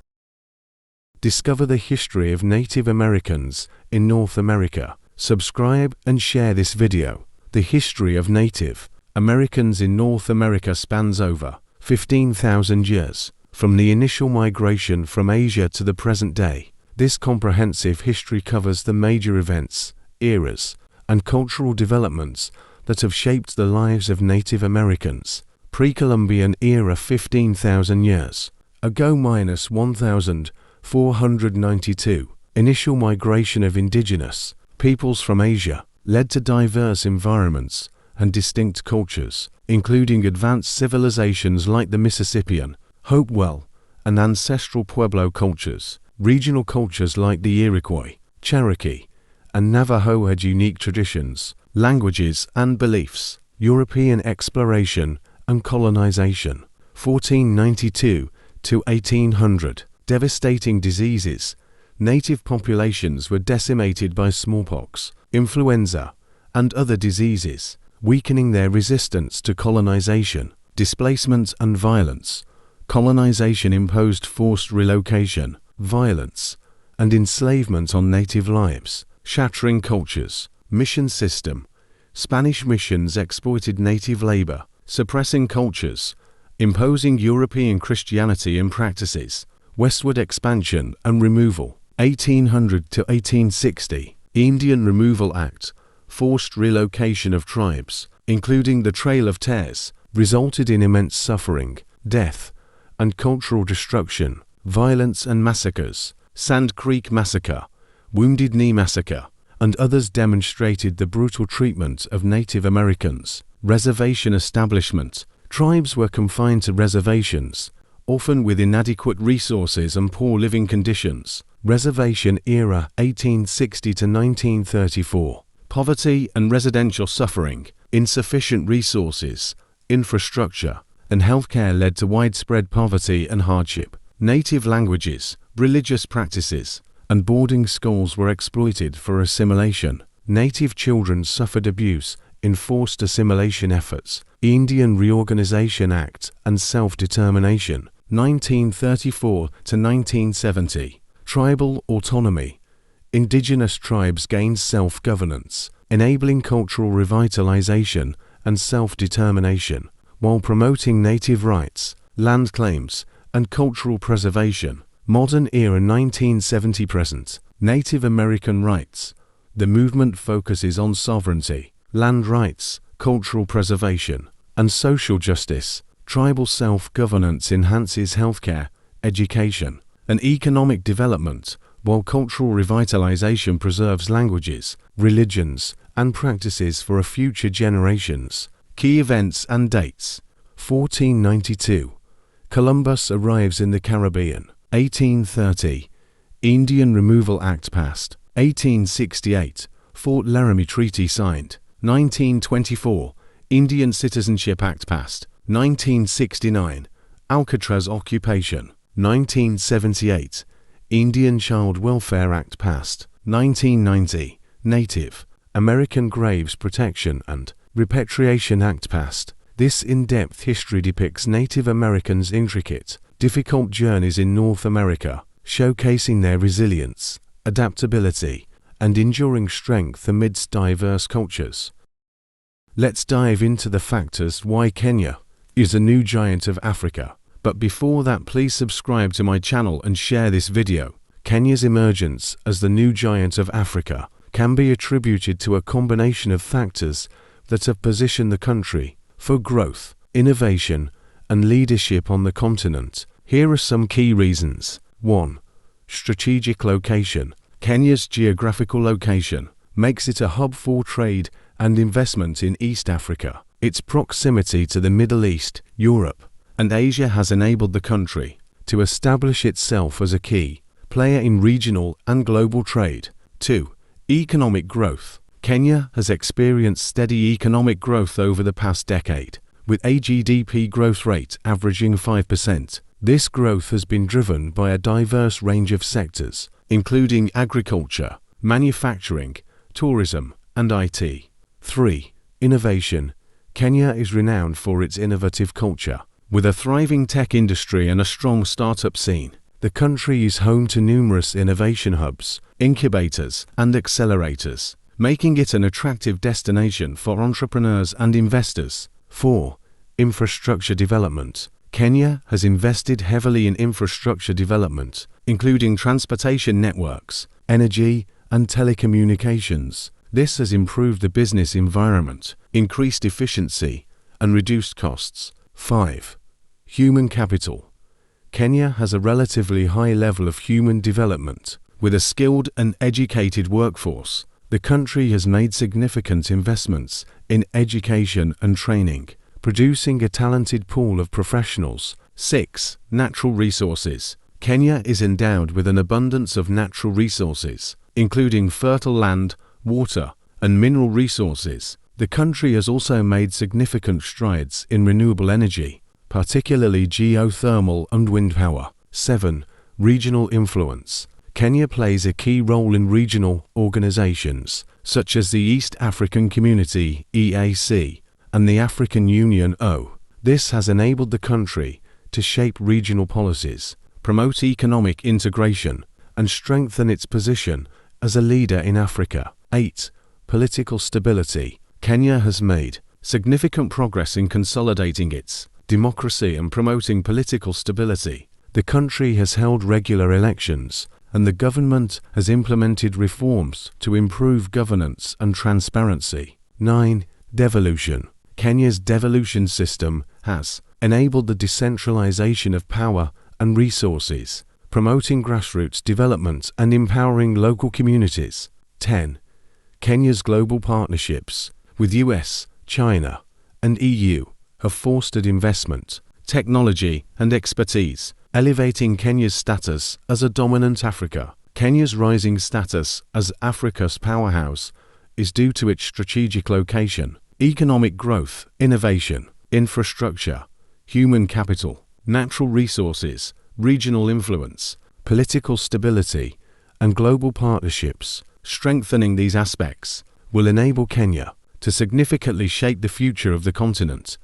Discover the history of Native Americans in North America. Subscribe and share this video. The history of Native Americans in North America spans over 15,000 years, from the initial migration from Asia to the present day. This comprehensive history covers the major events, eras, and cultural developments that have shaped the lives of Native Americans. Pre-Columbian era 15,000 years ago minus 1,492. Initial migration of indigenous peoples from Asia led to diverse environments and distinct cultures, including advanced civilizations like the Mississippian, Hopewell, and ancestral Pueblo cultures. Regional cultures like the Iroquois, Cherokee, and Navajo had unique traditions, languages, and beliefs. European exploration and colonization. 1492 to 1800. Devastating diseases. Native populations were decimated by smallpox, influenza, and other diseases, weakening their resistance to colonization. Displacement and violence. Colonization imposed forced relocation, violence, and enslavement on native lives, shattering cultures. Mission system. Spanish missions exploited native labor, suppressing cultures, imposing European Christianity and practices. Westward expansion and removal. 1800 to 1860. Indian Removal Act, forced relocation of tribes, including the Trail of Tears, resulted in immense suffering. death, and cultural destruction, violence and massacres. Sand Creek Massacre, Wounded Knee Massacre, and others demonstrated the brutal treatment of Native Americans. Reservation establishment. Tribes were confined to reservations, often with inadequate resources and poor living conditions. Reservation era 1860 to 1934. Poverty and residential suffering, insufficient resources, infrastructure, and healthcare led to widespread poverty and hardship. Native languages, religious practices, and boarding schools were exploited for assimilation. Native children suffered abuse in forced assimilation efforts. Indian Reorganization Act and Self-Determination, 1934 to 1970. Tribal autonomy. Indigenous tribes gained self-governance, enabling cultural revitalization and self-determination, while promoting native rights, land claims, and cultural preservation. Modern era 1970 present. Native American rights. The movement focuses on sovereignty, land rights, cultural preservation, and social justice. Tribal self-governance enhances healthcare, education, and economic development, while cultural revitalization preserves languages, religions, and practices for future generations. Key events and dates. 1492. Columbus arrives in the Caribbean. 1830. Indian Removal Act passed. 1868. Fort Laramie Treaty signed. 1924. Indian Citizenship Act passed. 1969. Alcatraz occupation. 1978. Indian Child Welfare Act passed. 1990. Native American Graves Protection and Repatriation Act passed. This in-depth history depicts Native Americans' intricate, difficult journeys in North America, showcasing their resilience, adaptability, and enduring strength amidst diverse cultures. Let's dive into the factors why Kenya is a new giant of Africa. But before that, please subscribe to my channel and share this video. Kenya's emergence as the new giant of Africa can be attributed to a combination of factors that have positioned the country for growth, innovation, and leadership on the continent. Here are some key reasons. 1. Strategic location. Kenya's geographical location makes it a hub for trade and investment in East Africa. Its proximity to the Middle East, Europe, and Asia has enabled the country to establish itself as a key player in regional and global trade. 2. Economic growth. Kenya has experienced steady economic growth over the past decade, with a GDP growth rate averaging 5%. This growth has been driven by a diverse range of sectors, including agriculture, manufacturing, tourism, and IT. 3. Innovation. Kenya is renowned for its innovative culture. With a thriving tech industry and a strong startup scene, the country is home to numerous innovation hubs, incubators, and accelerators, making it an attractive destination for entrepreneurs and investors. 4. Infrastructure development. Kenya has invested heavily in infrastructure development, including transportation networks, energy, and telecommunications. This has improved the business environment, increased efficiency, and reduced costs. 5. Human capital. Kenya has a relatively high level of human development. With a skilled and educated workforce, the country has made significant investments in education and training, producing a talented pool of professionals. 6. Natural resources. Kenya is endowed with an abundance of natural resources, including fertile land, water, and mineral resources. The country has also made significant strides in renewable energy, particularly geothermal and wind power. 7. Regional influence. Kenya plays a key role in regional organizations, such as the East African Community (EAC) and the African Union (O). This has enabled the country to shape regional policies, promote economic integration, and strengthen its position as a leader in Africa. 8. Political stability. Kenya has made significant progress in consolidating its democracy and promoting political stability. The country has held regular elections, and the government has implemented reforms to improve governance and transparency. 9. Devolution. Kenya's devolution system has enabled the decentralization of power and resources, promoting grassroots development and empowering local communities. 10. Kenya's global partnerships with US, China, and EU have fostered investment, technology, and expertise, elevating Kenya's status as a dominant Africa. Kenya's rising status as Africa's powerhouse is due to its strategic location, economic growth, innovation, infrastructure, human capital, natural resources, regional influence, political stability, and global partnerships. Strengthening these aspects will enable Kenya to significantly shape the future of the continent.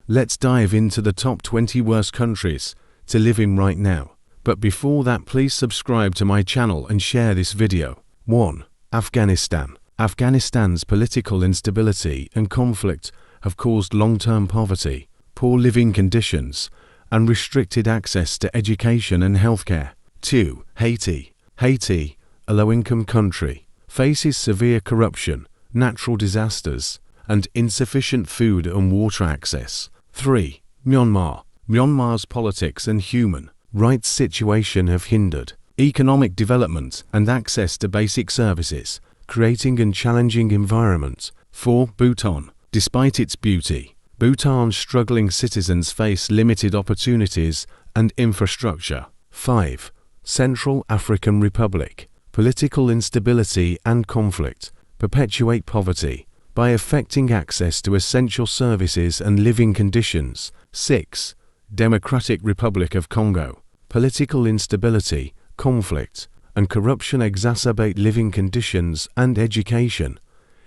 Let's dive into the top 20 worst countries to live in right now. But before that, please subscribe to my channel and share this video. 1. Afghanistan. Afghanistan's political instability and conflict have caused long-term poverty, poor living conditions, and restricted access to education and healthcare. 2. Haiti. Haiti, a low-income country, faces severe corruption, natural disasters, and insufficient food and water access. 3. Myanmar. Myanmar's politics and human rights situation have hindered economic development and access to basic services, creating a challenging environment. 4. Bhutan. Despite its beauty, Bhutan's struggling citizens face limited opportunities and infrastructure. 5. Central African Republic. Political instability and conflict perpetuate poverty by affecting access to essential services and living conditions. 6. Democratic Republic of Congo. Political instability, conflict, and corruption exacerbate living conditions and education,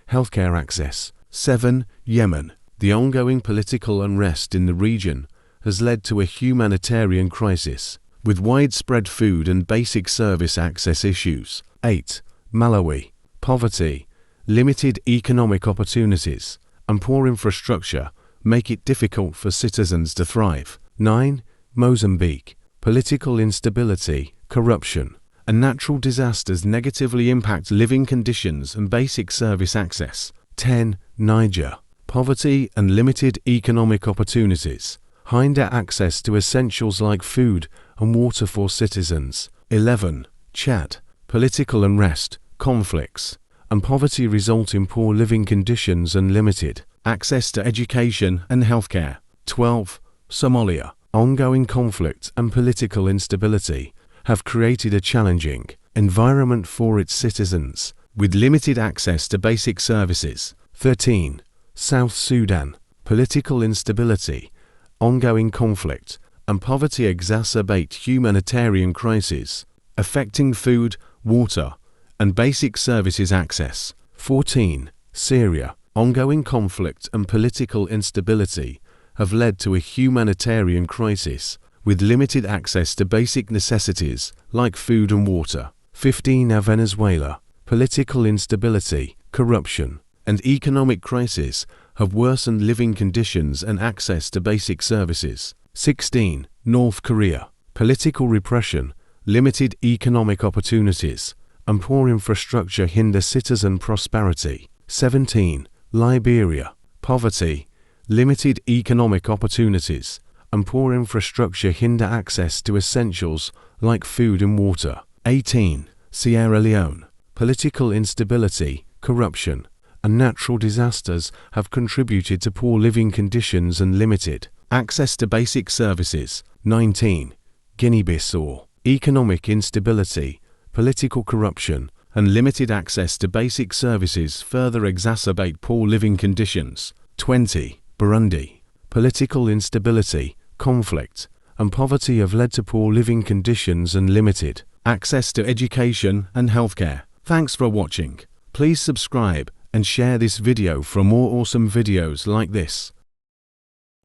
healthcare access. 7. Yemen. The ongoing political unrest in the region has led to a humanitarian crisis, with widespread food and basic service access issues. 8. Malawi. Poverty, limited economic opportunities, and poor infrastructure make it difficult for citizens to thrive. 9. Mozambique. Political instability, corruption, and natural disasters negatively impact living conditions and basic service access. 10. Niger. Poverty and limited economic opportunities hinder access to essentials like food and water for citizens. 11. Chad. Political unrest, conflicts, and poverty result in poor living conditions and limited access to education and healthcare. 12. Somalia. Ongoing conflict and political instability have created a challenging environment for its citizens, with limited access to basic services. 13. South Sudan. Political instability, ongoing conflict, and poverty exacerbate humanitarian crises, affecting food, water, and basic services access. 14. Syria. Ongoing conflict and political instability have led to a humanitarian crisis, with limited access to basic necessities like food and water. 15. Venezuela. Political instability, corruption, and economic crisis have worsened living conditions and access to basic services. 16. North Korea. Political repression, limited economic opportunities, and poor infrastructure hinder citizen prosperity. 17. Liberia. Poverty, limited economic opportunities, and poor infrastructure hinder access to essentials like food and water. 18. Sierra Leone. Political instability, corruption, and natural disasters have contributed to poor living conditions and limited access to basic services. 19. Guinea-Bissau. Economic instability, political corruption, and limited access to basic services further exacerbate poor living conditions. 20. Burundi. Political instability, conflict, and poverty have led to poor living conditions and limited access to education and healthcare. Thanks for watching. Please subscribe and share this video for more awesome videos like this.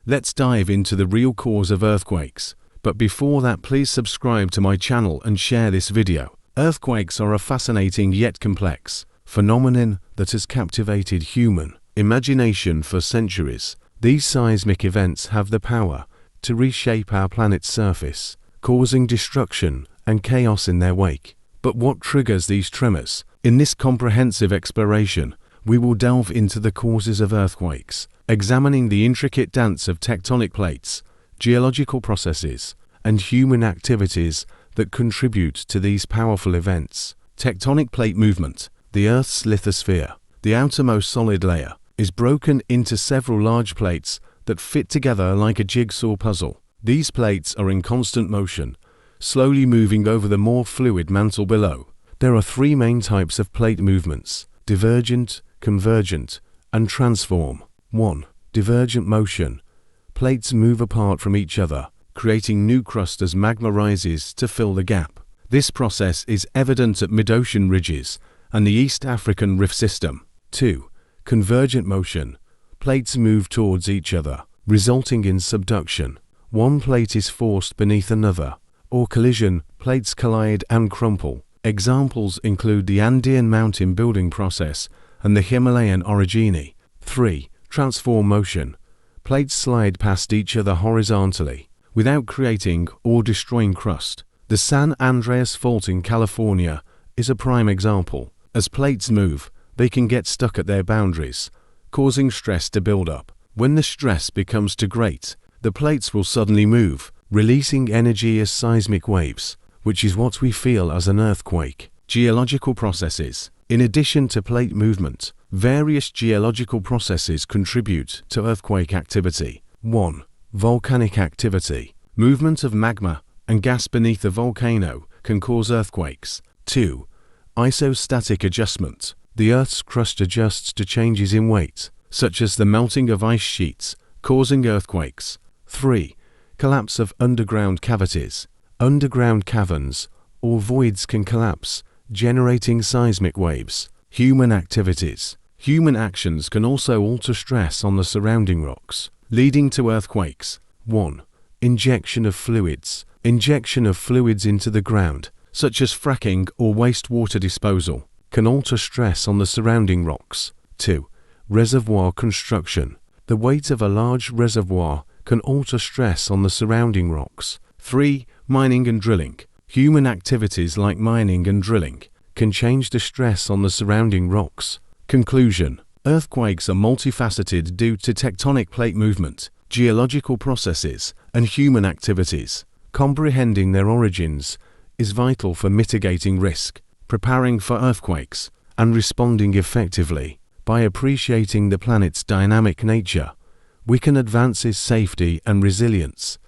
Let's dive into the real cause of earthquakes. But before that, please subscribe to my channel and share this video. Earthquakes are a fascinating yet complex phenomenon that has captivated human imagination for centuries. These seismic events have the power to reshape our planet's surface, causing destruction and chaos in their wake. But what triggers these tremors? In this comprehensive exploration, we will delve into the causes of earthquakes, examining the intricate dance of tectonic plates, geological processes, and human activities that contribute to these powerful events. Tectonic plate movement. The Earth's lithosphere, the outermost solid layer, is broken into several large plates that fit together like a jigsaw puzzle. These plates are in constant motion, slowly moving over the more fluid mantle below. There are three main types of plate movements: divergent, convergent, and transform. 1. Divergent motion. Plates move apart from each other, creating new crust as magma rises to fill the gap. This process is evident at mid-ocean ridges and the East African Rift System. 2. Convergent motion. Plates move towards each other, resulting in subduction. One plate is forced beneath another, or collision, plates collide and crumple. Examples include the Andean mountain building process and the Himalayan orogeny. 3. Transform motion. Plates slide past each other horizontally, without creating or destroying crust. The San Andreas Fault in California is a prime example. As plates move, they can get stuck at their boundaries, causing stress to build up. When the stress becomes too great, the plates will suddenly move, releasing energy as seismic waves, which is what we feel as an earthquake. Geological processes. In addition to plate movement, various geological processes contribute to earthquake activity. 1. Volcanic activity. Movement of magma and gas beneath a volcano can cause earthquakes. 2. Isostatic adjustment. The Earth's crust adjusts to changes in weight, such as the melting of ice sheets, causing earthquakes. 3. Collapse of underground cavities. Underground caverns or voids can collapse, generating seismic waves. Human activities. Human actions can also alter stress on the surrounding rocks, leading to earthquakes. 1. Injection of fluids. Injection of fluids into the ground, such as fracking or wastewater disposal, can alter stress on the surrounding rocks. 2. Reservoir construction. The weight of a large reservoir can alter stress on the surrounding rocks. 3. Mining and drilling. Human activities like mining and drilling can change the stress on the surrounding rocks. Conclusion. Earthquakes are multifaceted due to tectonic plate movement, geological processes, and human activities. Comprehending their origins is vital for mitigating risk, preparing for earthquakes, and responding effectively. By appreciating the planet's dynamic nature, we can advance its safety and resilience.